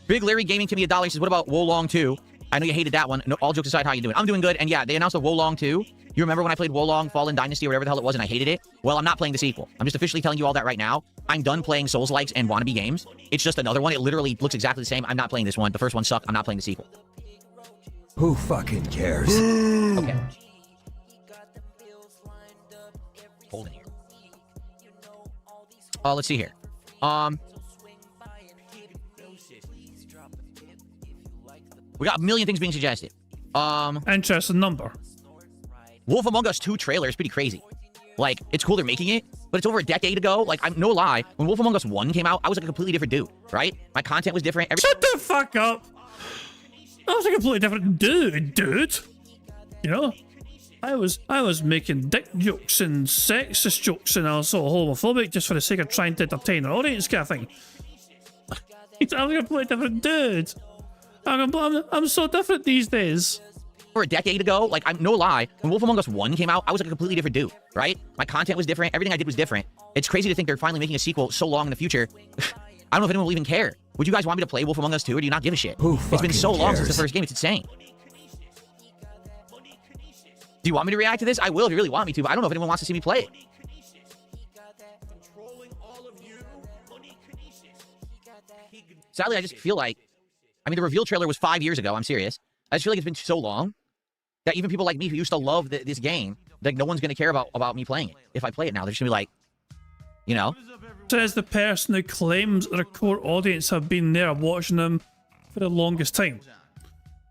Big Larry Gaming to me $1 says, what about Wolong 2? I know you hated that one. No, all jokes aside, how you doing? I'm doing good. And yeah, they announced a Wolong 2. You remember when I played Wolong Fallen Dynasty or whatever the hell it was and I hated it? Well, I'm not playing the sequel. I'm just officially telling you all that right now. I'm done playing Souls-likes and wannabe games. It's just another one. It literally looks exactly the same. I'm not playing this one. The first one sucked. I'm not playing the sequel. Who fucking cares? Okay. Let's see here. We got a million things being suggested. Interesting number. Wolf Among Us 2 trailer is pretty crazy. Like, it's cool they're making it, but it's over a decade ago. Like, I'm no lie, when Wolf Among Us 1 came out, I was like a completely different dude, right? My content was different. Shut the fuck up! I was a completely different dude. You know? I was making dick jokes and sexist jokes and also homophobic just for the sake of trying to entertain an audience kind of thing. I'm a completely different dude. I'm so different these days. Over a decade ago, like, I'm no lie, when Wolf Among Us 1 came out, I was like a completely different dude, right? My content was different. Everything I did was different. It's crazy to think they're finally making a sequel so long in the future. I don't know if anyone will even care. Would you guys want me to play Wolf Among Us 2, or do you not give a shit? It's been so long since the first game. It's insane. Do you want me to react to this? I will if you really want me to, but I don't know if anyone wants to see me play it. Sadly, I just feel like, I mean, the reveal trailer was 5 years ago. I'm serious. I just feel like it's been so long that even people like me who used to love this game, like, no one's going to care about me playing it. If I play it now, they're just going to be like, you know? Says the person who claims their core audience have been there watching them for the longest time.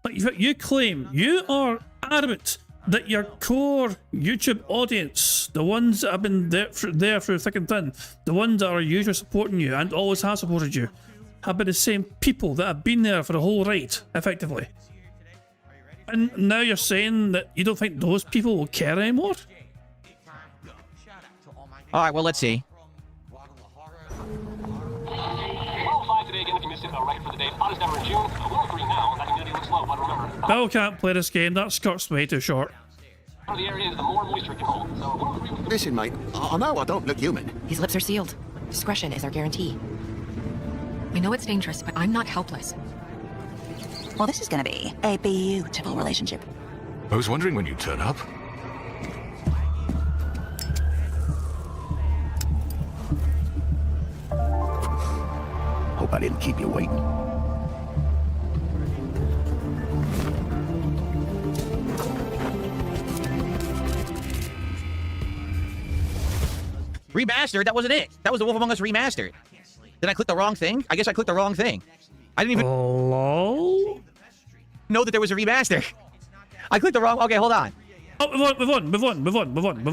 Like, you claim, you are adamant that your core YouTube audience, the ones that have been there through thick and thin, the ones that are usually supporting you and always have supported you, have been the same people that have been there for the whole ride, effectively. And now you're saying that you don't think those people will care anymore? Alright, well, let's see. Bill can't play this game, that skirt's way too short. Listen, mate, I know I don't look human. His lips are sealed. Discretion is our guarantee. I know it's dangerous, but I'm not helpless. Well, this is gonna be a beautiful relationship. I was wondering when you'd turn up. Hope I didn't keep you waiting. Remastered? That wasn't it. That was the Wolf Among Us Remastered. Did I click the wrong thing? I guess I clicked the wrong thing. I didn't even know that there was a remaster. I clicked the wrong... Okay, hold on. Oh, move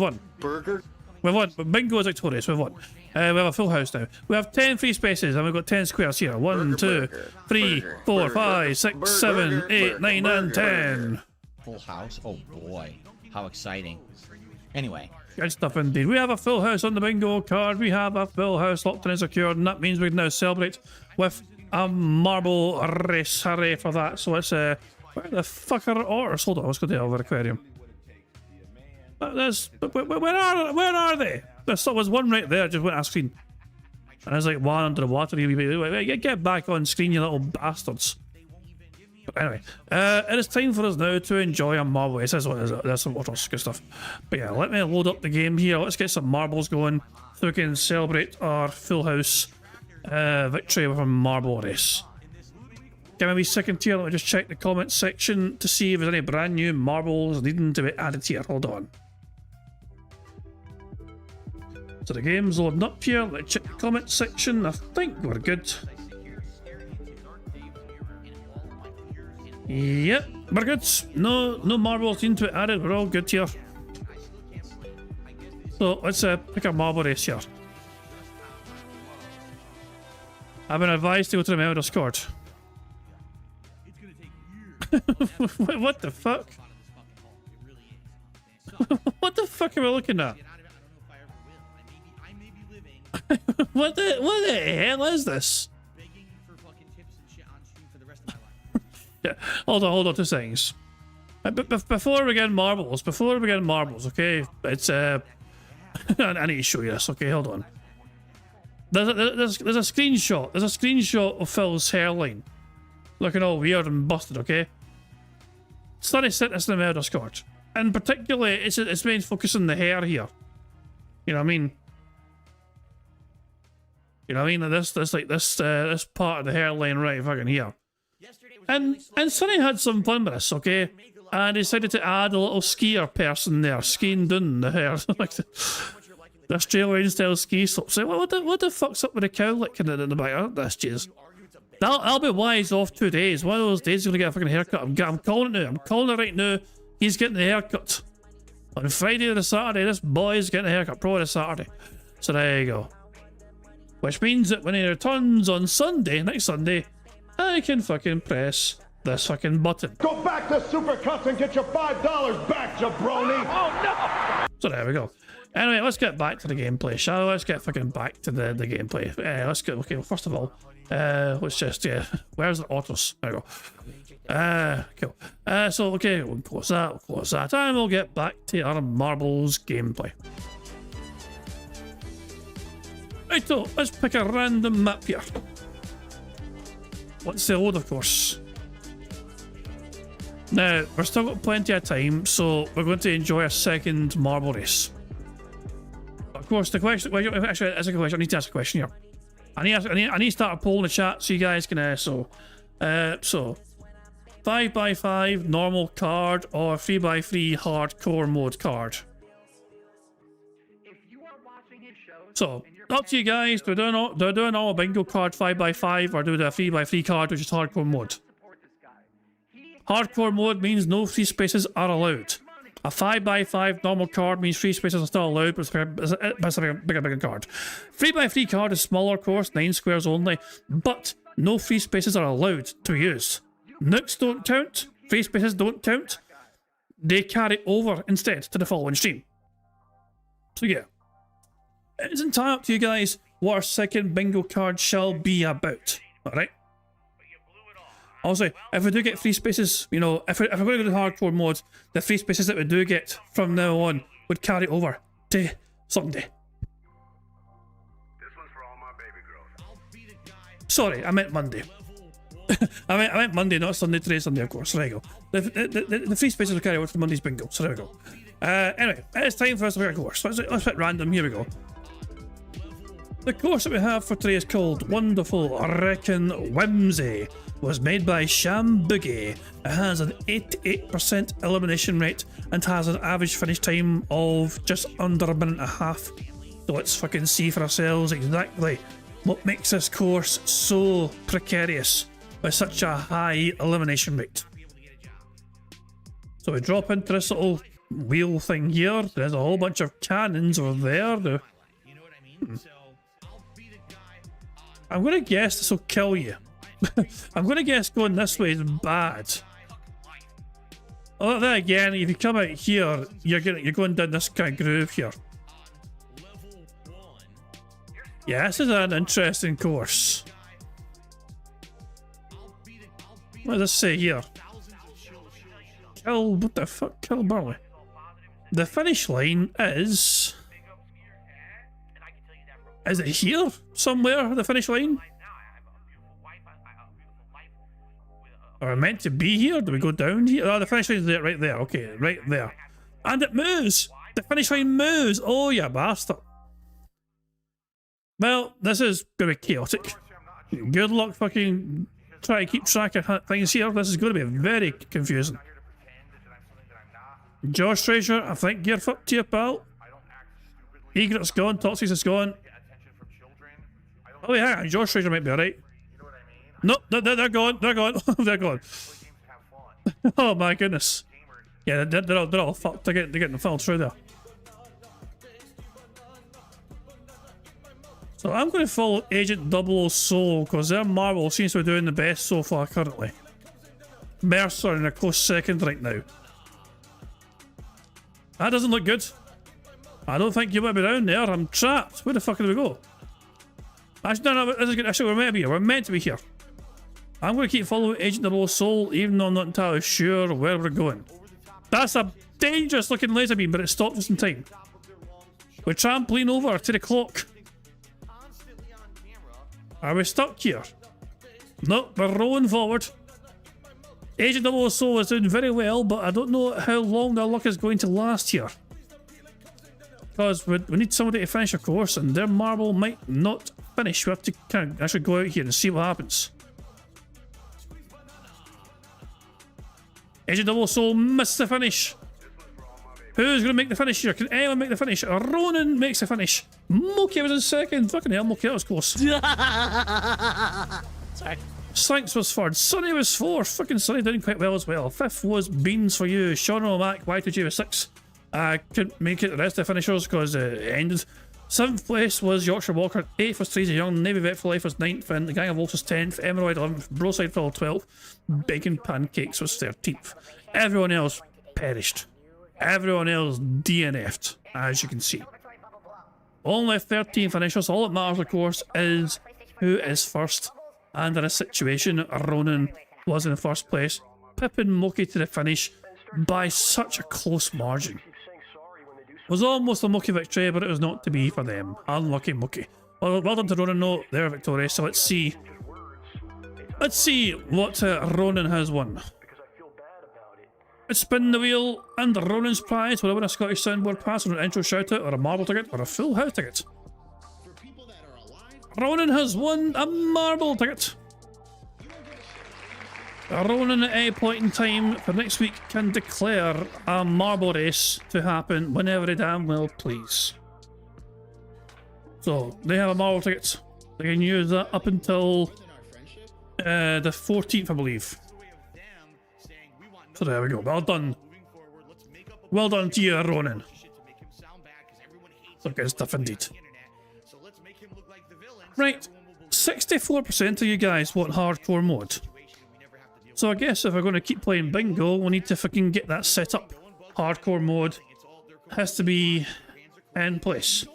on. Burger? We've won. Bingo is victorious. We've won. We have a full house now. We have 10 free spaces and we've got 10 squares here. 1, 2, 3, 4, 5, 6, 7, 8, 9, and 10. Full house? Oh boy. How exciting. Anyway. Good stuff indeed. We have a full house on the bingo card. We have a full house locked in and secured, and that means we can now celebrate with a marble race. Hooray for that. So it's where the fuck are orders? Hold on, let's go to the Elver Aquarium. Where are they? There was one right there, just went off screen. And there's like one under the water. Get back on screen, you little bastards. But anyway, it is time for us now to enjoy a marble race. That's some orders, good stuff. But yeah, let me load up the game here. Let's get some marbles going so we can celebrate our full house victory with a marble race. Give me a wee second here. Let me just check the comment section to see if there's any brand new marbles needing to be added here. Hold on. So the game's loading up here. Let's check the comment section. I think we're good. Yep, we're good. No marbles need to be added. We're all good here. So let's pick a marble race here. I've been advised to go to the member Discord. What the fuck? What the fuck are we looking at? What the hell is this? Yeah, hold on, 2 seconds. Before we get marbles, okay? It's I need to show you this. Okay, hold on. There's a screenshot. There's a screenshot of Phil's hairline, looking all weird and busted. Okay. Study sent this in the Discord, and particularly it's main focus on the hair here. You know what I mean? You know what I mean? This part of the hairline right fucking here. And Sonny had some fun with this, okay? And decided to add a little skier person there, skiing down the hair. The Australian style ski slope. So what the fuck's up with the cow licking it in the back? That's jeez. That'll be why he's off 2 days. One of those days he's gonna get a fucking haircut. I'm calling it now. I'm calling it right now. He's getting the haircut. On Friday or the Saturday, this boy's getting a haircut. Probably the Saturday. So there you go. Which means that when he returns on Sunday, next Sunday, I can fucking press this fucking button. Go back to Supercuts and get your $5 back, jabroni! Oh no! So there we go. Anyway, let's get back to the gameplay, shall we? Let's get fucking back to the gameplay. Let's go. Okay, well, first of all, let's just, where's the autos? There we go. Cool. So, okay, we'll close that, and we'll get back to our marbles gameplay. Right, so, let's pick a random map here. Let's say load, of course. Now, we've still got plenty of time, so we're going to enjoy a second marble race. Of course, the question, well, actually, as a question, I need to ask a question here. I need to start a poll in the chat so you guys can, so 5x5 normal card or 3x3 hardcore mode card. So, up to you guys, do a normal bingo card 5x5 or do the 3x3 card, which is hardcore mode. Hardcore mode means no free spaces are allowed. A 5x5 normal card means free spaces are still allowed, but it's a bigger card. 3x3 card is smaller, of course, 9 squares only, but no free spaces are allowed to be used. Nukes don't count, free spaces don't count. They carry over instead to the following stream. So yeah, it's entirely up to you guys what our second bingo card shall be about. Alright? Also, if we do get free spaces, you know, if we're going to go to hardcore mode, the free spaces that we do get from now on would carry over to Sunday. Sorry, I meant Monday. I meant Monday, not Sunday. Today's Sunday, of course. So there you go. The free spaces will carry over to Monday's bingo. So there we go. Anyway, it's time for us to pick a course. Let's pick random. Here we go. The course that we have for today is called Wonderful Reckon Whimsy. Was made by Sham Boogie. It has an 88% elimination rate and has an average finish time of just under a minute and a half. So let's fucking see for ourselves exactly what makes this course so precarious with such a high elimination rate. So we drop into this little wheel thing here. There's a whole bunch of cannons over there. I'm gonna guess this will kill you. I'm gonna guess going this way is bad. Oh, then again, if you come out here, you're going down this kind of groove here. Yeah, this is an interesting course. What does this say here? What the fuck? Kill Burley. The finish line is... Is it here? Somewhere, the finish line? Are we meant to be here? Do we go down here? Oh, the finish line is there, right there. Okay, right there. And it moves! The finish line moves! Oh, you bastard. Well, this is going to be chaotic. Good luck fucking trying to keep track of things here. This is going to be very confusing. Josh Treasure, I think you're fucked to your pal. Egret's gone, Toxic is gone. Oh yeah, Josh Treasure might be alright. No, they're gone. They're gone. They're gone. Oh my goodness. Yeah, they're all fucked. They're getting fell through there. So I'm going to follow Agent 00 Soul because their marble seems to be doing the best so far currently. Mercer in a close second right now. That doesn't look good. I don't think you want to be down there. I'm trapped. Where the fuck do we go? Actually, no, this is good. Actually, we're meant to be here. We're meant to be here. I'm going to keep following Agent 00 Soul, even though I'm not entirely sure where we're going. That's a dangerous looking laser beam, but it stopped us in time. We're trampoline over to the clock. Are we stuck here? Nope, we're rolling forward. Agent 00 Soul is doing very well, but I don't know how long their luck is going to last here. Because we need somebody to finish a course, and their marble might not finish. We have to kind of actually go out here and see what happens. Agent 00 Soul missed the finish. Who's going to make the finish here? Can anyone make the finish? Ronan makes the finish. Moki was in second. Fucking hell, Moki, that was close. Sorry. Slinks was third. Sonny was fourth. Fucking Sonny doing quite well as well. Fifth was Beans for you. Sean O'Mac, Y2G was sixth. Couldn't make it the rest of the finishers because it ended. 7th place was Yorkshire Walker. 8th was Teresa Young. Navy Vet for Life was 9th. And the Gang of Wolves was 10th. Emerald 11th. Broside Phil 12th. Bacon Pancakes was 13th. Everyone else perished. Everyone else DNF'd, as you can see. Only 13 finishers. All that matters, of course, is who is first. And in a situation, Ronan was in first place. Pippin Moki to the finish by such a close margin. It was almost a Moki victory, but it was not to be for them. Unlucky Moki. Well done to Ronan, no, they're victorious. So let's see. Let's see what Ronan has won. Let's spin the wheel, and Ronan's prize will win a Scottish soundboard pass or an intro shoutout or a marble ticket or a full house ticket. Ronan has won a marble ticket. Ronan at any point in time for next week can declare a marble race to happen whenever he damn well please. So they have a marble ticket. They can use that up until the 14th, I believe. So there we go. Well done. Well done to you, Ronan. Some good stuff indeed. Right, 64% of you guys want hardcore mode. So I guess if we're going to keep playing bingo, we'll need to fucking get that set up. Hardcore mode has to be in place.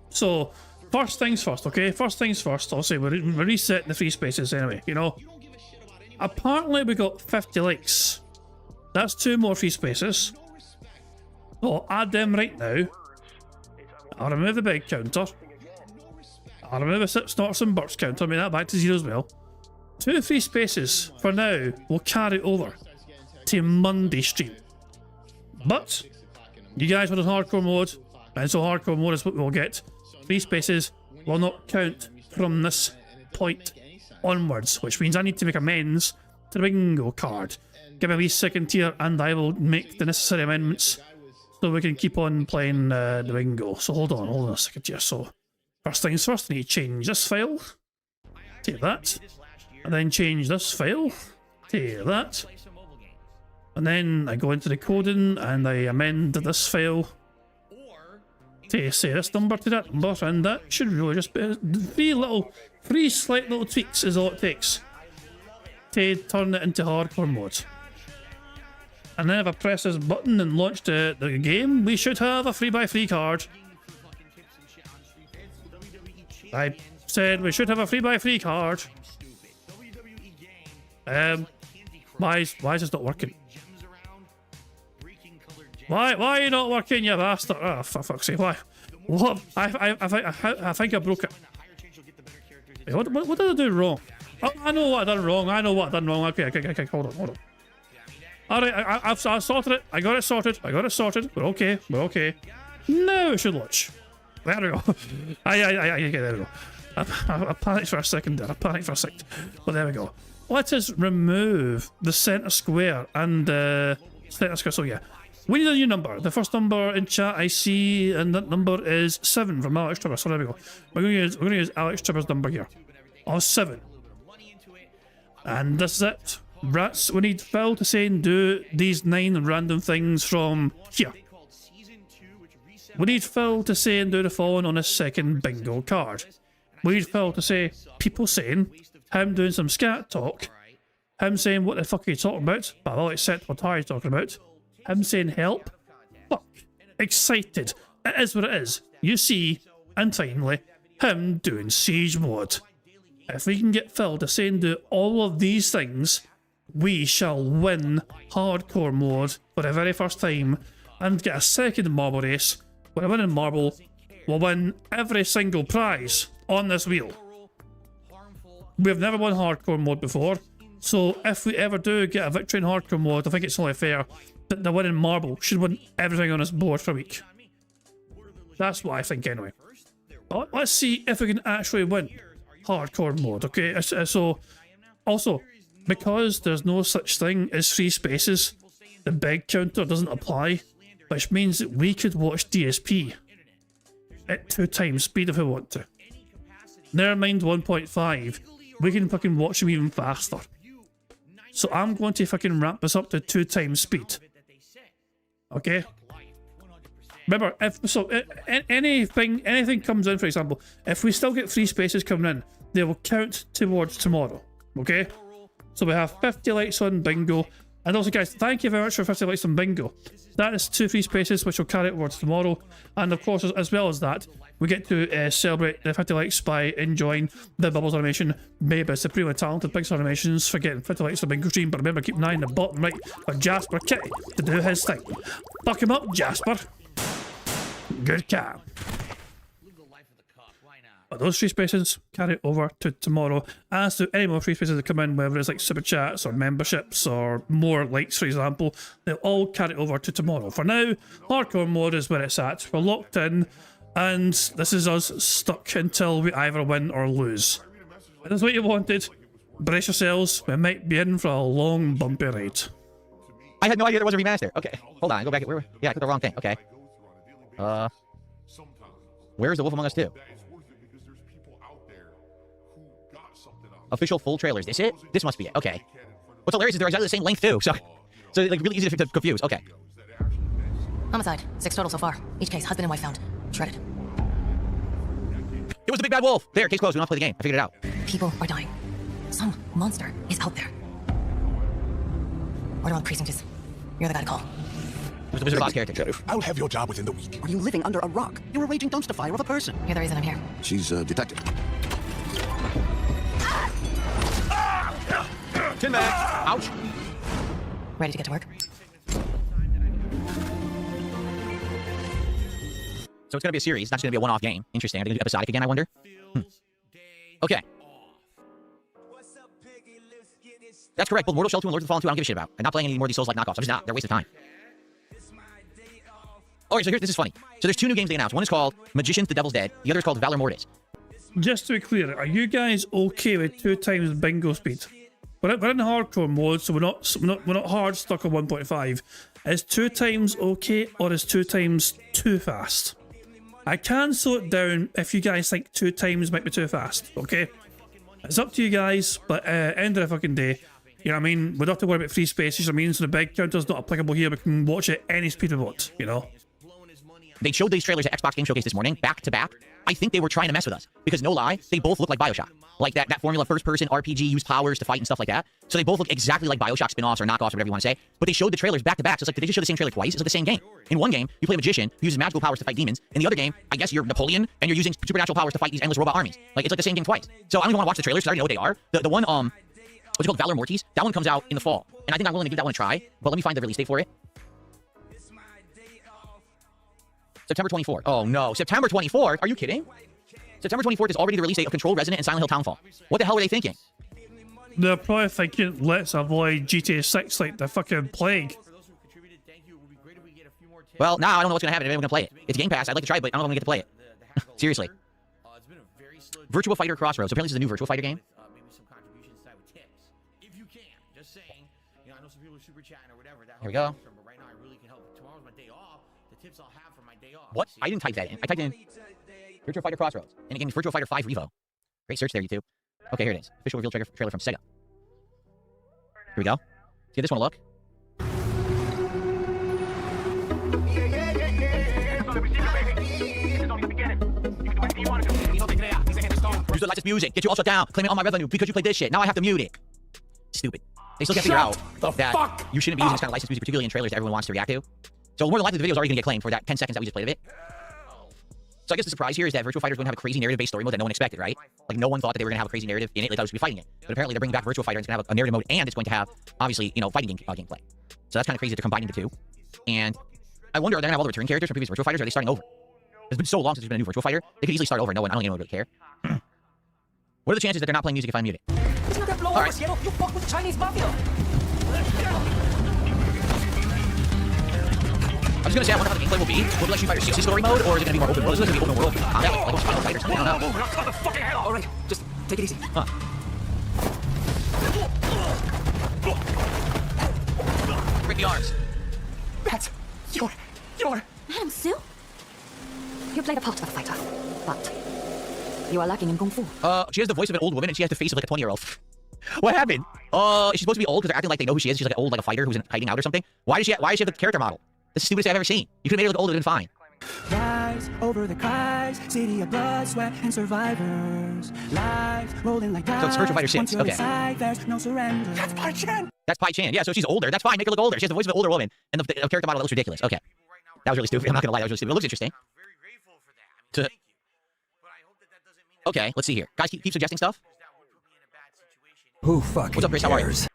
So, first things first, okay? First things first, I'll say we're resetting the free spaces anyway, you know? Apparently we got 50 likes. That's 2 more free spaces. So I'll add them right now. I'll remove the big counter. I'll remove the snorts and burps counter, make that back to 0 as well. 2 free spaces for now will carry over to Monday stream. But you guys want a hardcore mode, and so hardcore mode is what we'll get. Free spaces will not count from this point onwards, which means I need to make amends to the bingo card. Give me a wee second here and I will make the necessary amendments so we can keep on playing the bingo. So hold on a second here. So first things first, I need to change this file. Take that. And then change this file. Take that. And then I go into the coding and I amend this file to say this number to that number, and that should really just be 3 slight little tweaks is all it takes to turn it into hardcore mode. And then if I press this button and launch the game, we should have a 3x3 card. I said we should have a 3x3 card. Why is this not working? Why are you not working, you bastard? Oh, for fuck's sake, why? What? I think I broke it. Wait, what did I do wrong? Oh, I know what I done wrong. Okay, hold on. Alright, I've sorted it. I got it sorted. We're okay. Now it should launch. There we go. There we go. I panicked for a second there. But there we go. Let us remove the center square and center square. So yeah, we need a new number. The first number in chat I see, and that number is 7 from Alex Trevor. So there we go. We're going to use Alex Trevor's number here. 7. And this is it. Rats, we need Phil to say and do these 9 random things from here. We need Phil to say and do the following on his second bingo card. We need Phil to say people saying, him doing some scat talk, him saying what the fuck are you talking about, but I'll accept what Harry's talking about, him saying help, fuck, excited, it is what it is, you see, and finally, him doing siege mode. If we can get Phil to say and do all of these things, we shall win hardcore mode for the very first time and get a second marble race where a winning marble will win every single prize on this wheel. We've never won hardcore mode before, so if we ever do get a victory in hardcore mode, I think it's only fair that the winning marble should win everything on this board for a week. That's what I think anyway. But let's see if we can actually win hardcore mode, okay? So, also, because there's no such thing as free spaces, the big counter doesn't apply. which means that we could watch DSP at 2 times speed if we want to. Never mind 1.5, we can fucking watch them even faster. So I'm going to fucking ramp this up to 2 times speed. Okay? Remember, if anything comes in, for example, if we still get free spaces coming in, they will count towards tomorrow. Okay? So we have 50 likes on Bingo. And also, guys, thank you very much for 50 likes on Bingo. That is 2 free spaces, which will carry towards tomorrow. And of course, as well as that, we get to celebrate the 50 likes by enjoying the Bubbles animation made by supremely talented Pixel Animations for getting 50 likes on the Bingo stream. But remember, keep an eye on the bottom right for Jasper Kitty to do his thing. Fuck him up, Jasper. Good cam. But those free spaces carry over to tomorrow, as do any more free spaces that come in, whether it's like super chats or memberships or more likes, for example. They'll all carry over to tomorrow. For now, hardcore mode is where it's at. We're locked in, and this is us stuck until we either win or lose. If that's what you wanted, brace yourselves. We might be in for a long, bumpy ride. I had no idea there was a remaster. Okay, hold on, go back. Where? Yeah, I clicked the wrong thing. Okay. Where's The Wolf Among Us 2? Official full trailers. This it? This must be it. Okay. What's hilarious is they're exactly the same length too. So like really easy to confuse. Okay. Homicide. 6 total so far. Each case, husband and wife found. Shredded. It was the big bad wolf. There, case closed. We don't have to play the game. I figured it out. People are dying. Some monster is out there. Where do I precinct is? You're the guy to call. Who's the Wizard of Oz character? Sheriff, I'll have your job within the week. Are you living under a rock? You're a raging dumpster fire of a person. You're the reason I'm here. She's a detective. Tin bag. Ouch. Ready to get to work? So it's going to be a series. It's not just going to be a one-off game. Interesting. Are they going to do episodic again, I wonder? Okay. That's correct. Both Mortal Shell 2 and Lords of the Fallen 2 I don't give a shit about. I'm not playing any more of these Souls-like knockoffs. I'm just not. They're a waste of time. Okay, so this is funny. So there's 2 new games they announced. One is called Magicians, The Devil's Dead. The other is called Valor Mortis. Just to be clear, are you guys okay with 2 times bingo speed? We're in hardcore mode, so we're not hard stuck on 1.5. Is 2 times okay, or is 2 times too fast? I can slow it down if you guys think 2 times might be too fast, okay? It's up to you guys, but end of the fucking day, you know what I mean? We don't have to worry about free spaces, I mean, so the big counter's not applicable here, we can watch it any speed we want, you know? They showed these trailers at Xbox Game Showcase this morning, back to back. I think they were trying to mess with us, because no lie, they both look like BioShock. Like that formula first-person RPG, use powers to fight and stuff like that. So they both look exactly like BioShock spin-offs or knockoffs or whatever you want to say. But they showed the trailers back to back, so it's like, did they just show the same trailer twice? It's like the same game. In one game, you play a magician who uses magical powers to fight demons. In the other game, I guess you're Napoleon, and you're using supernatural powers to fight these endless robot armies. Like, it's like the same game twice. So I don't even want to watch the trailers, because I already know what they are. The one, what's it called, Valor Mortis? That one comes out in the fall. And I think I'm willing to give that one a try, but let me find the release date for it. September 24th. Oh no, September 24th? Are you kidding? September 24th is already the release date of Control Resident and Silent Hill Townfall. What the hell were they thinking? They're probably thinking, let's avoid GTA 6 like the fucking plague. Well, now I don't know what's going to happen if anyone's going to play it. It's Game Pass, I'd like to try it, but I don't know if I'm going to get to play it. Seriously. Virtua Fighter Crossroads. Apparently this is a new Virtua Fighter game. Here we go. What? I didn't type that in. I typed in Virtua Fighter Crossroads, and it gave me Virtua Fighter 5 Revo. Great search there, YouTube. Okay, here it is. Official reveal trailer from Sega. Here we go. See this one look? Use the latest music. Get you all shut down. Claiming all my revenue because you played this shit. Now I have to mute it. Stupid. They still can't figure out that you shouldn't be using this kind of licensed music, particularly in trailers that everyone wants to react to. So more than likely, the video's already going to get claimed for that 10 seconds that we just played of it. So I guess the surprise here is that Virtua Fighter is going to have a crazy narrative-based story mode that no one expected, right? Like, no one thought that they were going to have a crazy narrative in it. They thought it was going to be fighting it. But apparently, they're bringing back Virtua Fighter, and it's going to have a narrative mode, and it's going to have, obviously, you know, fighting gameplay. So that's kind of crazy that they're combining the two. And I wonder, are they going to have all the return characters from previous Virtua Fighters, or are they starting over? It's been so long since there's been a new Virtua Fighter. They could easily start over. No one, I don't think anyone would really care. What are the chances that they're not playing music if I mute it? All right. You fuck with Chinese mafia. I was gonna say, I wonder how the gameplay will be. Will it be like Street Fighter 60 story mode, or is it gonna be more open world? Is it gonna be open world combat, like Final Fight or something? I don't know. Cut the fucking hell! All right, just take it easy. Huh. Break the arms. That's your you are lacking in kung fu. She has the voice of an old woman and she has the face of like a 20-year-old. What happened? Is she supposed to be old because they're acting like they know who she is? She's like an old, like a fighter who's hiding out or something. Why does she have the character model? That's the stupidest thing I've ever seen. You could have made her look older than fine. Rise over the cries, city of blood, sweat, and survivors. Lives rolling like So it's Virtua Fighter 6. Okay. There's no surrender. That's Pai Chan. That's Pai Chan. Yeah, so she's older. That's fine. Make her look older. She has the voice of an older woman and the character model that looks ridiculous. Okay. That was really stupid. I'm not gonna lie. That was really stupid. It looks interesting. Okay, let's see here. Guys, keep suggesting stuff. Who fucking What's up, Chris? How are you? cares?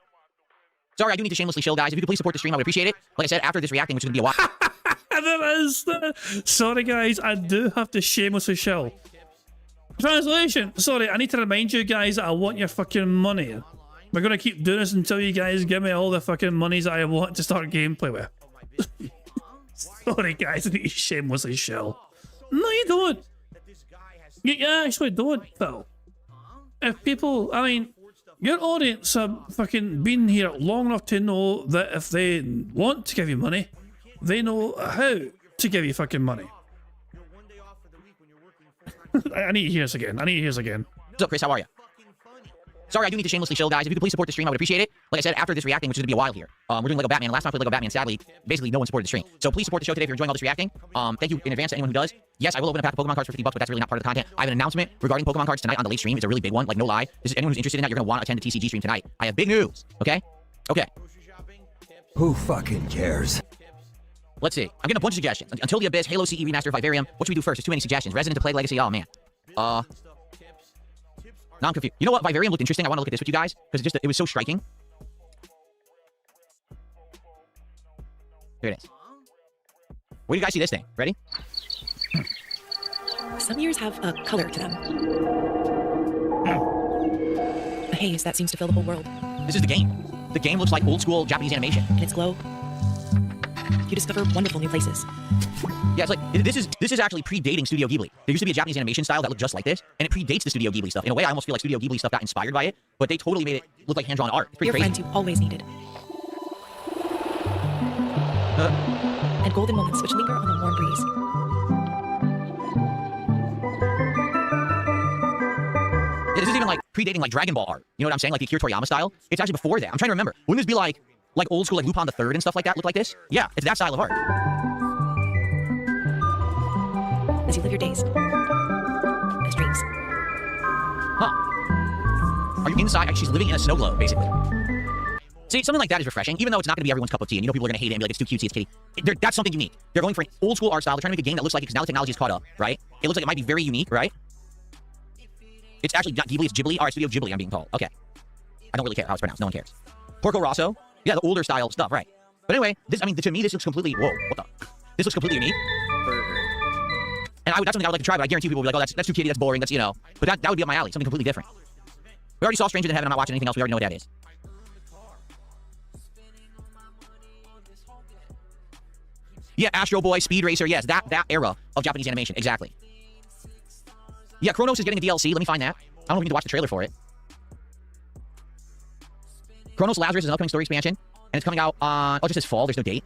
Sorry, I do need to shamelessly chill, guys. If you could please support the stream, I would appreciate it. Like I said, after this reacting, which is going to be a while. There is. Sorry, guys. I do have to shamelessly chill. Translation. Sorry, I need to remind you guys that I want your fucking money. We're going to keep doing this until you guys give me all the fucking monies that I want to start gameplay with. Sorry, guys. I need to shamelessly chill. No, you don't. You actually don't, Phil. If people, I mean, your audience have fucking been here long enough to know that if they want to give you money, they know how to give you fucking money. I need to hear this again. What's up, Chris? How are you? Sorry, I do need to shamelessly chill, guys. If you could please support the stream, I would appreciate it. Like I said, after this reacting, which is going to be a while here, we're doing Lego Batman. Last time I played Lego Batman, sadly, basically no one supported the stream. So please support the show today if you're enjoying all this reacting. Thank you in advance to anyone who does. Yes, I will open a pack of Pokemon cards for $50, but that's really not part of the content. I have an announcement regarding Pokemon cards tonight on the late stream. It's a really big one, like no lie. This is anyone who's interested in that, you're going to want to attend the TCG stream tonight. I have big news, okay? Okay. Who fucking cares? Let's see. I'm getting a bunch of suggestions. Until the Abyss, Halo CE Remaster, Vivarium. What should we do first? There's too many suggestions. Resident to Plague Legacy. Oh, man. Now I'm confused. You know what? Vivarium looked interesting. I want to look at this with you guys because it was so striking. Here it is. Where do you guys see this thing? Ready? Some years have a color to them. A haze that seems to fill the whole world. This is the game. The game looks like old school Japanese animation. In its glow, you discover wonderful new places. Yeah, it's like, this is actually predating Studio Ghibli. There used to be a Japanese animation style that looked just like this, and it predates the Studio Ghibli stuff. In a way, I almost feel like Studio Ghibli stuff got inspired by it, but they totally made it look like hand-drawn art. It's pretty crazy. Your friends you always needed. And golden moments which linger on the warm breeze. Yeah, this is even like predating like Dragon Ball art. You know what I'm saying? Like the Akira Toriyama style. It's actually before that. I'm trying to remember. Wouldn't this be like old school like Lupin the Third and stuff like that look like this? Yeah, it's that style of art. As you live your days as dreams. Huh. Are you inside? She's living in a snow globe, basically. See, something like that is refreshing, even though it's not going to be everyone's cup of tea, and you know people are going to hate it and be like, it's too cutesy, it's kitty. That's something unique. They're going for an old school art style. They're trying to make a game that looks like it because now the technology is caught up, right? It looks like it might be very unique, right? It's actually not Ghibli, it's Ghibli. All right, Studio Ghibli, I'm being told. Okay. I don't really care how it's pronounced. No one cares. Porco Rosso. Yeah, the older style stuff, right. But anyway, to me, this looks completely, whoa, what the? This looks completely unique. And that's something I would like to try, but I guarantee people will be like, oh, that's too kiddie, that's boring, that's, you know. But that would be up my alley, something completely different. We already saw Stranger Than Heaven, I'm not watching anything else, we already know what that is. Yeah, Astro Boy, Speed Racer, yes, that era of Japanese animation, exactly. Yeah, Chronos is getting a DLC, let me find that. I don't know if we need to watch the trailer for it. Chronos Lazarus is an upcoming story expansion, and it's coming out on, oh, it just says fall, there's no date.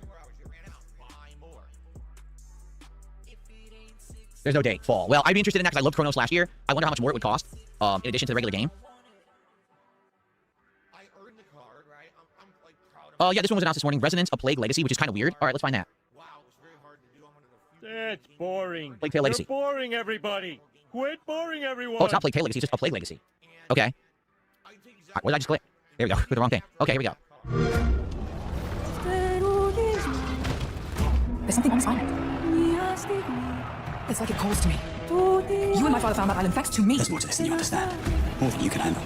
There's no date, fall. Well, I'd be interested in that because I loved Chronos last year. I wonder how much more it would cost, in addition to the regular game. Yeah, this one was announced this morning. Resonance, A Plague Legacy, which is kind of weird. All right, let's find that. It's boring. Plague Tale Legacy. You're boring, everybody. Quit boring, everyone. Oh, it's not Plague Tale Legacy, it's just A Plague Legacy. Okay. All right, what did I just click? There we go. Click the wrong thing. Okay, here we go. There's something on silent. It's like it calls to me. You and my father found that island thanks to me. There's more to this than you understand. More than you can handle.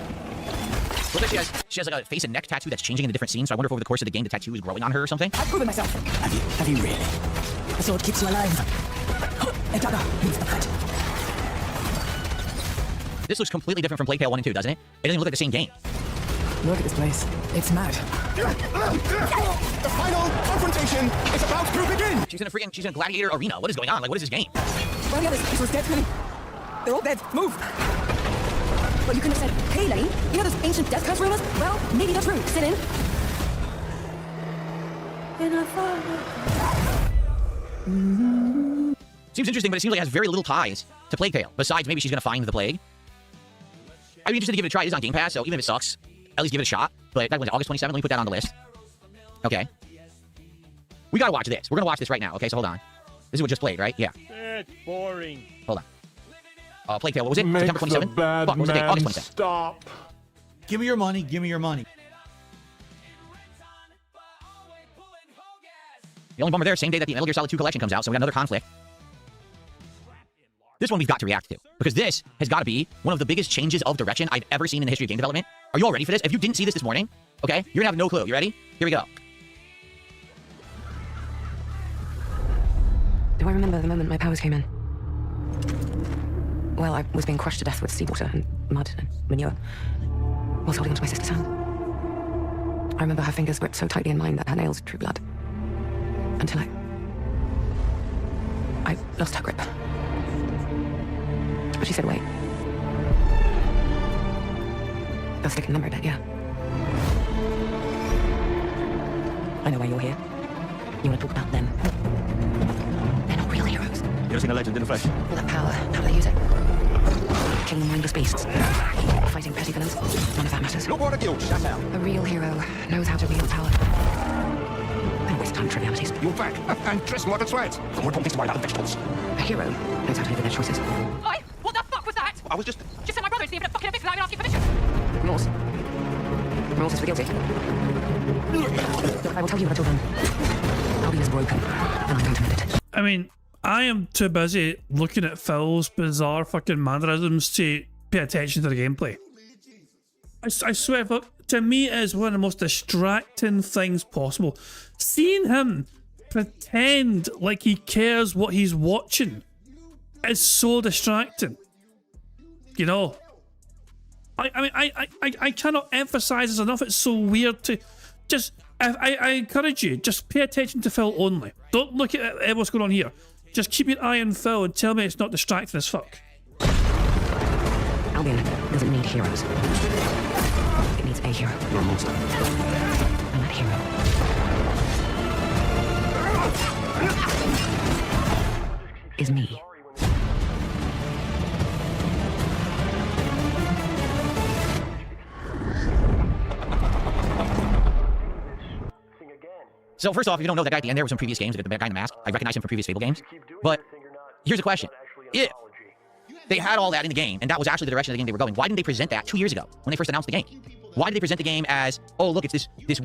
Looks like she has like a face and neck tattoo that's changing in the different scenes, so I wonder if over the course of the game the tattoo is growing on her or something. I've proven myself. Have you really? The sword keeps you alive. A dagger means the fight. This looks completely different from Plague Tale 1 and 2, doesn't it? It doesn't even look like the same game. Look at this place. It's mad. The final confrontation is about to begin. She's in a gladiator arena. What is going on? Like, what is this game? Where are the others? This was dead, really. They're all dead. Move. But you couldn't have said, hey, Lenny, you know those ancient death curse rumors? Well, maybe they're true. Sit in. Seems interesting, but it seems like it has very little ties to Plague Tale. Besides, maybe she's going to find the plague. I'd be interested to give it a try. It is on Game Pass, so even if it sucks, at least give it a shot. But that was August 27th. Let me put that on the list. Okay. We gotta watch this. We're gonna watch this right now. Okay, so hold on. This is what just played, right? Yeah. It's boring. Hold on. Plague Tale, what was it? Make September 27th? the bad Fuck, what was the date? man August 27th. stop. Give me your money. Give me your money. The only bummer there, same day that the Metal Gear Solid 2 collection comes out, so we got another conflict. This one we've got to react to, because this has got to be one of the biggest changes of direction I've ever seen in the history of game development. Are you all ready for this? If you didn't see this morning, okay, you're gonna have no clue. You ready? Here we go. Do I remember the moment my powers came in? Well, I was being crushed to death with seawater and mud and manure, whilst holding onto my sister's hand. I remember her fingers gripped so tightly in mine that her nails drew blood. Until I lost her grip. But she said, wait. They'll stick a number in it, yeah. I know why you're here. You want to talk about them. They're not real heroes. You ever seen a legend in the flesh? All that power, how do they use it? Killing mindless beasts. Fighting petty villains. None of that matters. No border guild, shut out. A real hero knows how to wield power. Don't waste time on trivialities. You're back. And dress like a twat. And we're talking to worry about the vegetables. A hero knows how to live with their choices. Oi! What the fuck was that? I was just... Just sent my brother to see if it fucking fix without even asking permission. Remorse. Remorse is for guilty. Look, I will tell you what I told them. Albion is broken, and I'm going to mend it. I mean, I am too busy looking at Phil's bizarre fucking mannerisms to pay attention to the gameplay. I swear, to me it is one of the most distracting things possible. Seeing him pretend like he cares what he's watching is so distracting. You know? I cannot emphasize this enough. It's so weird to just... I encourage you, just pay attention to Phil only. Don't look at what's going on here. Just keep your eye on Phil and tell me it's not distracting as fuck. Albion doesn't need heroes. It needs a hero. You're a monster. And that hero is me. So first off, if you don't know, that guy at the end there was from previous games. The guy in the mask, I recognize him from previous Fable games. But here's a question. If they had all that in the game, and that was actually the direction of the game they were going, why didn't they present that 2 years ago when they first announced the game? Why did they present the game as, oh, look, it's this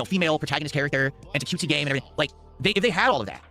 female protagonist character, and it's a cutesy game and everything? Like, if they had all of that,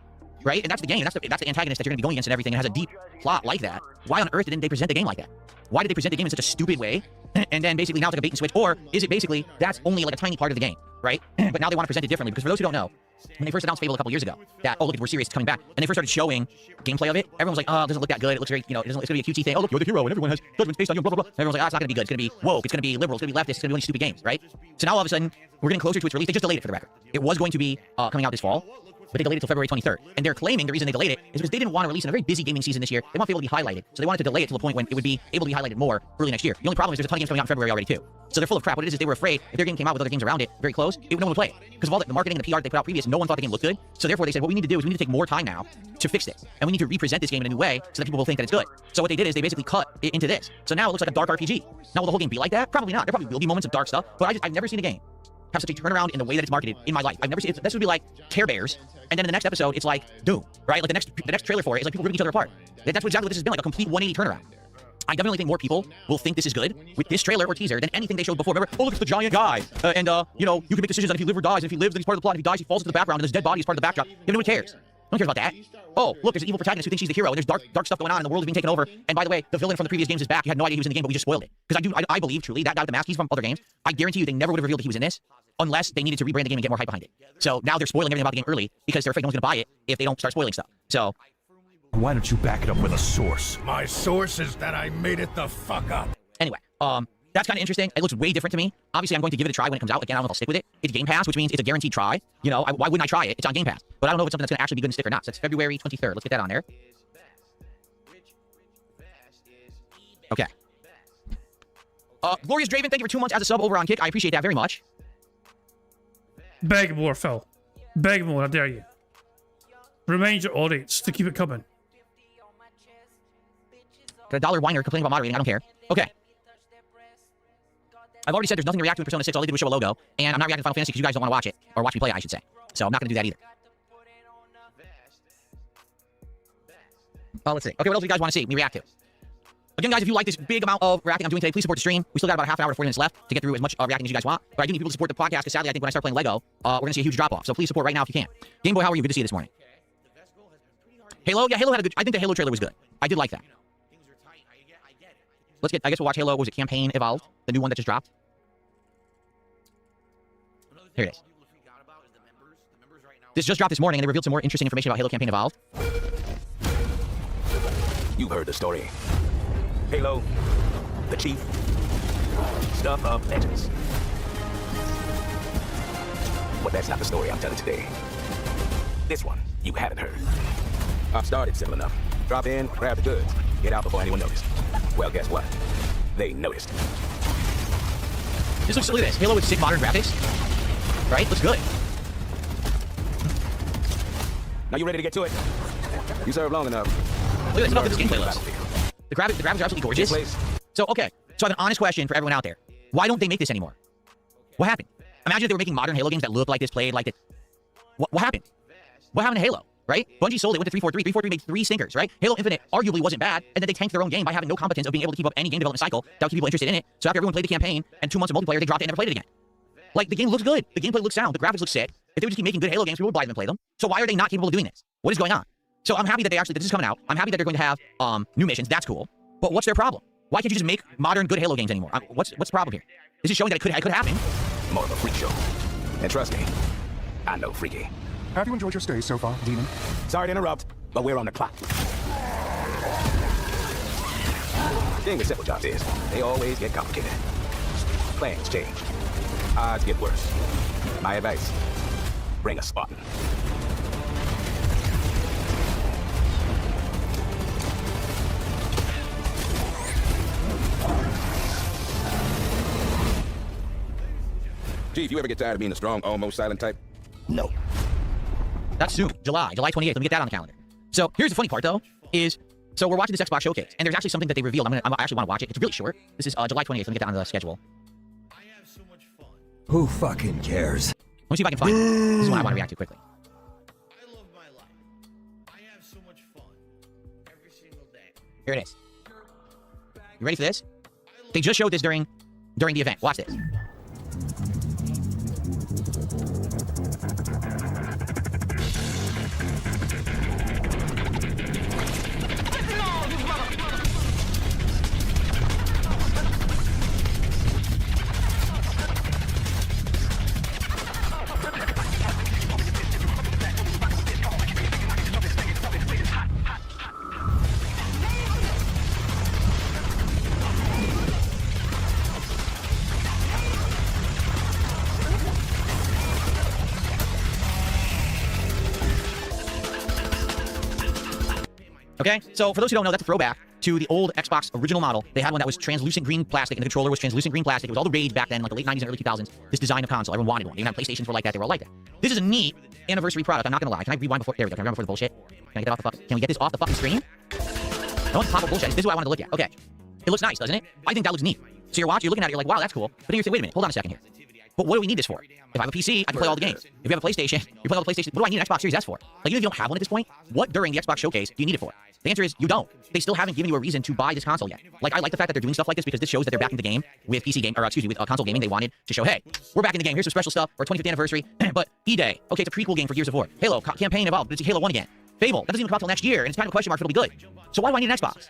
right? And that's the game, and that's the antagonist that you're going to be going against and everything, and has a deep plot like that. Why on earth didn't they present the game like that? Why did they present the game in such a stupid way? And then basically now it's like a bait and switch? Or is it basically that's only like a tiny part of the game, right? But now they want to present it differently, because for those who don't know, when they first announced Fable a couple years ago, that, oh, look, we're serious, it's coming back, and they first started showing gameplay of it, everyone was like, oh, it doesn't look that good, it looks very, it's going to be a cutesy thing, oh, look, you're the hero, and everyone has judgments based on you, blah, blah, blah. And everyone's like, oh, it's not going to be good, it's going to be woke, it's going to be liberal, it's going to be leftist, it's going to be only stupid games, right? So now all of a sudden, we're getting closer to its release. They just delayed it for the record. It was going to be coming out this fall, but they delayed it till February 23rd. And they're claiming the reason they delayed it is because they didn't want to release in a very busy gaming season this year. They want Fable to be highlighted. So they wanted to delay it to the point when it would be able to be highlighted more early next year. The only problem is there's a ton of games coming out in February already too. So they're full of crap. What it is they were afraid if their game came out with other games around it very close, no one would play it. Because of all the marketing and the PR they put out previous, no one thought the game looked good. So therefore they said, what we need to do is we need to take more time now to fix this. And we need to represent this game in a new way so that people will think that it's good. So what they did is they basically cut it into this. So now it looks like a dark RPG. Now will the whole game be like that? Probably not. There probably will be moments of dark stuff, but I've never seen a game have such a turnaround in the way that it's marketed in my life. I've never seen it. This would be like Care Bears, and then in the next episode, it's like Doom, right? Like the next trailer for it is like people ripping each other apart. That's exactly what this has been, like a complete 180 turnaround. I definitely think more people will think this is good with this trailer or teaser than anything they showed before. Remember, oh, look, it's the giant guy, and you know, you can make decisions on if he lives or dies, and if he lives, then he's part of the plot, and if he dies, he falls into the background, and his dead body is part of the backdrop. No one cares. No one cares about that. Oh, look, there's an evil protagonist who thinks she's the hero, and there's dark stuff going on, and the world is being taken over. And by the way, the villain from the previous games is back. You had no idea he was in the game, but we just spoiled it. Because I believe truly that guy with the mask, he's from other games. I guarantee you they never would have revealed that he was in this unless they needed to rebrand the game and get more hype behind it. So now they're spoiling everything about the game early because they're afraid no one's gonna buy it if they don't start spoiling stuff. So why don't you back it up with a source? My source is that I made it the fuck up. Anyway, that's kind of interesting. It looks way different to me. Obviously, I'm going to give it a try when it comes out. Again, I don't know if I'll stick with it. It's Game Pass, which means it's a guaranteed try. You know, why wouldn't I try it? It's on Game Pass. But I don't know if it's something that's going to actually be good and stick or not. So it's February 23rd. Let's get that on there. Okay. Glorious Draven, thank you for 2 months as a sub over on Kick. I appreciate that very much. Beg more, Phil. Beg more, I dare you. Remind your audience to keep it coming. Got a dollar whiner complaining about moderating. I don't care. Okay. I've already said there's nothing to react to in Persona 6. All they did was show a logo, and I'm not reacting to Final Fantasy because you guys don't want to watch it, or watch me play it, I should say. So I'm not going to do that either. Let's see. Okay, what else do you guys want to see me react to? Again, guys, if you like this big amount of reacting I'm doing today, please support the stream. We still got about a half hour to 40 minutes left to get through as much reacting as you guys want. But I do need people to support the podcast because sadly, I think when I start playing Lego, we're going to see a huge drop-off. So please support right now if you can. Game Boy, how are you? Good to see you this morning. Halo? Yeah, Halo had a good... I think the Halo trailer was good. I did like that. Let's get... I guess we'll watch Halo. What was it? Campaign Evolved? The new one that just dropped? Here it is. This just dropped this morning, and they revealed some more interesting information about Halo Campaign Evolved. You've heard the story. Halo, the chief, stuff of legends. But that's not the story I'm telling today. This one, you haven't heard. I've started simple enough. Drop in, grab the goods, get out before anyone noticed. Well, guess what? They noticed. This looks, look at this. Halo with sick modern graphics. Right? Looks good. Now you ready to get to it? You served long enough. Look at this. Look at this gameplay looks. The graphics are absolutely gorgeous. So, okay. So I have an honest question for everyone out there. Why don't they make this anymore? What happened? Imagine if they were making modern Halo games that look like this, played like this. What happened? What happened to Halo, right? Bungie sold it, went to 343. 343 made 3 stinkers, right? Halo Infinite arguably wasn't bad, and then they tanked their own game by having no competence of being able to keep up any game development cycle that would keep people interested in it. So after everyone played the campaign and 2 months of multiplayer, they dropped it and never played it again. Like, the game looks good. The gameplay looks sound. The graphics look sick. If they would just keep making good Halo games, people would buy them and play them. So why are they not capable of doing this? What is going on? So I'm happy that that this is coming out. I'm happy that they're going to have new missions. That's cool. But what's their problem? Why can't you just make modern, good Halo games anymore? What's the problem here? This is showing that it could happen. More of a freak show. And trust me, I know freaky. Have you enjoyed your stay so far, Demon? Sorry to interrupt, but we're on the clock. The thing with simple jobs is, they always get complicated. Plans change. Odds get worse. My advice, bring a Spartan. Chief, you ever get tired of being a strong, almost silent type? No. That's soon. July 28th. Let me get that on the calendar. So here's the funny part, though, is so we're watching this Xbox showcase, and there's actually something that they revealed. I actually want to watch it. It's really short. This is July 28th. Let me get that on the schedule. Who fucking cares? Let me see if I can find it. This is one I want to react to quickly. I love my life. I have so much fun every single day. Here it is. You ready for this? They just showed this during the event. Watch this. Okay, so for those who don't know, that's a throwback to the old Xbox original model. They had one that was translucent green plastic, and the controller was translucent green plastic. It was all the rage back then, like the late 90s and early 2000s, this design of console. Everyone wanted one. Even had PlayStations were like that. They were all like that. This is a neat anniversary product. I'm not going to lie. Can I rewind before? There we go. Can I rewind before the bullshit? Can I get it off the fuck? Can we get this off the fucking screen? I want to pop up bullshit. This is what I wanted to look at. Okay. It looks nice, doesn't it? I think that looks neat. So you're watching, you're looking at it, you're like, wow, that's cool. But then you're saying, wait a minute, hold on a second here. But what do we need this for? If I have a PC, I can play all the games. If you have a PlayStation, you play all the PlayStation. What do I need an Xbox Series S for? Like, even if you don't have one at this point, what during the Xbox showcase do you need it for? The answer is you don't. They still haven't given you a reason to buy this console yet. Like, I like the fact that they're doing stuff like this because this shows that they're back in the game with console gaming. They wanted to show, hey, we're back in the game. Here's some special stuff for 25th anniversary. But E-Day, okay, it's a prequel game for Gears of War. Halo, Campaign Evolved, it's Halo 1 again. Fable, that doesn't even come out till next year, and it's kind of a question mark if it'll be good. So why do I need an Xbox?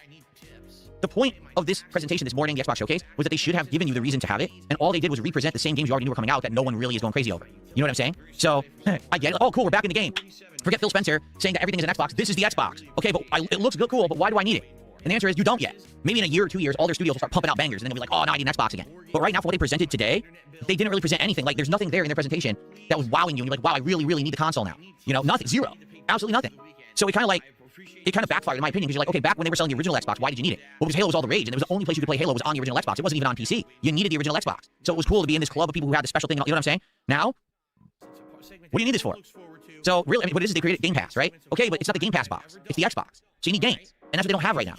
The point of this presentation this morning, the Xbox Showcase, was that they should have given you the reason to have it, and all they did was represent the same games you already knew were coming out that no one really is going crazy over. You know what I'm saying? So, I get it. Oh, cool, we're back in the game. Forget Phil Spencer saying that everything is an Xbox. This is the Xbox. Okay, but it looks good, cool, but why do I need it? And the answer is you don't yet. Maybe in a year or 2 years, all their studios will start pumping out bangers, and then they'll be like, oh, now I need an Xbox again. But right now, for what they presented today, they didn't really present anything. Like, there's nothing there in their presentation that was wowing you, and you're like, wow, I really, really need the console now. You know, nothing. Zero. Absolutely nothing. So it kind of backfired in my opinion, because you're like, okay, back when they were selling the original Xbox, why did you need it? Well, because Halo was all the rage, and it was the only place you could play Halo was on the original Xbox. It wasn't even on PC. You needed the original Xbox. So it was cool to be in this club of people who had the special thing, you know what I'm saying? Now, what do you need this for? So really, I mean, what it is they created Game Pass, right? Okay, but it's not the Game Pass box. It's the Xbox. So you need games. And that's what they don't have right now.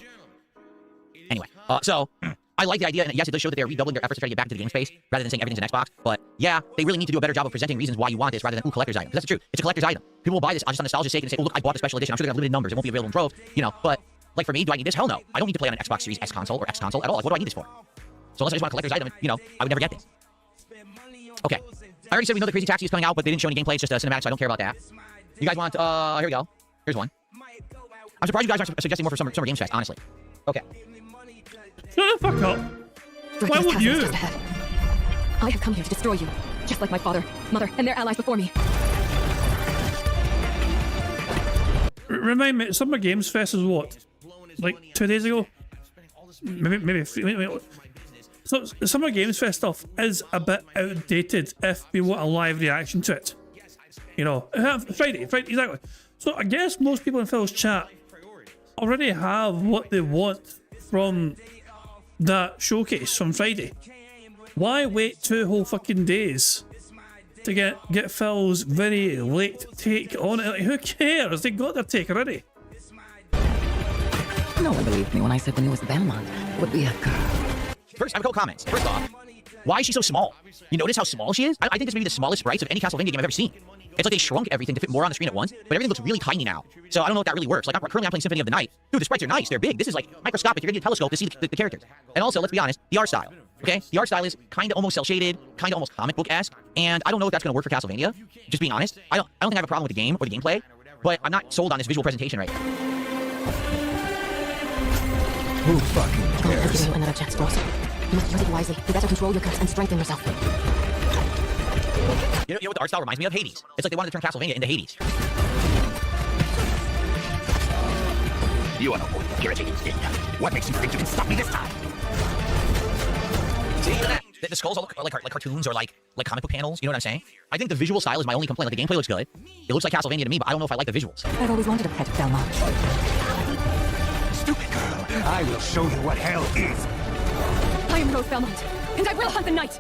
Anyway, so I like the idea, and yes, it does show that they're redoubling their efforts to try to get back into the game space rather than saying everything's an Xbox. But yeah, they really need to do a better job of presenting reasons why you want this rather than, ooh, collector's item. Because that's the truth. It's a collector's item. People will buy this just on nostalgia's sake and say, oh, look, I bought the special edition. I'm sure they have limited numbers. It won't be available in droves, you know. But like for me, do I need this? Hell no. I don't need to play on an Xbox Series S console or X console at all. Like, what do I need this for? So unless I just want a collector's item, you know, I would never get this. Okay. I already said we know the Crazy Taxi is coming out, but they didn't show any gameplay. It's just a cinematic, so I don't care about that. You guys want, here we go. Here's one. I'm surprised you guys aren't suggesting more for Summer Games Fest, honestly. Okay. Shut the fuck up. Why would you? I have come here to destroy you, just like my father, mother, and their allies before me. Remind me, Summer Games Fest is what? Like 2 days ago? Maybe so Summer Games Fest stuff is a bit outdated if we want a live reaction to it. You know, Friday, exactly. So I guess most people in Phil's chat already have what they want from that showcase on Friday. Why wait 2 whole fucking days to get Phil's very late take on it? Like, who cares? They got their take already. No one believed me when I said the newest Belmont would be a girl. First, I have a couple comments. First off, why is she so small? You notice how small she is? I think this may be the smallest sprites of any Castlevania game I've ever seen. It's like they shrunk everything to fit more on the screen at once, but everything looks really tiny now. So I don't know if that really works. Like, currently I'm playing Symphony of the Night. Dude, the sprites are nice. They're big. This is like microscopic. You're gonna need a telescope to see the characters. And also, let's be honest, the art style. Okay? The art style is kind of almost cel-shaded, kind of almost comic book-esque, and I don't know if that's gonna work for Castlevania. Just being honest. I don't think I have a problem with the game or the gameplay, but I'm not sold on this visual presentation right now. Who fucking cares? Give you another chance, Ross. You must use it wisely. You better control your curse and strengthen yourself. You know what the art style reminds me of? Hades. It's like they wanted to turn Castlevania into Hades. You are no more than irritating thing. What makes you think you can stop me this time? See that? The skulls all look like cartoons or like comic book panels. You know what I'm saying? I think the visual style is my only complaint. Like, the gameplay looks good. It looks like Castlevania to me, but I don't know if I like the visuals. I've always wanted a pet Belmont. Stupid girl. I will show you what hell is. I am Rose Belmont, and I will hunt the night.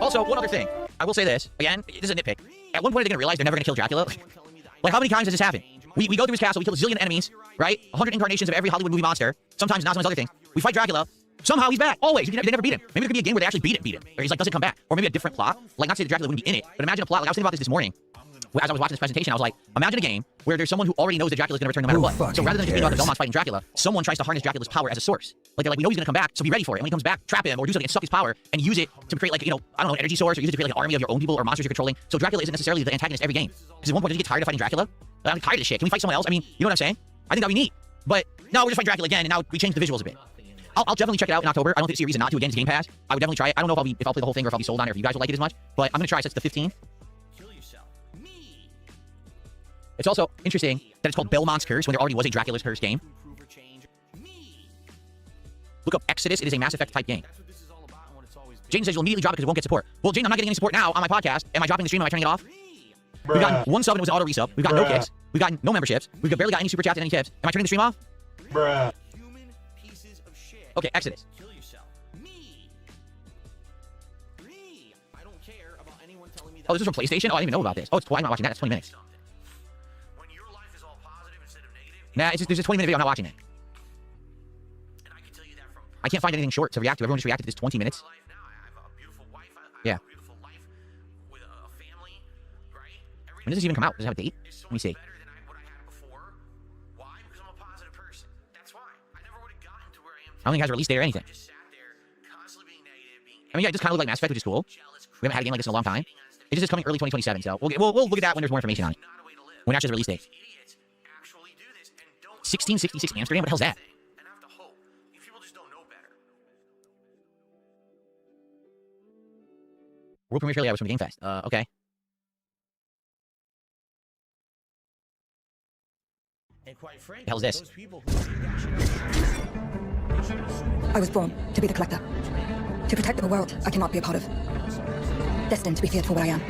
Also, one other thing. I will say this. Again, this is a nitpick. At one point, they're going to realize they're never going to kill Dracula. Like, how many times has this happened? We go through his castle, we kill a zillion enemies, right? 100 incarnations of every Hollywood movie monster. Sometimes not, sometimes other things. We fight Dracula. Somehow he's back. Always. They never beat him. Maybe there could be a game where they actually beat him. Or he's like, doesn't come back. Or maybe a different plot. Like, not to say that Dracula wouldn't be in it, but imagine a plot. Like, I was thinking about this morning. As I was watching this presentation, I was like, imagine a game where there's someone who already knows that Dracula's going to return no matter what. So rather than just being about the Belmonts fighting Dracula, someone tries to harness Dracula's power as a source. Like, they're like, we know he's going to come back, so be ready for it. And when he comes back, trap him or do something and suck his power and use it to create, like, you know, I don't know, an energy source, or use it to create like an army of your own people or monsters you're controlling. So Dracula isn't necessarily the antagonist every game. Because at one point, did you get tired of fighting Dracula? I'm tired of this shit. Can we fight someone else? I mean, you know what I'm saying? I think that'd be neat. But no, we're just fighting Dracula again, and now we changed the visuals a bit. I'll definitely check it out in October. I don't see a reason not to. Again, it's Game Pass. I would definitely try it. I don't know if I'll play the whole thing or if I'll be sold on it or if you guys will like it as much. But I'm gonna try. So it's the 15th. It's also interesting that it's called Belmont's Curse when there already was a Dracula's Curse game. Look up Exodus. It is a Mass Effect type game. Jane says you'll immediately drop it because it won't get support. Well, Jane, I'm not getting any support now on my podcast. Am I dropping the stream? Am I turning it off? We've gotten one sub and it was an auto resub. We've got no kicks. We've gotten no memberships. We've barely got any super chats and any tips. Am I turning the stream off? Bruh. Okay, Exodus. Oh, this is from PlayStation? Oh, I didn't even know about this. Oh, why am I watching that? That's 20 minutes. Nah, it's just, there's a 20-minute video. I'm not watching it. I can't find anything short to react to. Everyone just reacted to this 20 minutes. Yeah. When does this even come out? Does it have a date? Let me see. I don't think it has a release date or anything. I mean, yeah, it just kind of looks like Mass Effect, which is cool. We haven't had a game like this in a long time. It's just coming early 2027, so we'll look at that when there's more information on it. When actually has a release date. 1666 Amsterdam? What the hell's that? World Premiere Trailer was from Game Fest. Okay. What the hell's this? I was born to be the collector. To protect a world I cannot be a part of. Destined to be feared for what I am.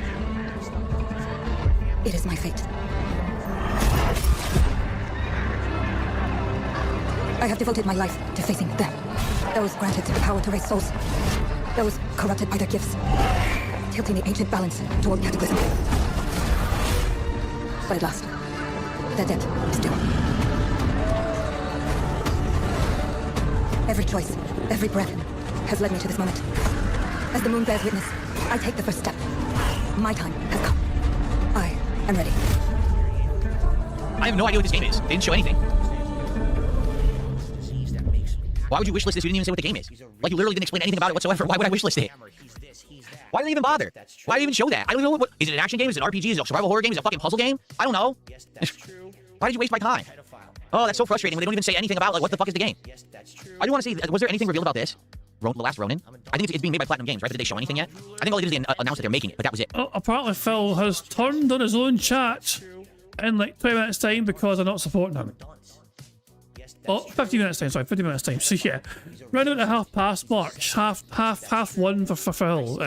It is my fate. I have devoted my life to facing them. Those granted the power to raise souls. Those corrupted by their gifts. Tilting the ancient balance toward cataclysm. But at last, That's it. Still. Every choice, every breath has led me to this moment. As the moon bears witness, I take the first step. My time has come. I am ready. I have no idea what this game is. They didn't show anything. Why would you wishlist this? You didn't even say what the game is. Like, you literally didn't explain anything about it whatsoever. Why would I wishlist it? Why did they even bother? Why did they even show that? I don't know what... Is it an action game? Is it an RPG? Is it a survival horror game? Is it a fucking puzzle game? I don't know. Why did you waste my time? Oh, that's so frustrating when they don't even say anything about, like, what the fuck is the game? I do want to say, was there anything revealed about this? The Last Ronin? I think it's being made by Platinum Games, right? But did they show anything yet? I think all they did is they announced that they're making it, but that was it. Oh, apparently Phil has turned on his own chat in like 20 minutes time because I'm not supporting him. Oh, 15 minutes time, sorry, 50 minutes time. So yeah, round about the half past mark, half one for Phil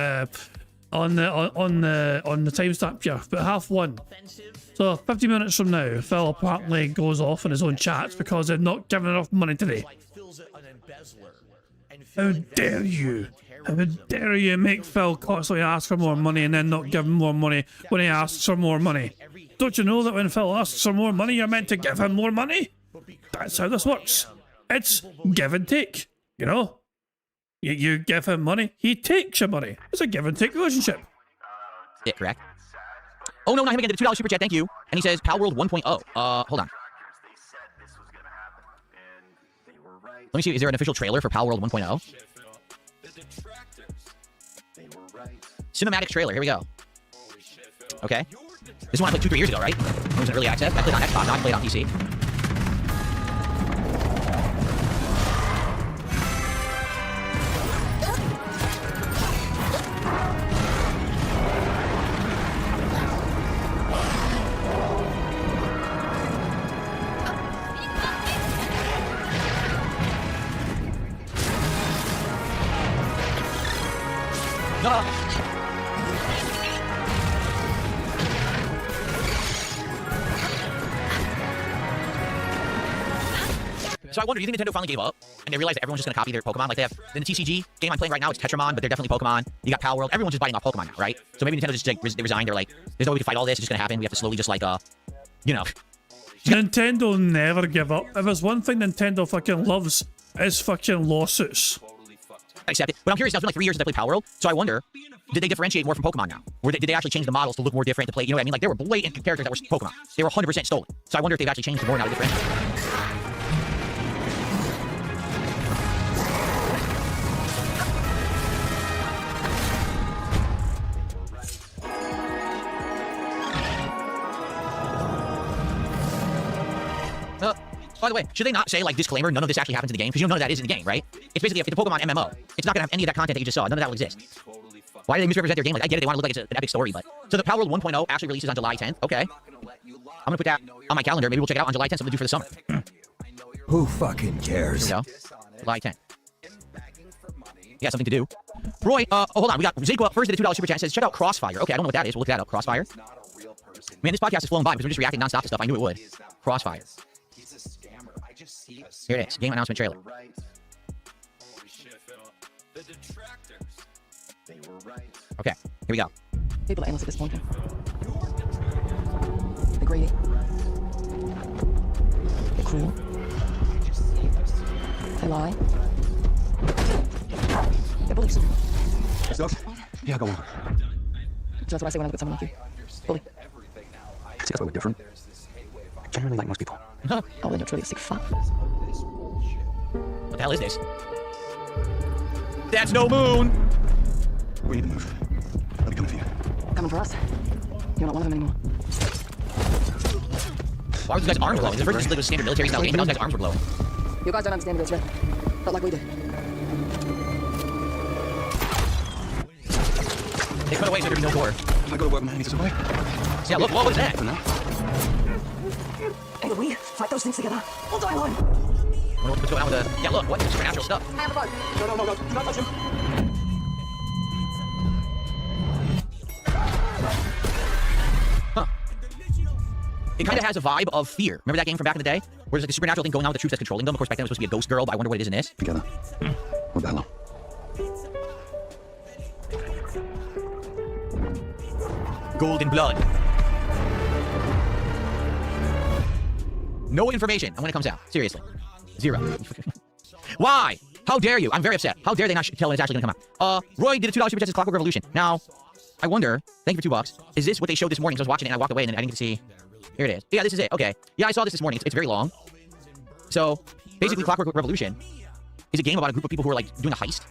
on the timestamp here, but half one. So 50 minutes from now, Phil apparently goes off in his own chats because they're not giving enough money today. How dare you? How dare you make Phil constantly ask for more money and then not give him more money when he asks for more money? Don't you know that when Phil asks for more money, you're meant to give him more money? That's how this works. It's give and take, you know? You give him money, he takes your money. It's a give and take relationship. Yeah, correct. Oh no, not him again, did a $2 super chat, thank you. And he says, Pal World 1.0. Hold on. Let me see, is there an official trailer for Pal World 1.0? Cinematic trailer, here we go. Okay. This one I played 2-3 years ago, right? It was in early access. I played on Xbox, now I played on PC. So I wonder, do you think Nintendo finally gave up and they realized that everyone's just going to copy their Pokemon? Like they have in the TCG game I'm playing right now, it's Tetramon, but they're definitely Pokemon. You got Pal World. Everyone's just biting off Pokemon now, right? So maybe Nintendo just like they resigned. They're like, there's no way we can fight all this. It's just going to happen. We have to slowly just like, you know. Nintendo never give up. If there's one thing Nintendo fucking loves, it's fucking lawsuits. Accept it. But I'm curious, now it's been like 3 years since I played Pal World, so I wonder, did they differentiate more from Pokemon now? Or did they actually change the models to look more different to play? You know what I mean? Like there were blatant characters that were Pokemon. They were 100% stolen. So I wonder if they've actually changed more now to differentiate. By the way, should they not say, like, disclaimer, none of this actually happens in the game? Because you know none of that is in the game, right? It's basically, if it's a Pokemon MMO, it's not going to have any of that content that you just saw. None of that will exist. Why do they misrepresent their game? Like, I get it, they want to look like it's an epic story, but... So the Pal World 1.0 actually releases on July 10th? Okay. I'm going to put that on my calendar. Maybe we'll check it out on July 10th, something to do for the summer. Who fucking cares? There we go. July 10th. Yeah, something to do. Roy, hold on. We got Zigua first did a $2 super chat. Says, check out Crossfire. Okay, I don't know what that is. We'll look that up. Crossfire. Man, this podcast is flowing by because we're just reacting nonstop to stuff. I knew it would. Crossfire. Here it is. Game announcement trailer. Okay, here we go. People are endlessly disappointing. They're greedy. They're cruel. They lie. They're bullies. Yeah, go on. That's what I say when I look at someone like you. Bully. See, that's why we're different. Generally like most people. Oh, then you're truly a sick fuck. What the hell is this? That's no moon! We need to move. I'll be coming for you. Coming for us. You're not one of them anymore. Why were these guys' arms glowing? The first was a standard military style game, but now these guys' arms were glowing. You guys don't understand this, right? Not like we do. They put away so there'd be no door. I gotta work my hands away. Yeah, look, what is that? Hey, we fight those things together. We'll die alone. What's going on with the... Yeah, look, what? Supernatural stuff. I have a boat. No. Do not touch him. Huh. It kind of has a vibe of Fear. Remember that game from back in the day? Where there's like a supernatural thing going on with the troops that's controlling them? Of course, back then it was supposed to be a ghost girl, but I wonder what it is in this. Together. We'll die alone. Golden blood. No information on when it comes out. Seriously. 0. Why? How dare you? I'm very upset. How dare they not tell when it's actually going to come out? Roy did a $2 super chat to Clockwork Revolution. Now, I wonder, thank you for $2. Is this what they showed this morning? So I was watching it and I walked away and then I didn't get to see. Here it is. Yeah, this is it. Okay. Yeah, I saw this morning. It's very long. So, basically, Clockwork Revolution is a game about a group of people who are, like, doing a heist.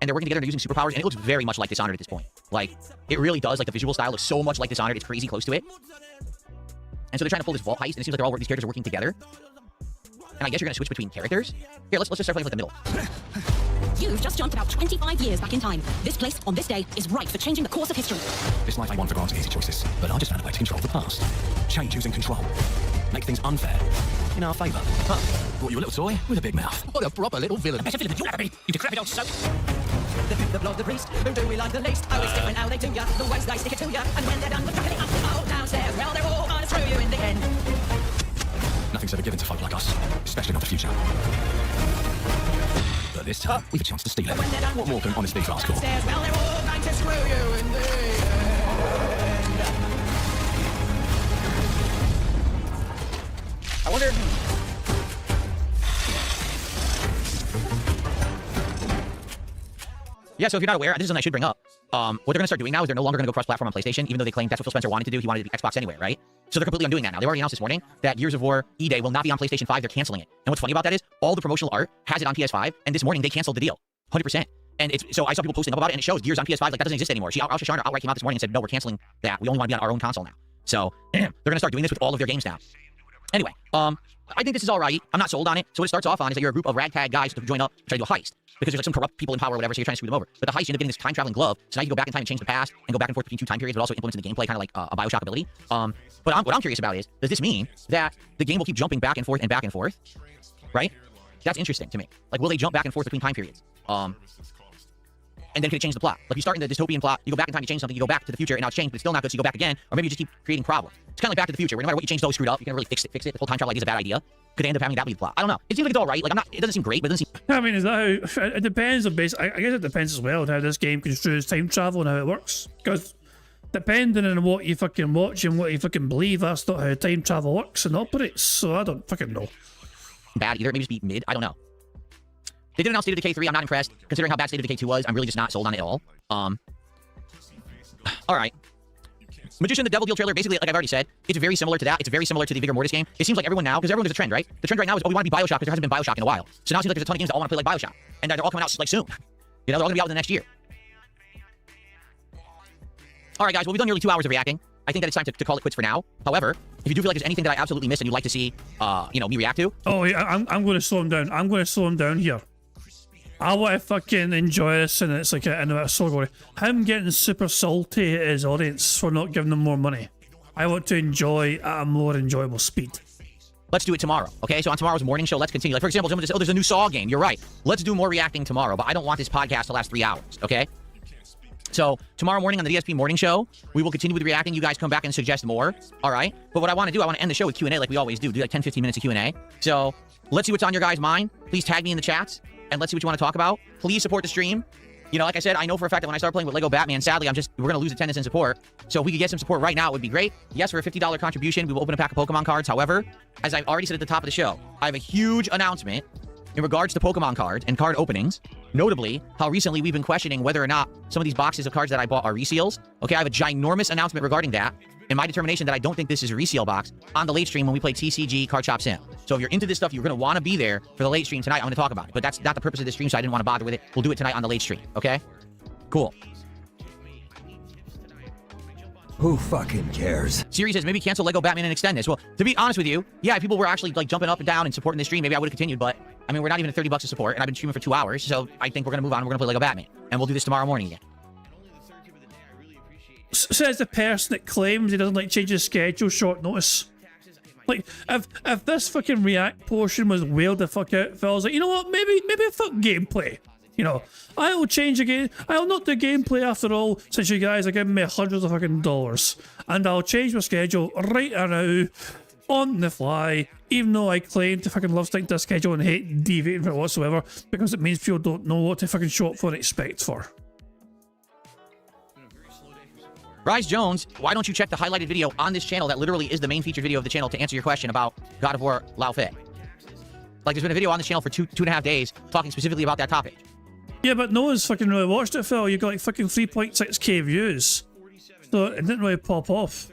And they're working together and using superpowers, and it looks very much like Dishonored at this point. Like, it really does. Like, the visual style looks so much like Dishonored. It's crazy close to it. And so they're trying to pull this vault heist, and it seems like these characters are working together. And I guess you're going to switch between characters. Here, let's just start playing for the middle. You've just jumped about 25 years back in time. This place, on this day, is ripe for changing the course of history. This life I want for granted easy choices, but I just found a way to control the past. Change using control. Make things unfair. In our favour. Huh. Brought you a little toy with a big mouth. What a proper little villain. A better villain than you'll ever be, you decrepit old soap. The pick, the blood, the priest, who do we like the least? Oh, it's different how they do ya, the ways they stick it to ya. And when they're done with chucking it up, oh, downstairs, well, they're all gonna screw you in the end. Nothing's ever given to folk like us, especially not the future. But this time, we've a chance to steal it. What more can honest thief ask for? Downstairs, well, they're all going to screw you in the end. I wonder... Yeah, so if you're not aware, this is something I should bring up. What they're going to start doing now is they're no longer going to go cross-platform on PlayStation, even though they claim that's what Phil Spencer wanted to do. He wanted to be Xbox anyway, right? So they're completely undoing that now. They already announced this morning that Gears of War E-Day will not be on PlayStation 5. They're canceling it. And what's funny about that is all the promotional art has it on PS5, and this morning they canceled the deal. 100%. And it's so I saw people posting up about it, and it shows Gears on PS5. Like, that doesn't exist anymore. Alsha Sharna outright came out this morning and said, no, we're canceling that. We only want to be on our own console now. So they're going to start doing this with all of their games now. Anyway, I think this is all right. I'm not sold on it. So what it starts off on is that you're a group of ragtag guys to join up to try to do a heist. Because there's like some corrupt people in power or whatever, so you're trying to screw them over. But the heist, you end up getting this time-traveling glove, so now you can go back in time and change the past and go back and forth between 2 time periods, but also implements in the gameplay kind of like a Bioshock ability. But what I'm curious about is, does this mean that the game will keep jumping back and forth, right? That's interesting to me. Like, will they jump back and forth between time periods? And then could it change the plot? Like, you start in the dystopian plot, you go back in time, you change something, you go back to the future, and now it's changed, but it's still not good, so you go back again, or maybe you just keep creating problems. It's kind of like Back to the Future, where no matter what you change, it's always screwed up. You can't really fix it. The whole time travel idea is a bad idea. Could they end up having that be the plot? I don't know. It seems like it's all right. Like, it doesn't seem great, but it doesn't seem... I mean, is that how... It depends on base... I guess it depends as well on how this game construes time travel and how it works. Because depending on what you fucking watch and what you fucking believe, that's not how time travel works and operates, so I don't fucking know. Bad either. Maybe just be mid. I don't know. They did announce State of Decay 3. I'm not impressed. Considering how bad State of Decay 2 was, I'm really just not sold on it at all. Alright. Magician the Devil Deal trailer, basically, like I've already said, it's very similar to that. It's very similar to the Vigor Mortis game. It seems like everyone now, because everyone, there's a trend, right? The trend right now is, oh, we want to be Bioshock because there hasn't been Bioshock in a while. So now it seems like there's a ton of games that all want to play like Bioshock. And they're all coming out, like, soon. You know, they're all going to be out in the next year. Alright, guys, well, we've done nearly 2 hours of reacting. I think that it's time to call it quits for now. However, if you do feel like there's anything that I absolutely missed and you'd like to see, you know, me react to... Oh, yeah, I'm going to slow him down. I'm going to slow him down here. I want to fucking enjoy this, and it's like a story. Him getting super salty at his audience for not giving them more money. I want to enjoy at a more enjoyable speed. Let's do it tomorrow, okay? So on tomorrow's morning show, let's continue. Like, for example, someone just said, oh, there's a new Saw game. You're right. Let's do more reacting tomorrow, but I don't want this podcast to last 3 hours, okay? So tomorrow morning on the DSP morning show, we will continue with reacting. You guys come back and suggest more, all right? But what I want to do, I want to end the show with Q&A like we always do like 10, 15 minutes of Q&A. So let's see what's on your guys' mind. Please tag me in the chats. And let's see what you want to talk about. Please support the stream. You know, like I said, I know for a fact that when I start playing with Lego Batman, sadly, we're going to lose attendance and support. So if we could get some support right now, it would be great. Yes, for a $50 contribution, we will open a pack of Pokemon cards. However, as I've already said at the top of the show, I have a huge announcement in regards to Pokemon cards and card openings. Notably, how recently we've been questioning whether or not some of these boxes of cards that I bought are reseals. Okay, I have a ginormous announcement regarding that. And my determination that I don't think this is a resale box on the late stream when we play TCG Card Shop Sim. So if you're into this stuff, you're going to want to be there for the late stream tonight. I'm going to talk about it. But that's not the purpose of this stream, so I didn't want to bother with it. We'll do it tonight on the late stream, okay? Cool. Who fucking cares? Siri says, maybe cancel Lego Batman and extend this. Well, to be honest with you, yeah, if people were actually like jumping up and down and supporting the stream, maybe I would have continued. But, I mean, we're not even at $30 to support, and I've been streaming for 2 hours. So I think we're going to move on. We're going to play Lego Batman. And we'll do this tomorrow morning again. Says the person that claims he doesn't like changing his schedule short notice. Like, if this fucking react portion was wailed the fuck out, if I was like, you know what, maybe fuck gameplay. You know, I'll change again. I'll not do gameplay after all, since you guys are giving me hundreds of fucking dollars. And I'll change my schedule right now, on the fly, even though I claim to fucking love sticking to a schedule and hate deviating from it whatsoever, because it means people don't know what to fucking show up for and expect for. Rise Jones, why don't you check the highlighted video on this channel that literally is the main featured video of the channel to answer your question about God of War Lao Fei? Like, there's been a video on this channel for two and a half days talking specifically about that topic. Yeah, but no one's fucking really watched it, Phil. You got like fucking 3.6k views. So it didn't really pop off.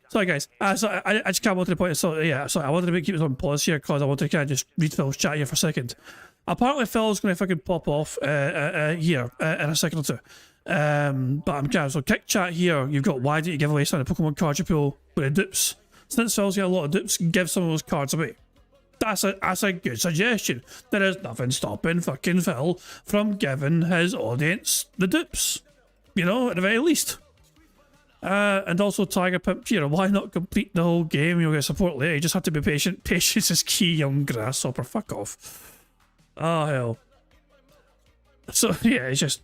Sorry, guys. I just can't want to the point. So yeah, sorry. I wanted to keep it on pause here because I want to kind of just read Phil's chat here for a second. Apparently, Phil's going to fucking pop off here in a second or two. But I'm kind of so kick chat here. You've got why did you give away some of the Pokemon cards you pull with the dupes? Since Phil's got a lot of dupes, give some of those cards away. That's a good suggestion. There is nothing stopping fucking Phil from giving his audience the dupes. You know, at the very least. And also Tiger Pimp here, why not complete the whole game? You'll get support later. You just have to be patient. Patience is key, young grasshopper. Fuck off. Oh, hell. So, yeah, it's just...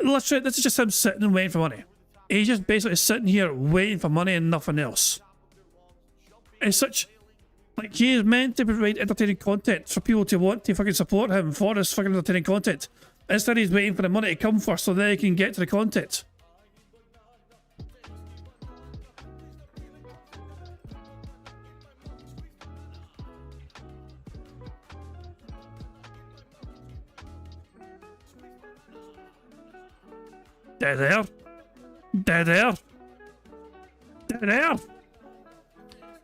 Literally, this is just him sitting and waiting for money. He's just basically sitting here waiting for money and nothing else. It's such... Like, he is meant to provide entertaining content for people to want to fucking support him for his fucking entertaining content. Instead, he's waiting for the money to come first so then he can get to the content. Dead air. Dead air. Dead air.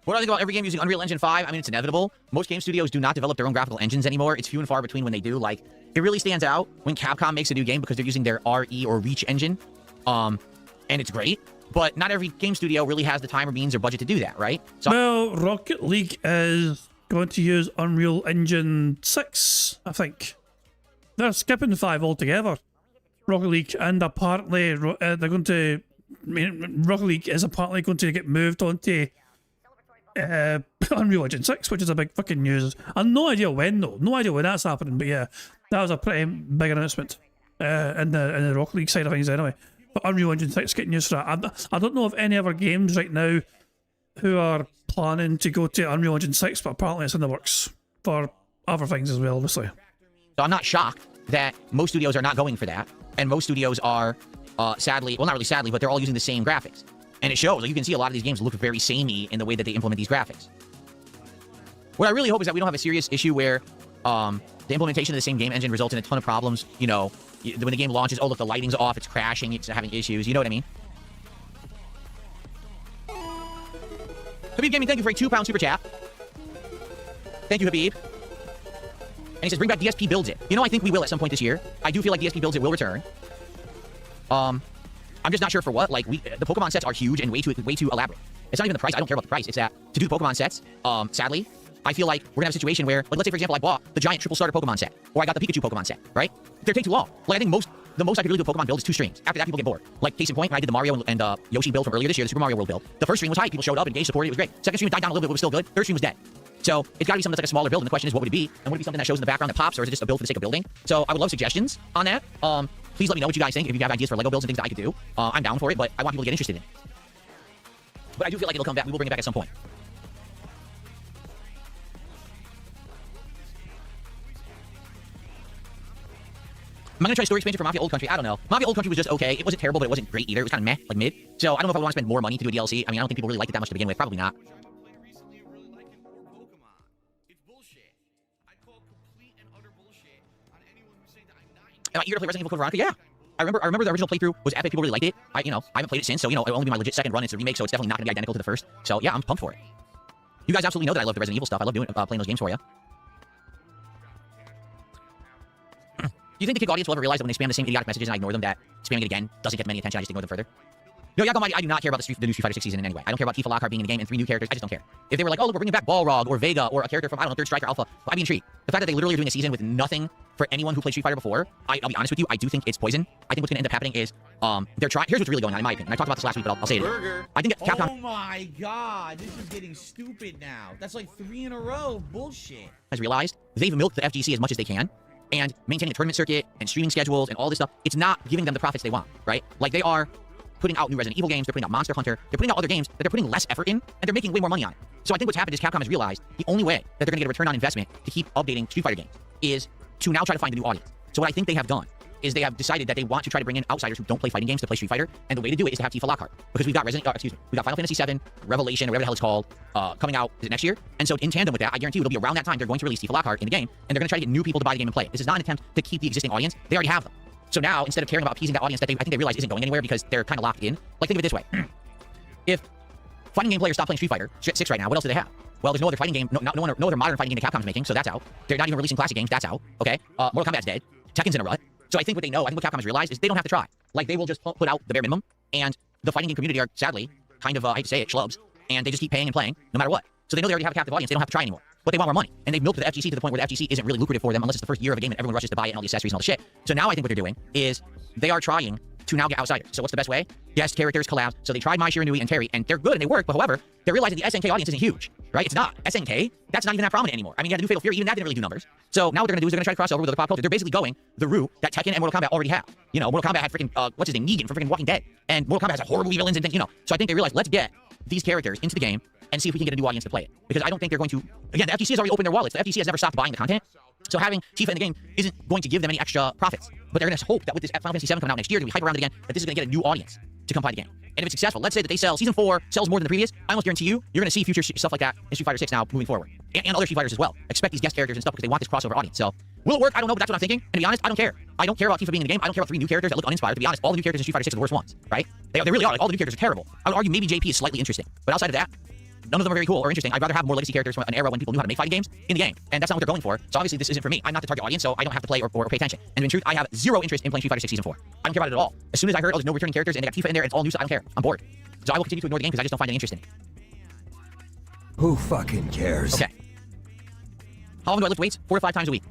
What do I think about every game using Unreal Engine 5? I mean, it's inevitable. Most game studios do not develop their own graphical engines anymore. It's few and far between when they do. Like, it really stands out when Capcom makes a new game because they're using their RE or Reach engine. And it's great. But not every game studio really has the time or means or budget to do that, right? So well, Rocket League is going to use Unreal Engine 6, I think. They're skipping 5 altogether. Rocket League, and apparently they're going to... I mean, Rocket League is apparently going to get moved onto Unreal Engine 6, which is a big fucking news. And no idea when, though. No idea when that's happening, but yeah, that was a pretty big announcement in the Rocket League side of things anyway. But Unreal Engine 6 getting used for that. I don't know of any other games right now who are planning to go to Unreal Engine 6, but apparently it's in the works for other things as well, obviously. So I'm not shocked that most studios are not going for that, and most studios are, sadly, well, not really sadly, but they're all using the same graphics. And it shows. Like, you can see a lot of these games look very samey in the way that they implement these graphics. What I really hope is that we don't have a serious issue where the implementation of the same game engine results in a ton of problems. You know, when the game launches, oh, look, the lighting's off, it's crashing, it's having issues. You know what I mean? Habib Gaming, thank you for a £2 super chat. Thank you, Habib. And he says, bring back DSP Builds It. You know, I think we will at some point this year. I do feel like DSP Builds It will return. I'm just not sure for what. Like, the Pokemon sets are huge and way too elaborate. It's not even the price. I don't care about the price. It's that to do the Pokemon sets, sadly, I feel like we're gonna have a situation where, like, let's say, for example, I bought the giant triple starter Pokemon set, or I got the Pikachu Pokemon set, right? They're taking too long. Like, I think the most I could really do a Pokemon build is 2 streams. After that, people get bored. Like, case in point, when I did the Mario and Yoshi build from earlier this year, the Super Mario World build, the first stream was hype. People showed up, engaged, supported. It was great. Second stream died down a little bit, but it was still good. Third stream was dead. So it's got to be something that's like a smaller build, and the question is, what would it be? And would it be something that shows in the background that pops, or is it just a build for the sake of building? So I would love suggestions on that. Please let me know what you guys think. If you have ideas for Lego builds and things that I could do, I'm down for it, but I want people to get interested in it. But I do feel like it'll come back. We will bring it back at some point. Am I going to try story expansion for Mafia Old Country? I don't know. Mafia Old Country was just okay. It wasn't terrible, but it wasn't great either. It was kind of meh, like mid. So I don't know if I would want to spend more money to do a DLC. I mean, I don't think people really liked it that much to begin with. Probably not. Am I eager to play Resident Evil Code Veronica? Yeah. I remember the original playthrough was epic. People really liked it. I haven't played it since, so, it'll only be my legit second run. It's a remake, so it's definitely not going to be identical to the first. So, yeah, I'm pumped for it. You guys absolutely know that I love the Resident Evil stuff. I love playing those games for you. Do you think the kick audience will ever realize that when they spam the same idiotic messages and I ignore them, that spamming it again doesn't get them any attention? I just ignore them further. No, Yago Mighty, I do not care about the new Street Fighter 6 season in any way. I don't care about Tifa Lockhart being in the game and 3 new characters. I just don't care. If they were like, oh, look, we're bringing back Balrog or Vega or a character from, I don't know, Third Strike or Alpha, I'd be intrigued. The fact that they literally are doing a season with nothing for anyone who played Street Fighter before, I'll be honest with you, I do think it's poison. I think what's gonna end up happening is they're trying. Here's what's really going on, in my opinion. I talked about this last week, but I'll say it again. I think Capcom. Oh my god, this is getting stupid now. That's like 3 in a row of bullshit. Has realized they've milked the FGC as much as they can, and maintaining a tournament circuit and streaming schedules and all this stuff. It's not giving them the profits they want, right? Like they are putting out new Resident Evil games, they're putting out Monster Hunter, they're putting out other games that they're putting less effort in, and they're making way more money on it. So I think what's happened is Capcom has realized the only way that they're gonna get a return on investment to keep updating Street Fighter games is to now try to find a new audience. So what I think they have done is they have decided that they want to try to bring in outsiders who don't play fighting games to play Street Fighter, and the way to do it is to have Tifa Lockhart. Because we've got we got Final Fantasy VII, Revelation, or whatever the hell it's called, coming out, is it next year? And so in tandem with that, I guarantee you it'll be around that time they're going to release Tifa Lockhart in the game, and they're gonna try to get new people to buy the game and play it. This is not an attempt to keep the existing audience, they already have them. So now, instead of caring about appeasing that audience that I think they realize isn't going anywhere because they're kind of locked in, like think of it this way. If fighting game players stop playing Street Fighter 6 right now, what else do they have? Well, there's no other fighting game, no other modern fighting game that Capcom's making, so that's out. They're not even releasing classic games, that's out, okay? Mortal Kombat's dead. Tekken's in a rut. So I think what Capcom has realized is they don't have to try. Like, they will just put out the bare minimum, and the fighting game community are, sadly, kind of, I hate to say it, schlubs, and they just keep paying and playing, no matter what. So they know they already have a captive audience, they don't have to try anymore. But they want more money, and they've milked the FGC to the point where the FGC isn't really lucrative for them unless it's the first year of a game and everyone rushes to buy it and all the accessories and all the shit. So now I think what they're doing is they are trying to now get outsiders. So what's the best way? Guest characters, collabs. So they tried Mai Shiranui and Terry, and they're good and they work, but however, they're realizing the SNK audience isn't huge, right? It's not. SNK, that's not even that prominent anymore. I mean, you had to do Fatal Fury, even that didn't really do numbers. So now what they're gonna do is they're gonna try to cross over with other pop culture. They're basically going the route that Tekken and Mortal Kombat already have. You know, Mortal Kombat had freaking, what's his name, Negan from freaking Walking Dead. And Mortal Kombat has horrible villains and things, you know. So I think they realized, let's get these characters into the game and see if we can get a new audience to play it. Because I don't think they're going to, again, the FGC has already opened their wallets. The FGC has never stopped buying the content. So having Tifa in the game isn't going to give them any extra profits. But they're going to hope that with this Final Fantasy VII coming out next year, they're going to be hype around it again, that this is going to get a new audience to come play the game. And if it's successful, let's say that they sell, Season 4 sells more than the previous, I almost guarantee you're going to see future stuff like that in Street Fighter 6 now moving forward. And other Street Fighters as well. Expect these guest characters and stuff because they want this crossover audience. So, will it work? I don't know, but that's what I'm thinking. And to be honest, I don't care. I don't care about Tifa being in the game. I don't care about 3 new characters that look uninspired. To be honest, all the new characters in Street Fighter 6 are the worst ones, right? They really are. Like, all the new characters are terrible. I would argue maybe JP is slightly interesting. But outside of that, none of them are very cool or interesting. I'd rather have more legacy characters from an era when people knew how to make fighting games in the game. And that's not what they're going for. So obviously this isn't for me. I'm not the target audience, so I don't have to play or pay attention. And in truth, I have zero interest in playing Street Fighter 6 Season 4. I don't care about it at all. As soon as I heard, oh, there's no returning characters and they got Tifa in there and it's all new, so I don't care. I'm bored. So I will continue to ignore the game because I just don't find any interest in it. Who fucking cares? Okay. How long do I lift weights? 4 to 5 times a week.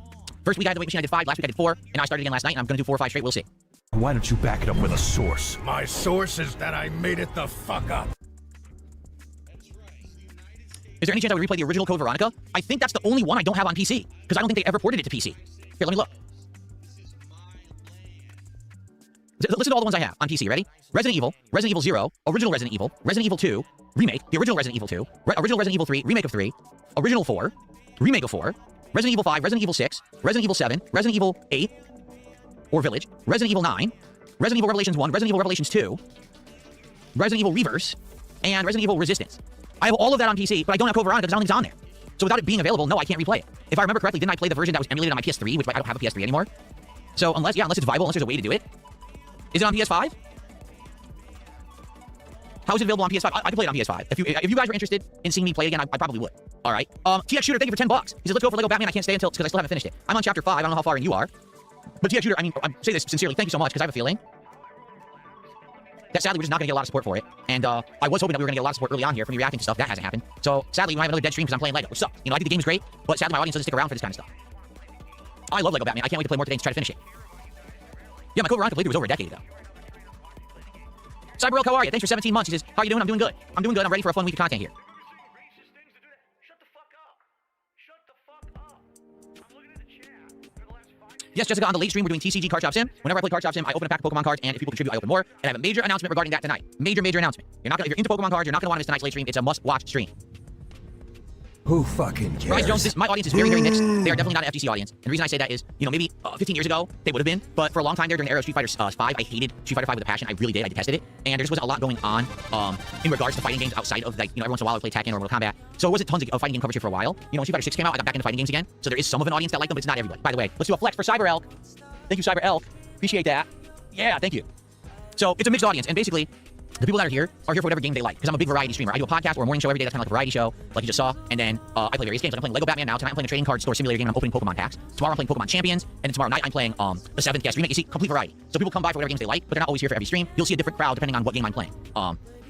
First week I had the weight machine, I did 5. Last week I did 4. And I started again last night and I'm going to do 4 or 5 straight. We'll see. Why don't you back it up with a source? My source is that I made it the fuck up. Is there any chance I would replay the original Code Veronica? I think that's the only one I don't have on PC, because I don't think they ever ported it to PC. Here, let me look. Listen to all the ones I have on PC, ready? Resident Evil 0, Original Resident Evil, Resident Evil 2, Remake, the original Resident Evil 2, Original Resident Evil 3, Remake of 3, Original 4, Remake of 4, Resident Evil 5, Resident Evil 6, Resident Evil 7, Resident Evil 8, or Village, Resident Evil 9, Resident Evil Revelations 1, Resident Evil Revelations 2, Resident Evil Reverse, and Resident Evil Resistance. I have all of that on PC, but I don't have Code Veronica because I don't think it's on there. So without it being available, no, I can't replay it. If I remember correctly, didn't I play the version that was emulated on my PS3, which I don't have a PS3 anymore? So unless it's viable, unless there's a way to do it. Is it on PS5? How is it available on PS5? I can play it on PS5. If you guys were interested in seeing me play again, I probably would. All right. TX Shooter, thank you for $10. He said, let's go for Lego Batman. I can't stay until, because I still haven't finished it. I'm on chapter 5. I don't know how far in you are. But TX Shooter, I mean, I say this sincerely. Thank you so much, because I have a feeling that sadly we're just not going to get a lot of support for it. And I was hoping that we were going to get a lot of support early on here from you reacting to stuff. That hasn't happened. So sadly, we might have another dead stream because I'm playing Lego, which sucks. You know, I think the game is great, but sadly my audience doesn't stick around for this kind of stuff. I love Lego Batman. I can't wait to play more today and try to finish it. Yeah, my Code Veronica playthrough was over a decade ago. CyberElk, how are you? Thanks for 17 months. He says, how are you doing? I'm doing good. I'm doing good. I'm ready for a fun week of content here. Yes, Jessica, on the late stream, we're doing TCG Card Shop Sim. Whenever I play Card Shop Sim, I open a pack of Pokemon cards, and if people contribute, I open more. And I have a major announcement regarding that tonight. Major announcement. If you're into Pokemon cards, you're not going to want to miss tonight's late stream. It's a must-watch stream. Who fucking cares? Rise Jones, my audience is very, very mixed. They are definitely not an FGC audience. And the reason I say that is, you know, maybe 15 years ago, they would have been. But for a long time there, during the era of Street Fighter 5, I hated Street Fighter 5 with a passion. I really did. I detested it. And there just wasn't a lot going on in regards to fighting games outside of, like, you know, every once in a while I would play Tekken or Mortal Kombat. So it wasn't tons of fighting game coverage here for a while. You know, when Street Fighter 6 came out, I got back into fighting games again. So there is some of an audience that like them, but it's not everybody. By the way, let's do a flex for CyberElk. Thank you, CyberElk. Appreciate that. Yeah, thank you. So it's a mixed audience. And basically, The people that are here for whatever game they like, because I'm a big variety streamer. I do a podcast or a morning show every day. That's kind of like a variety show, like you just saw. And then I play various games. Like I'm playing Lego Batman now. Tonight I'm playing a trading card store simulator game. And I'm opening Pokemon packs. Tomorrow I'm playing Pokemon Champions. And then tomorrow night I'm playing the 7th guest remake. You see, complete variety. So people come by for whatever games they like, but they're not always here for every stream. You'll see a different crowd depending on what game I'm playing.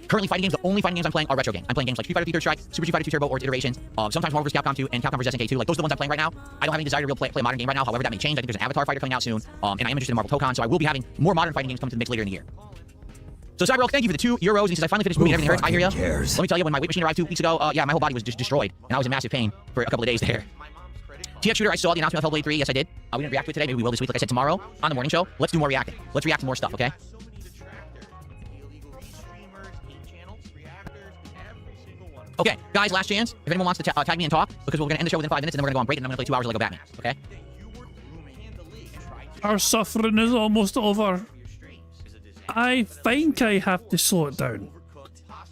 Currently fighting games, the only fighting games I'm playing are retro games. I'm playing games like Street Fighter 3 Third Strike, Super Street Fighter 2 Turbo, or its iterations. Sometimes Marvel vs. Capcom 2 and Capcom vs. SNK 2. Like, those are the ones I'm playing right now. I don't have any desire to play a modern game right now. However, that may change. I think there's an Avatar fighter coming out soon. And I am interested in Marvel Pokkon, so I will be having more modern fighting games come to the mix later in the year. So Cyberelk, thank you for the €2. And he says, I finally finished moving everything hurts. I hear you. Let me tell you, when my weight machine arrived 2 weeks ago, yeah, my whole body was just destroyed. And I was in massive pain for a couple of days there. TX Shooter, I saw the announcement of Hellblade 3. Yes, I did. We didn't react to it today. Maybe we will this week. Like I said, tomorrow on the morning show, let's do more reacting. Let's react to more stuff, okay? Okay, guys, last chance. If anyone wants to tag me and talk, because we're going to end the show within 5 minutes, and then we're going to go on break, and I'm going to play 2 hours of Lego Batman, okay? Our suffering is almost over. I think I have to slow it down.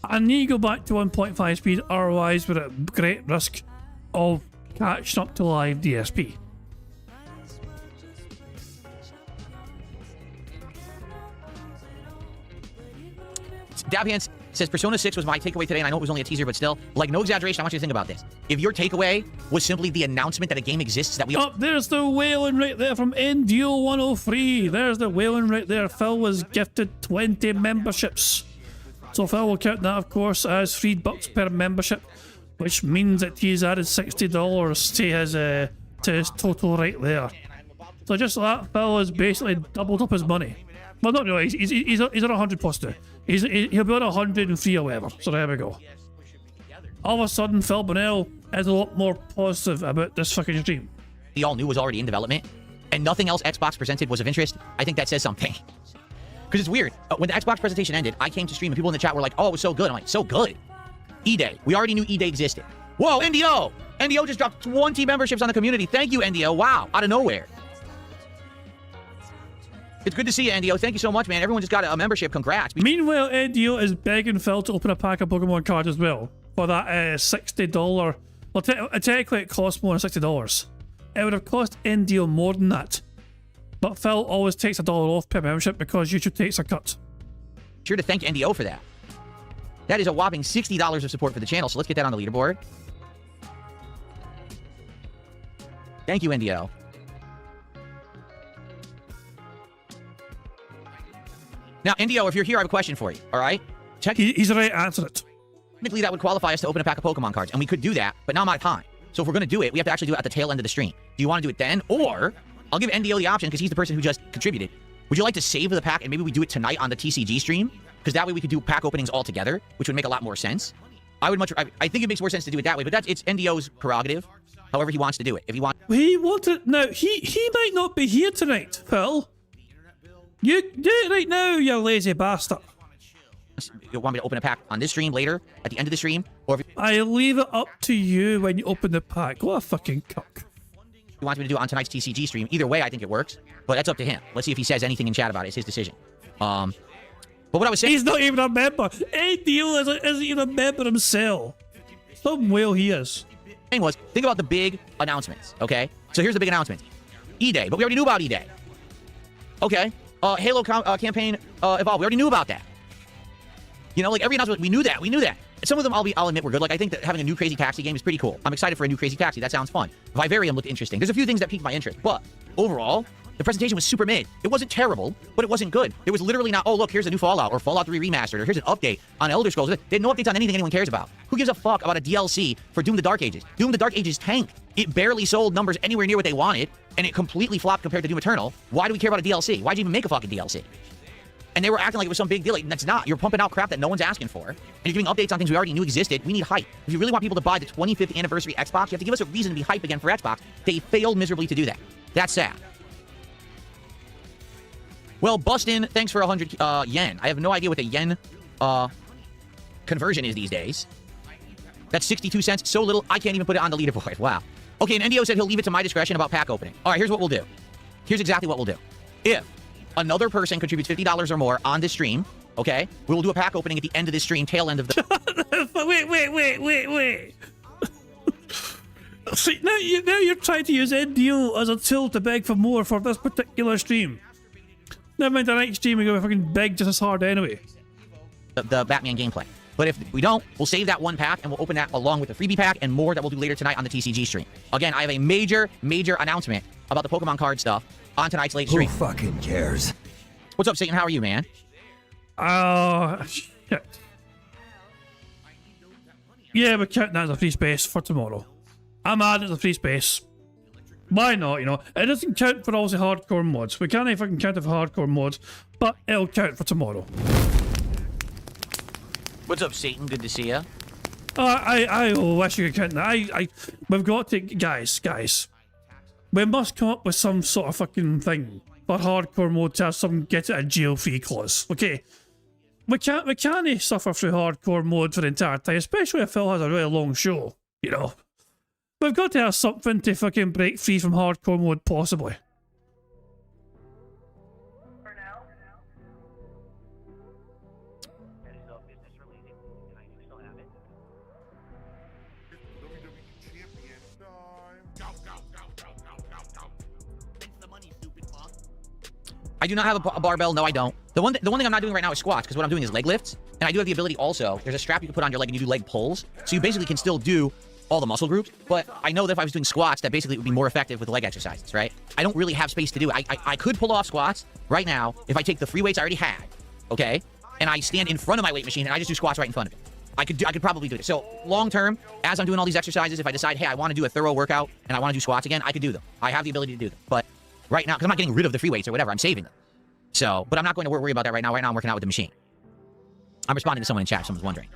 I need to go back to 1.5 speed, otherwise we're at great risk of catching up to live DSP. Dabhans says Persona 6 was my takeaway today, and I know it was only a teaser, but still, like, no exaggeration. I want you to think about this. If your takeaway was simply the announcement that a game exists that we... Oh, there's the wailing right there from NDO 103. There's the wailing right there. Phil was gifted 20 memberships. So Phil will count that, of course, as $3 per membership, which means that he's added $60 to his total right there. So just that, Phil has basically doubled up his money. Well, not really. He's at 100 plus now. He'll be on 103 or whatever. So there we go. All of a sudden, Phil Bonnell is a lot more positive about this fucking stream. We all knew was already in development, and nothing else Xbox presented was of interest. I think that says something. Because it's weird. When the Xbox presentation ended, I came to stream and people in the chat were like, oh, it was so good. I'm like, so good? E-Day. We already knew E-Day existed. Whoa, NDO! NDO just dropped 20 memberships on the community. Thank you, NDO. Wow, out of nowhere. It's good to see you, NDO. Thank you so much, man. Everyone just got a membership. Congrats. Meanwhile, NDO is begging Phil to open a pack of Pokemon cards as well for that $60. Well, technically it costs more than $60. It would have cost NDO more than that. But Phil always takes $1 off per membership because YouTube takes a cut. Sure to thank NDO for that. That is a whopping $60 of support for the channel, so let's get that on the leaderboard. Thank you, NDO. Now, NDO, if you're here, I have a question for you, all right? Check. He's already answered it. Technically, that would qualify us to open a pack of Pokemon cards, and we could do that, but not my time. So if we're going to do it, we have to actually do it at the tail end of the stream. Do you want to do it then? Or, I'll give NDO the option, because he's the person who just contributed. Would you like to save the pack, and maybe we do it tonight on the TCG stream? Because that way we could do pack openings all together, which would make a lot more sense. I think it makes more sense to do it that way, but it's NDO's prerogative. However he wants to do it. If he wants... He wanted... Now, he might not be here tonight, Phil. You do it right now, you lazy bastard. You want me to open a pack on this stream later, at the end of the stream? Or if I leave it up to you when you open the pack. What a fucking cuck. He wants me to do it on tonight's TCG stream. Either way, I think it works. But that's up to him. Let's see if he says anything in chat about it. It's his decision. But what I was saying... He's not even a member. ADO isn't even a member himself. Some whale he is. Thing was, think about the big announcements, okay? So here's the big announcement. E-Day. But we already knew about E-Day. Okay. Halo campaign Evolve. We already knew about that. You know, like every announcement, we knew that. We knew that. Some of them, I'll admit, were good. Like, I think that having a new Crazy Taxi game is pretty cool. I'm excited for a new Crazy Taxi. That sounds fun. Vivarium looked interesting. There's a few things that piqued my interest. But overall, the presentation was super mid. It wasn't terrible, but it wasn't good. There was literally not, oh, look, here's a new Fallout, or Fallout 3 Remastered, or here's an update on Elder Scrolls. They had no updates on anything anyone cares about. Who gives a fuck about a DLC for Doom the Dark Ages? Doom the Dark Ages tanked. It barely sold numbers anywhere near what they wanted, and it completely flopped compared to Doom Eternal. Why do we care about a DLC? Why'd you even make a fucking DLC? And they were acting like it was some big deal. Like, that's not. You're pumping out crap that no one's asking for. And you're giving updates on things we already knew existed. We need hype. If you really want people to buy the 25th anniversary Xbox, you have to give us a reason to be hype again for Xbox. They failed miserably to do that. That's sad. Well, Bustin, thanks for 100 yen. I have no idea what the yen conversion is these days. That's 62 cents. So little, I can't even put it on the leaderboard. Wow. Okay, and NDO said he'll leave it to my discretion about pack opening. All right, here's what we'll do. Here's exactly what we'll do. If another person contributes $50 or more on this stream, okay, we will do a pack opening at the end of this stream, tail end of the... Wait. See, now you're trying to use NDO as a tool to beg for more for this particular stream. Never mind the next stream, we're going to fucking beg just as hard anyway. the Batman gameplay. But if we don't, we'll save that one pack and we'll open that along with the freebie pack and more that we'll do later tonight on the TCG stream. Again, I have a major announcement about the Pokemon card stuff on tonight's late stream. Who fucking cares? What's up, Satan? How are you, man? Shit. Yeah, we're counting that as a free space for tomorrow. I'm adding a free space. Why not, you know? It doesn't count for all the hardcore mods. We can't fucking count it for hardcore mods, but it'll count for tomorrow. What's up, Satan? Good to see you. I wish you could count that. We've got to, guys. We must come up with some sort of fucking thing for hardcore mode to have some get out of jail free clause. Okay, we can't suffer through hardcore mode for the entire time, especially if Phil has a really long show. You know, we've got to have something to fucking break free from hardcore mode, possibly. I do not have a barbell. No, I don't. The one thing I'm not doing right now is squats, because what I'm doing is leg lifts. And I do have the ability also, there's a strap you can put on your leg and you do leg pulls. So you basically can still do all the muscle groups. But I know that if I was doing squats, that basically it would be more effective with leg exercises, right? I don't really have space to do it. I could pull off squats right now if I take the free weights I already had, okay? And I stand in front of my weight machine and I just do squats right in front of it. I could probably do it. So long term, as I'm doing all these exercises, if I decide, hey, I want to do a thorough workout and I want to do squats again, I could do them. I have the ability to do them. But right now, because I'm not getting rid of the free weights or whatever, I'm saving them. So, but I'm not going to worry about that right now. Right now, I'm working out with the machine. I'm responding to someone in chat if someone's wondering.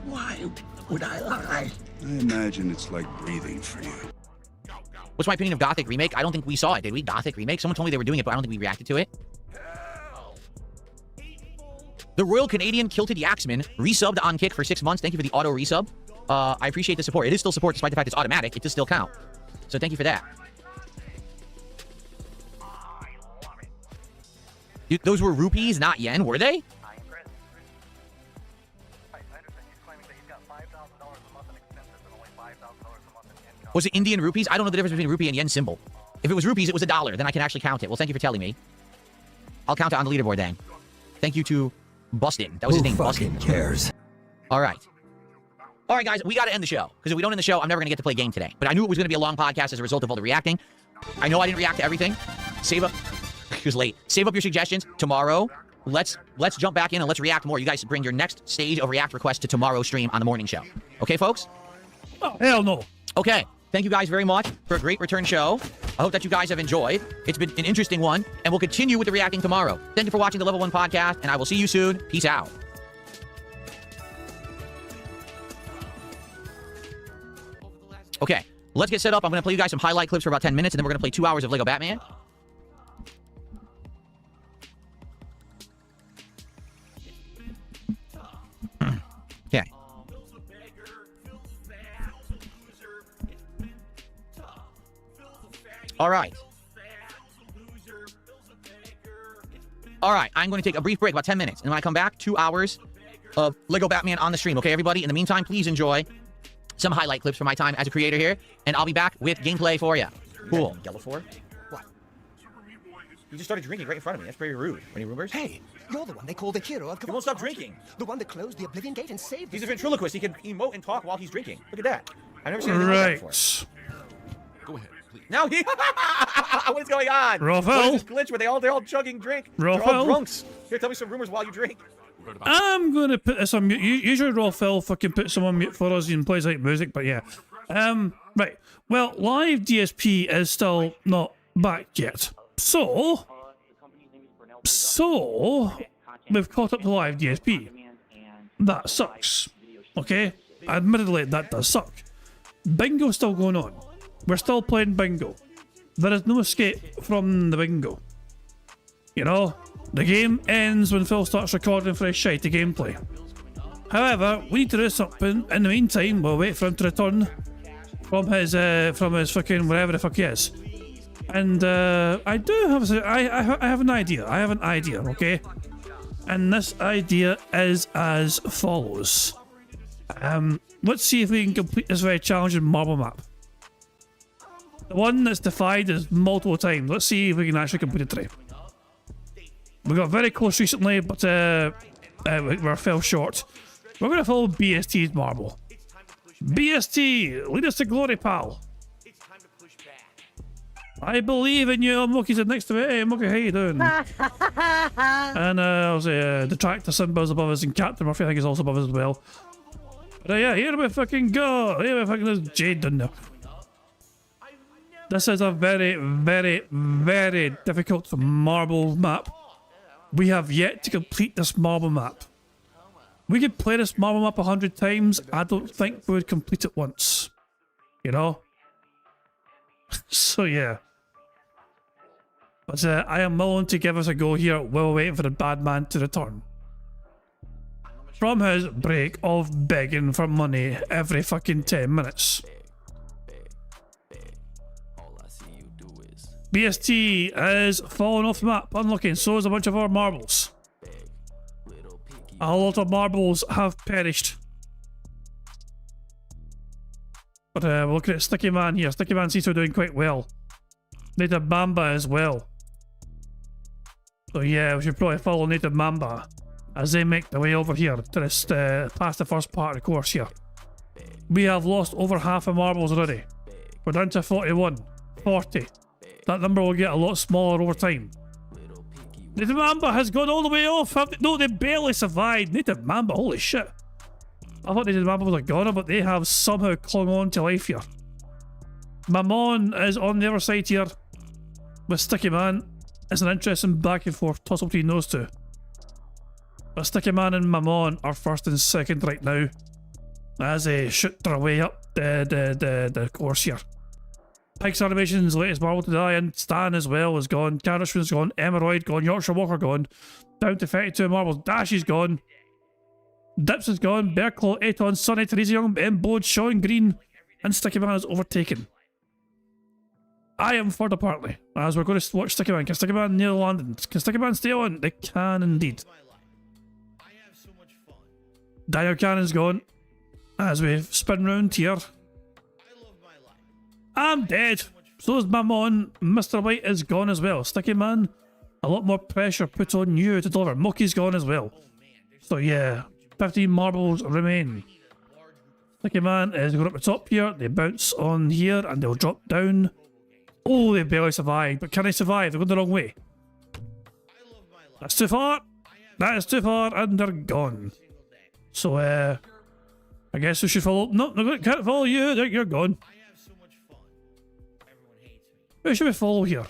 Why would I lie? I imagine it's like breathing for you. What's my opinion of Gothic Remake? I don't think we saw it, did we? Gothic Remake? Someone told me they were doing it, but I don't think we reacted to it. The Royal Canadian Kilted Yaxman resubbed on Kick for 6 months. Thank you for the auto resub. I appreciate the support. It is still support despite the fact it's automatic. It does still count. So thank you for that. Those were rupees, not yen, were they? Was it Indian rupees? I don't know the difference between rupee and yen symbol. If it was rupees, it was $1. Then I can actually count it. Well, thank you for telling me. I'll count it on the leaderboard then. Thank you to Bustin. That was his name, Bustin. Who fucking cares? All right. All right, guys, we got to end the show. Because if we don't end the show, I'm never going to get to play a game today. But I knew it was going to be a long podcast as a result of all the reacting. I know I didn't react to everything. Save up. He was late. Save up your suggestions. Tomorrow, let's jump back in and let's react more. You guys bring your next stage of react request to tomorrow's stream on the morning show. Okay, folks? Oh, hell no. Okay. Thank you guys very much for a great return show. I hope that you guys have enjoyed. It's been an interesting one, and we'll continue with the reacting tomorrow. Thank you for watching the Level 1 podcast, and I will see you soon. Peace out. Okay, let's get set up. I'm going to play you guys some highlight clips for about 10 minutes, and then we're going to play 2 hours of Lego Batman. Okay. All right. All right, I'm going to take a brief break, about 10 minutes. And when I come back, 2 hours of Lego Batman on the stream. Okay, everybody? In the meantime, please enjoy some highlight clips from my time as a creator here. And I'll be back with gameplay for you. Cool. Yellow for? What? You just started drinking right in front of me. That's very rude. Any rumors? Hey, you're the one they call the hero of... He won't stop drinking. The one that closed the Oblivion Gate and saved... He's a ventriloquist. He can emote and talk while he's drinking. Look at that. I've never seen anything like that before. Go ahead, please. Now he... What is going on? Raphael? What is this glitch where they're all chugging drink? They're Raphael? all drunks. Here, tell me some rumors while you drink. I'm going to put this on mute. Usually Raphael fucking puts some on mute for us and plays like music, but yeah. Right. Well, live DSP is still not back yet. So we've caught up to live DSP. That sucks. Okay? Admittedly, that does suck. Bingo's still going on. We're still playing bingo. There is no escape from the bingo. You know, the game ends when Phil starts recording for his shitey gameplay. However, we need to do something. In the meantime, we'll wait for him to return from his fucking wherever the fuck he is. And I do have I have an idea. I have an idea, okay? And this idea is as follows. Let's see if we can complete this very challenging marble map. The one that's defied us multiple times. Let's see if we can actually complete it today. We got very close recently, but we fell short. We're going to follow BST's marble. BST, lead us to glory, pal. I believe in you. Mookie's next to me. Hey, Mookie, how you doing? And obviously, Detractor Simba's above us, and Captain Murphy, I think, is also above us as well. But yeah, here we fucking go. Here we fucking, there's Jade down there. This is a very, very, very difficult marble map. We have yet to complete this marble map. We could play this marble map 100 times. I don't think we would complete it once. You know? So yeah. But I am willing to give us a go here while we're waiting for the bad man to return. From his break of begging for money every fucking 10 minutes. BST is falling off the map, unlucky, and so is a bunch of our marbles. A lot of marbles have perished. But we're looking at Sticky Man here. Sticky Man seems to be doing quite well. Native Mamba as well. So yeah, we should probably follow Native Mamba as they make their way over here to this past the first part of the course here. We have lost over half of marbles already. We're down to 41, 40. That number will get a lot smaller over time. Native Mamba has gone all the way off. No, they barely survived. Native Mamba, holy shit. I thought Native Mamba was a goner, but they have somehow clung on to life here. Mammon is on the other side here with Sticky Man. It's an interesting back and forth toss up between those two. But Sticky Man and Mammon are first and second right now as they shoot their way up the course here. Pike's Animation's latest marble to die, and Stan as well is gone. Carishman's gone. Emeroid gone. Yorkshire Walker gone. Down to 32 marbles. Dashy's gone. Dips is gone. Bearclaw, Aton, Sonny, Teresa Young, Embode, Sean Green, and Sticky Man is overtaken. I am third apparently, as we're going to watch Sticky Man. Can Sticky Man near London? Can Sticky Man stay on? They can indeed. Daniel Cannon's gone. As we spin round here. I'm dead. So is Mammon. Mr. White is gone as well. Sticky Man, a lot more pressure put on you to deliver. Mookie's gone as well. So yeah, 15 marbles remain. Sticky Man is going up the top here. They bounce on here and they'll drop down. Oh, they barely survived. But can they survive? They're going the wrong way. That's too far. That is too far and they're gone. So I guess we should follow. No, can't follow you. You're gone. Who should we follow here?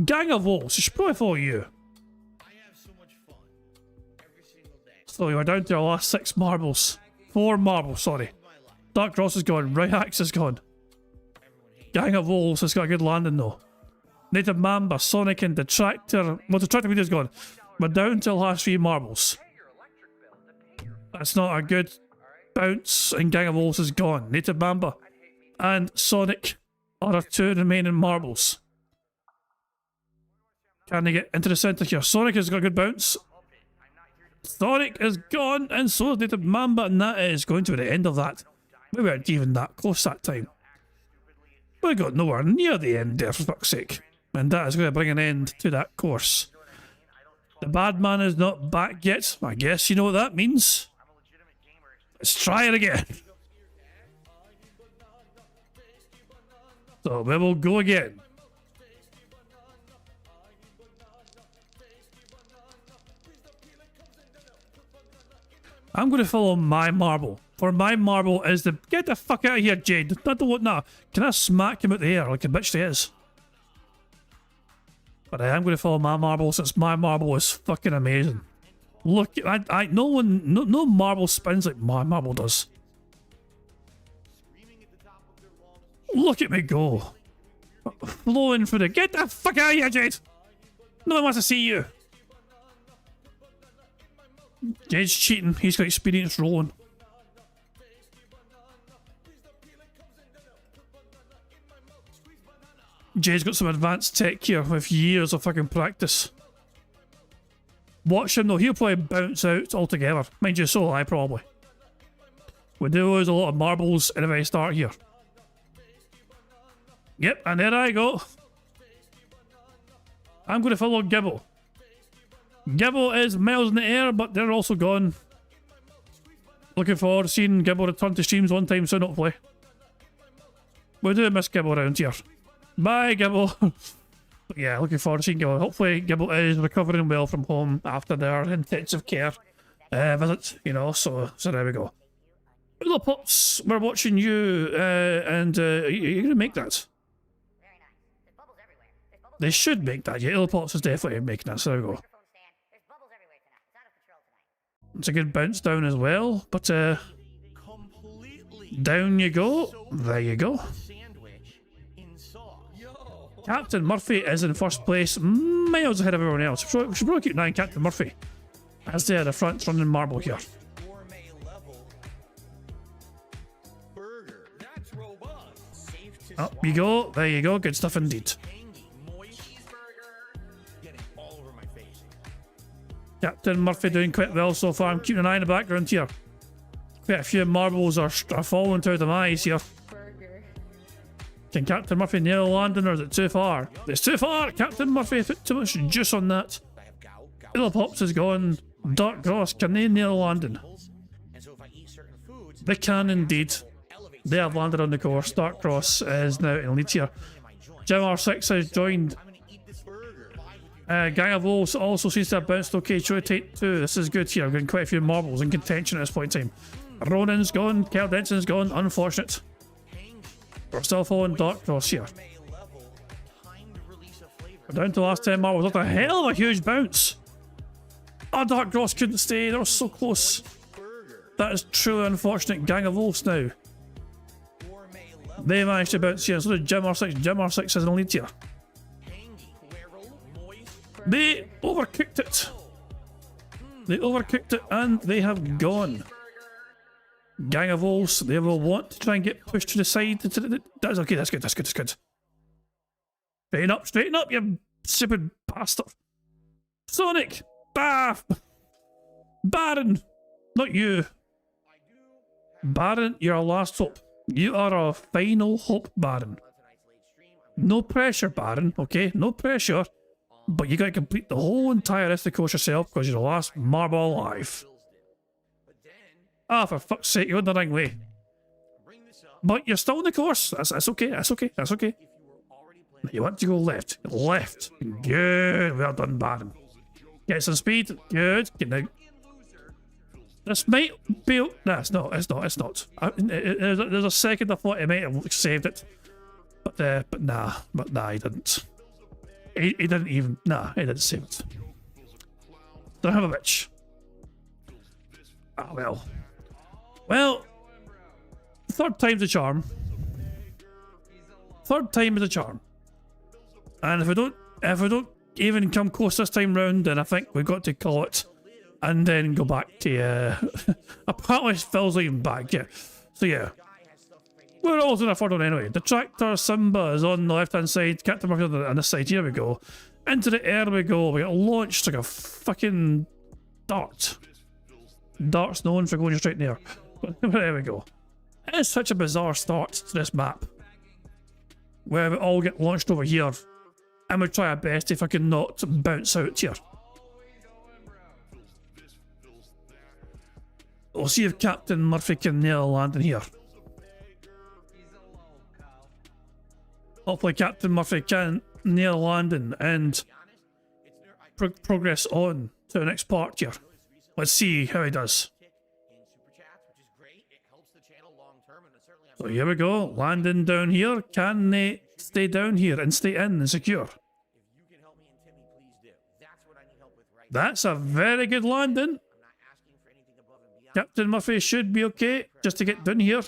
Gang of Wolves. We should probably follow you. So we are down to our last 6 marbles. 4 marbles, sorry. Dark Cross is gone. Ryax is gone. Gang of Wolves has got a good landing though. Native Mamba, Sonic and Detractor. Well, Detractor video's gone. We're down to the last 3 marbles. That's not a good bounce, and Gang of Wolves is gone. Native Mamba and Sonic are our 2 remaining marbles. Can they get into the centre here? Sonic has got a good bounce. Sonic is gone, and so is Native Mamba, and that is going to be the end of that. We weren't even that close that time. We got nowhere near the end there, for fuck's sake. And that is going to bring an end to that course. The bad man is not back yet. I guess you know what that means. Let's try it again. So we will go again. I'm going to follow my marble. For my marble is the... Get the fuck out of here, Jade. I don't want that. Can I smack him out the air like a bitch she is? But I am going to follow my marble since my marble is fucking amazing. Look, no marble spins like my marble does. Look at me go. Flowing through the... Get the fuck out of here, Jade. No one wants to see you. Jade's cheating. He's got experience rolling. Jade's got some advanced tech here with years of fucking practice. Watch him though, he'll probably bounce out altogether. Mind you, so will I probably. We do lose a lot of marbles at the very start here. Yep, and there I go. I'm going to follow Gibble. Gibbo is miles in the air, but they're also gone. Looking forward to seeing Gibbo return to streams one time soon, hopefully. We do miss Gibbo around here. Bye, Gibbo. But yeah, looking forward to seeing Gibbo. Hopefully Gibbo is recovering well from home after their intensive care visit, you know, so there we go. Little Pops, we're watching you, and you're going to make that. They should make that. Yeah, Little Pops is definitely making that, so there we go. It's a good bounce down as well, but down you go. There you go. Captain Murphy is in first place, miles ahead of everyone else. We should probably keep an eye on Captain Murphy as they're the front running marble here. Up you go. There you go. Good stuff indeed. Captain Murphy doing quite well so far. I'm keeping an eye in the background here. Quite a few marbles are falling out of my eyes here. Can Captain Murphy nail a landing, or is it too far? It's too far! Captain Murphy put too much juice on that. Little Pops is gone. Dark Cross, can they nail a landing? They can indeed. They have landed on the course. Dark Cross is now in lead here. Jim R6 has joined. Gang of Wolves also seems to have bounced okay. Tate 2. This is good here. We're getting quite a few marbles in contention at this point in time. Ronin's gone. Kel Denson's gone. Unfortunate. We're still following Dark Cross here. We're down to the last 10 marbles. That's a hell of a huge bounce. Oh, Dark Cross couldn't stay. They were so close. That is truly unfortunate. Gang of Wolves now. They managed to bounce here. So did Jim R6. Jim R6 is in the lead here. They overcooked it. They overcooked it and they have gone. Gang of Wolves, they will want to try and get pushed to the side. That's okay, that's good, that's good, that's good. Straighten up, you stupid bastard. Sonic! Bath! Baron! Not you. Baron, you're our last hope. You are our final hope, Baron. No pressure, Baron, okay? No pressure. But you gotta complete the whole entire rest of the course yourself because you're the last marble alive. Ah, for fuck's sake, you're in the wrong way. But you're still in the course. That's okay, that's okay, that's okay. You want to go left. Left. Good. Well done, Baron. Get some speed. Good. Get out. This might be... No, it's not. It's not. It's not. There's a second I thought he might have saved it. But nah. But nah, he didn't. He didn't even... Nah, he didn't save it. Don't have a bitch. Ah, well. Well, third time's a charm. Third time is a charm. And if we don't even come close this time round, then I think we've got to call it and then go back to apparently Phil's even back, yeah. So yeah. We're always in a third one anyway. The tractor Simba is on the left hand side, Captain Murphy on this side. Here we go. Into the air we go. We get launched like a fucking dart. Dart's known for going straight in the air. But there we go. It is such a bizarre start to this map. Where we all get launched over here. And we try our best if I can not bounce out here. We'll see if Captain Murphy can nail a landing here. Hopefully Captain Murphy can nail a landing and progress on to the next part here. Let's see how he does. So here we go, landing down here. Can they stay down here and stay in and secure? That's a very good landing. Captain Murphy should be okay just to get down here.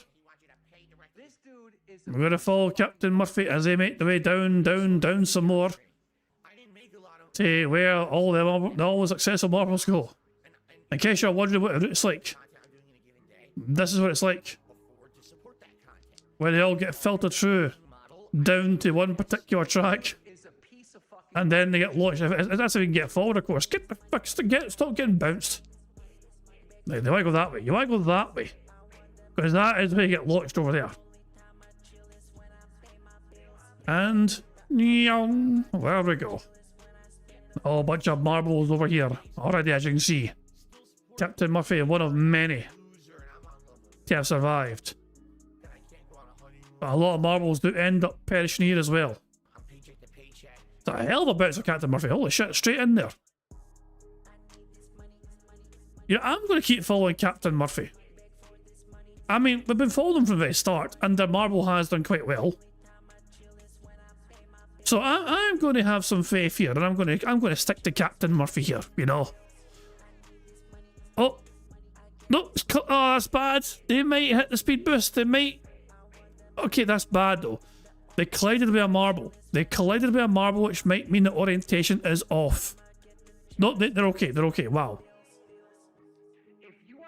We're going to follow Captain Murphy as they make the way down, down, down some more. To where all the successful marbles go. In case you're wondering what it's like. This is what it's like. Where they all get filtered through. Down to one particular track. And then they get launched. That's if you can get forward, of course. Get the fuck, stop getting bounced. Like, they might go that way. You might go that way. Because that is where you get launched over there. And there we go. Oh, a bunch of marbles over here. Already, as you can see. Captain Murphy, one of many to have survived. But a lot of marbles do end up perishing here as well. It's a hell of a bounce of Captain Murphy. Holy shit, straight in there. You know, I'm going to keep following Captain Murphy. I mean, we've been following them from the very start, and their marble has done quite well. So I'm going to have some faith here, and I'm going to stick to Captain Murphy here. You know. Oh, no! Oh, that's bad. They might hit the speed boost. They might. Okay, that's bad though. They collided with a marble. They collided with a marble, which might mean the orientation is off. No, they're okay. They're okay. Wow.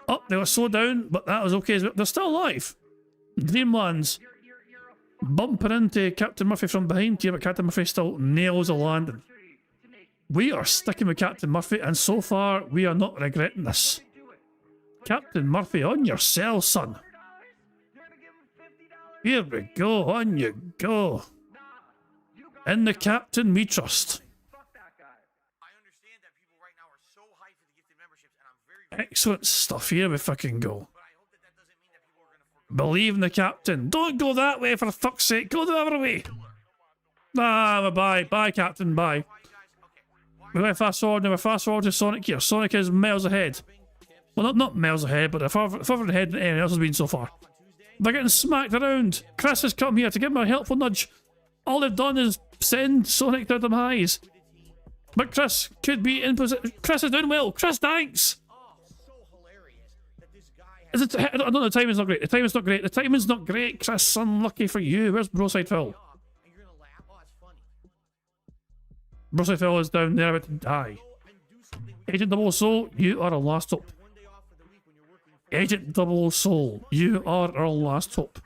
Oh, they were slowed down, but that was okay as well. They're still alive. Dreamlands bumping into Captain Murphy from behind here, but Captain Murphy still nails a landing. We are sticking with Captain Murphy, and so far, we are not regretting this. Captain Murphy, on your cell, son. Here we go, on you go. In the Captain we trust. Excellent stuff, here we fucking go. Believe in the Captain. Don't go that way, for fuck's sake. Go the other way. Ah, bye. Bye, Captain. Bye. We're going to fast forward now. We're fast forward to Sonic here. Sonic is miles ahead. Well, not miles ahead, but further ahead than anyone else has been so far. They're getting smacked around. Chris has come here to give him a helpful nudge. All they've done is send Sonic to them highs. But Chris could be in position. Chris is doing well. Chris, thanks. I don't know, the timing's not great. The timing's not great. The timing's not great, Chris. Unlucky for you. Where's Broside Phil? Broside Phil is down there about to die. Agent Double Soul, you are our last hope. Agent Double Soul, you are our last hope.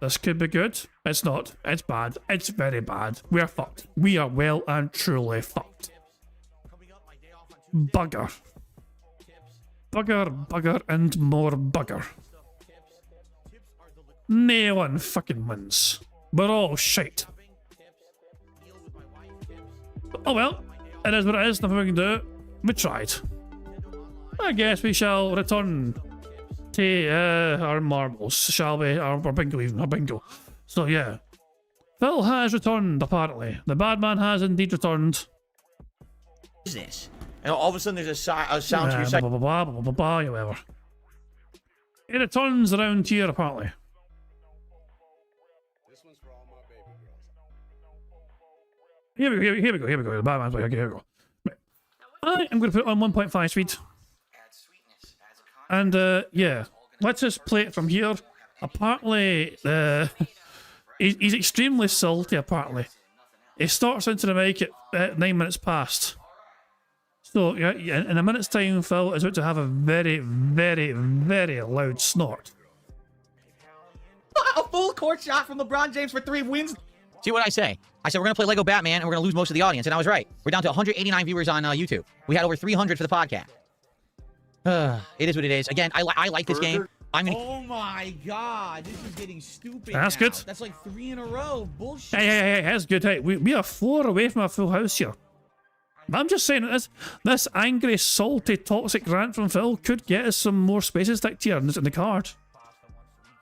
This could be good. It's not. It's bad. It's very bad. We're fucked. We are well and truly fucked. Bugger. Bugger, bugger, and more bugger. No one fucking wins. We're all shite. Oh well, it is what it is, nothing we can do. We tried. I guess we shall return to our marbles, shall we? Our bingo even, our bingo. So yeah. Phil has returned, apparently. The bad man has indeed returned. What is this? And all of a sudden there's a sound to your side. Whatever. It returns around here, apparently. Here we go. The Batman's like, okay, here we go. Right. I'm going to put it on 1.5 speed. And, yeah. Let's just play it from here. Apparently, he's extremely salty, apparently. He starts into the mic at 9 minutes past. So, yeah, in a minute's time, Phil is about to have a very, very, very loud snort. A full court shot from LeBron James for 3 wins. See what I say? I said we're going to play Lego Batman and we're going to lose most of the audience, and I was right. We're down to 189 viewers on YouTube. We had over 300 for the podcast. It is what it is. Again, I like this game. Oh my god, this is getting stupid. That's now. good. That's like 3 in a row. Bullshit. Hey, that's good. Hey, we are 4 away from a full house here. I'm just saying that this angry, salty, toxic rant from Phil could get us some more spaces stacked here in the card.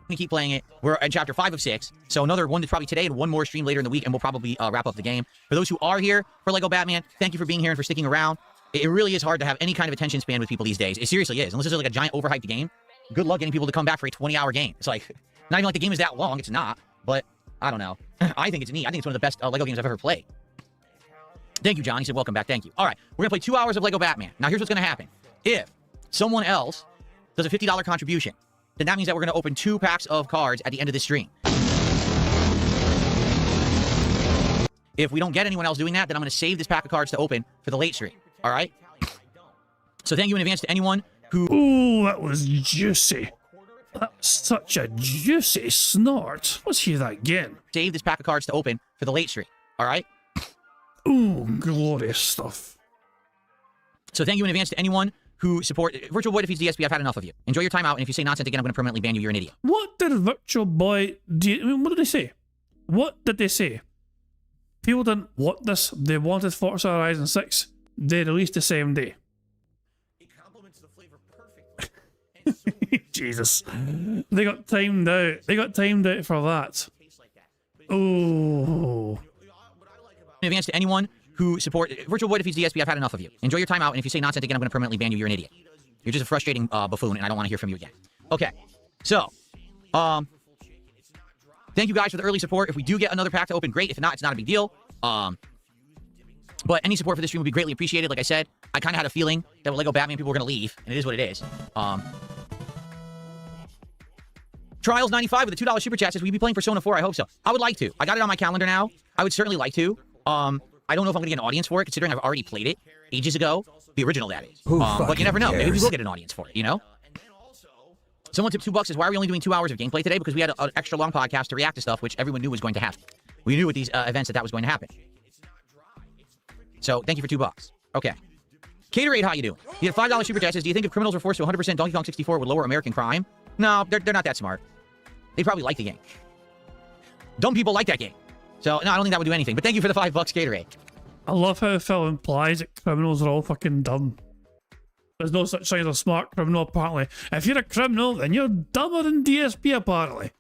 We keep playing it. We're in chapter 5 of 6, so another one probably today and one more stream later in the week, and we'll probably wrap up the game. For those who are here for Lego Batman, thank you for being here and for sticking around. It really is hard to have any kind of attention span with people these days. It seriously is. Unless it's like a giant overhyped game, good luck getting people to come back for a 20-hour game. It's like, not even like the game is that long. It's not, but I don't know. I think it's neat. I think it's one of the best Lego games I've ever played. Thank you, John. He said, welcome back. Thank you. All right, we're going to play 2 hours of Lego Batman. Now, here's what's going to happen. If someone else does a $50 contribution, then that means that we're going to open 2 packs of cards at the end of this stream. If we don't get anyone else doing that, then I'm going to save this pack of cards to open for the late stream. All right? So thank you in advance to anyone who... Ooh, that was juicy. That's such a juicy snort. Let's hear that again. Save this pack of cards to open for the late stream. All right? Ooh, glorious stuff. So thank you in advance to anyone who support Virtual Boy defeats DSP. I've had enough of you. Enjoy your time out, and if you say nonsense again, I'm going to permanently ban you. You're an idiot. What did Virtual Boy... what did they say? What did they say? People didn't want this. They wanted Forza Horizon 6. They released the same day. It complements the flavor perfectly. Jesus. They got timed out. They got timed out for that. Oh. In advance to anyone who support Virtual Boy defeats DSP, I've had enough of you. Enjoy your time out, and if you say nonsense again, I'm going to permanently ban you. You're an idiot. You're just a frustrating buffoon, and I don't want to hear from you again. Okay. So, thank you guys for the early support. If we do get another pack to open, great. If not, it's not a big deal. But any support for this stream would be greatly appreciated. Like I said, I kind of had a feeling that with Lego Batman, people were going to leave, and it is what it is. Trials 95 with a $2 super chat says, will you be playing Persona 4? I hope so. I would like to. I got it on my calendar now. I would certainly like to. I don't know if I'm going to get an audience for it, considering I've already played it ages ago. The original, that is. But you never know. Maybe we will get an audience for it, you know? Someone tipped $2 says, why are we only doing 2 hours of gameplay today? Because we had an extra long podcast to react to stuff, which everyone knew was going to happen. We knew with these events that was going to happen. So, thank you for $2. Okay. Caterade, how you doing? You had a $5 super chat says, do you think if criminals were forced to 100% Donkey Kong 64 would lower American crime? No, they're not that smart. They probably like the game. Dumb people like that game. So, no, I don't think that would do anything. But thank you for the $5, Caterade. I love how Phil implies that criminals are all fucking dumb. There's no such thing as a smart criminal, apparently. If you're a criminal, then you're dumber than DSP, apparently.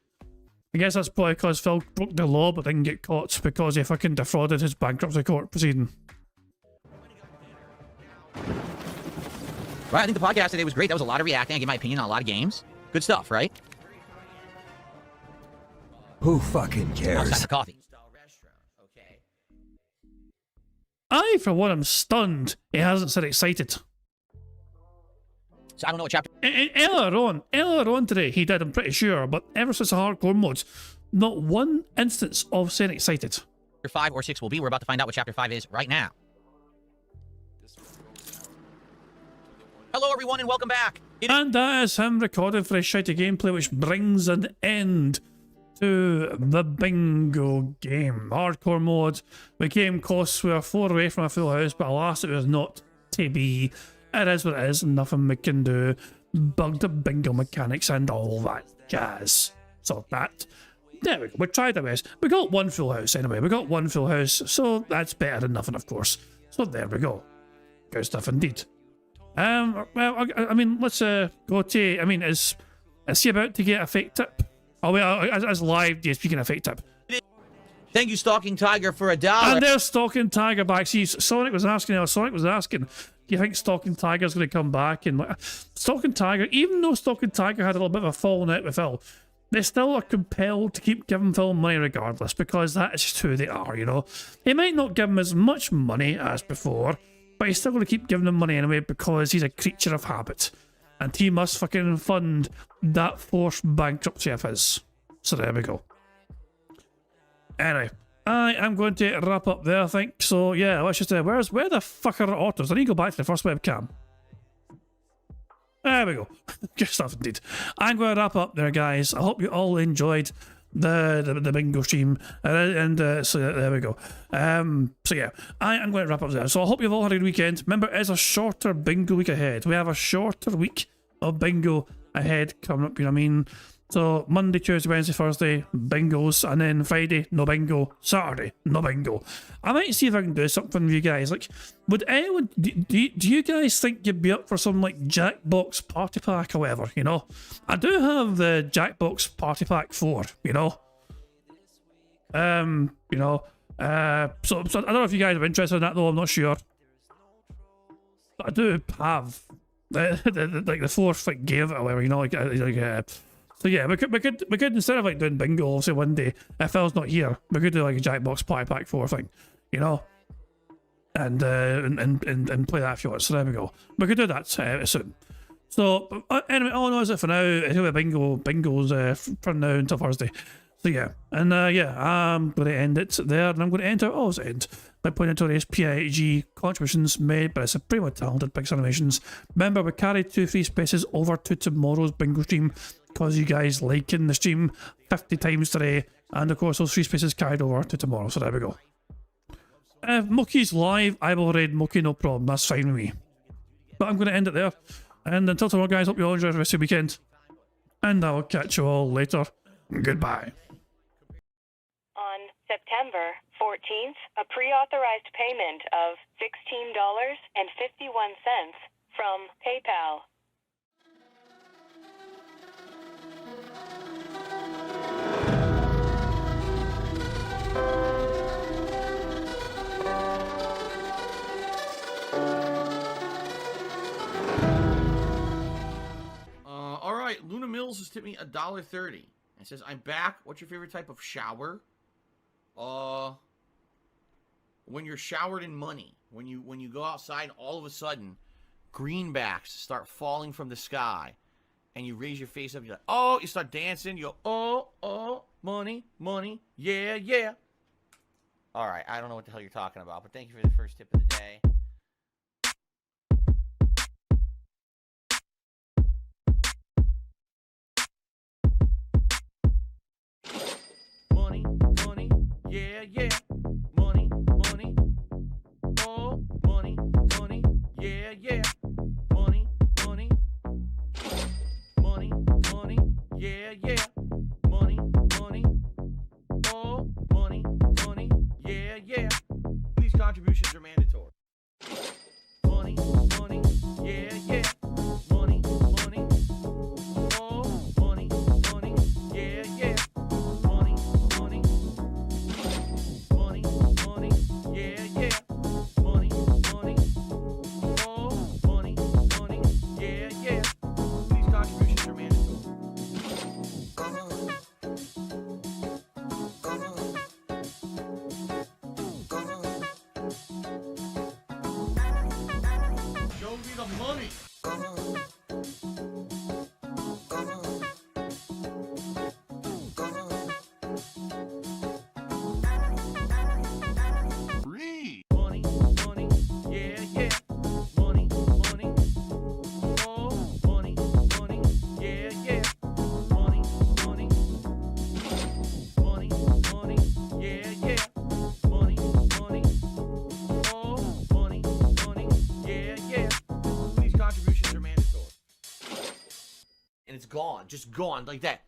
I guess that's probably because Phil broke the law but didn't get caught because he fucking defrauded his bankruptcy court proceeding. Right, I think the podcast today was great. That was a lot of reacting. I gave my opinion on a lot of games. Good stuff, right? Who fucking cares? That's the coffee. I, for one, am stunned he hasn't said excited. So I don't know what chapter... Earlier on today, he did, I'm pretty sure, but ever since the hardcore modes, not one instance of saying excited. Chapter 5 or 6 will be. We're about to find out what Chapter 5 is right now. Hello, everyone, and welcome back. And that is him recording for his shitty gameplay, which brings an end to the bingo game. Hardcore mode. We came close. We were 4 away from a full house, but alas, it was not to be. It is what it is. Nothing we can do. Bugged bingo mechanics and all that jazz. So that. There we go. We tried our best. We got 1 full house anyway. We got 1 full house, so that's better than nothing, of course. So there we go. Good stuff indeed. Well, I mean, let's go to. I mean, is he about to get a fake tip? Oh, well, as live DSP can a fake tip. Thank you, Stalking Tiger, for $1. And there's Stalking Tiger back. See, Sonic was asking, do you think Stalking Tiger's going to come back? And like, Stalking Tiger, even though Stalking Tiger had a little bit of a falling out with Phil, they still are compelled to keep giving Phil money regardless, because that is just who they are, you know. He might not give him as much money as before, but he's still going to keep giving him money anyway because he's a creature of habit. And he must fucking fund that forced bankruptcy of his. So there we go. Anyway, I am going to wrap up there, I think. So yeah, let's just where the fuck are autos? I need to go back to the first webcam. There we go. Good stuff indeed. I'm going to wrap up there, guys. I hope you all enjoyed the bingo stream, so there we go. So yeah, I am going to wrap up there. So I hope you've all had a good weekend. Remember, it's a shorter bingo week ahead. We have a shorter week of bingo ahead coming up, you know what I mean? So Monday, Tuesday, Wednesday, Thursday, bingos, and then Friday, no bingo, Saturday, no bingo. I might see if I can do something with you guys. Like, would anyone, do you guys think you'd be up for some like Jackbox Party Pack or whatever, you know? I do have the Jackbox Party Pack 4, you know? So I don't know if you guys are interested in that though, I'm not sure. But I do have the 4th like game or whatever, you know, so yeah, we could instead of like doing bingo, obviously one day, if Phil's not here, we could do like a Jackbox Party Pack 4 thing, you know, and play that if you want. So there we go. We could do that soon. So anyway, all I know is that for now, it'll be bingo's from now until Thursday. So yeah, and yeah, I'm going to end it there, and I'm going to end our end by pointing to these PIG contributions made by supremely talented Pixar Animations. Remember, we carried 2 free spaces over to tomorrow's bingo stream because you guys liking the stream 50 times today, and of course those 3 spaces carried over to tomorrow. So there we go. If Mookie's live, I will raid Mookie, no problem. That's fine with me. But I'm going to end it there, and until tomorrow, guys, hope you all enjoy the rest of the weekend, and I will catch you all later. Goodbye. On On September 14th, a pre-authorized payment of $16.51 from PayPal. All right, Luna Mills has tipped me $1.30. It says, I'm back. What's your favorite type of shower? When you're showered in money. When you go outside and all of a sudden, greenbacks start falling from the sky. And you raise your face up, you're like, oh, you start dancing, you go, oh, money, money, yeah, yeah. All right, I don't know what the hell you're talking about, but thank you for the first tip of the day. Money, money, yeah, yeah. Money, money, oh, money, money, yeah, yeah. Money, money, money, money, yeah, yeah. Money, money, oh, money, money, yeah, yeah. These contributions are mandatory. Money, money, yeah, yeah. Money, money, oh, money, money, yeah, yeah. Money, money, money, money, yeah, yeah. Money, money, oh, money, money, yeah, yeah. These contributions are mandatory. Show me the money. Free. Money, money, yeah, yeah. Money, money, oh, money, money, yeah, yeah. Money, money, money, money, yeah, yeah. Money, money, oh, money, money, yeah, yeah. These contributions are mandatory. And it's gone, just gone like that.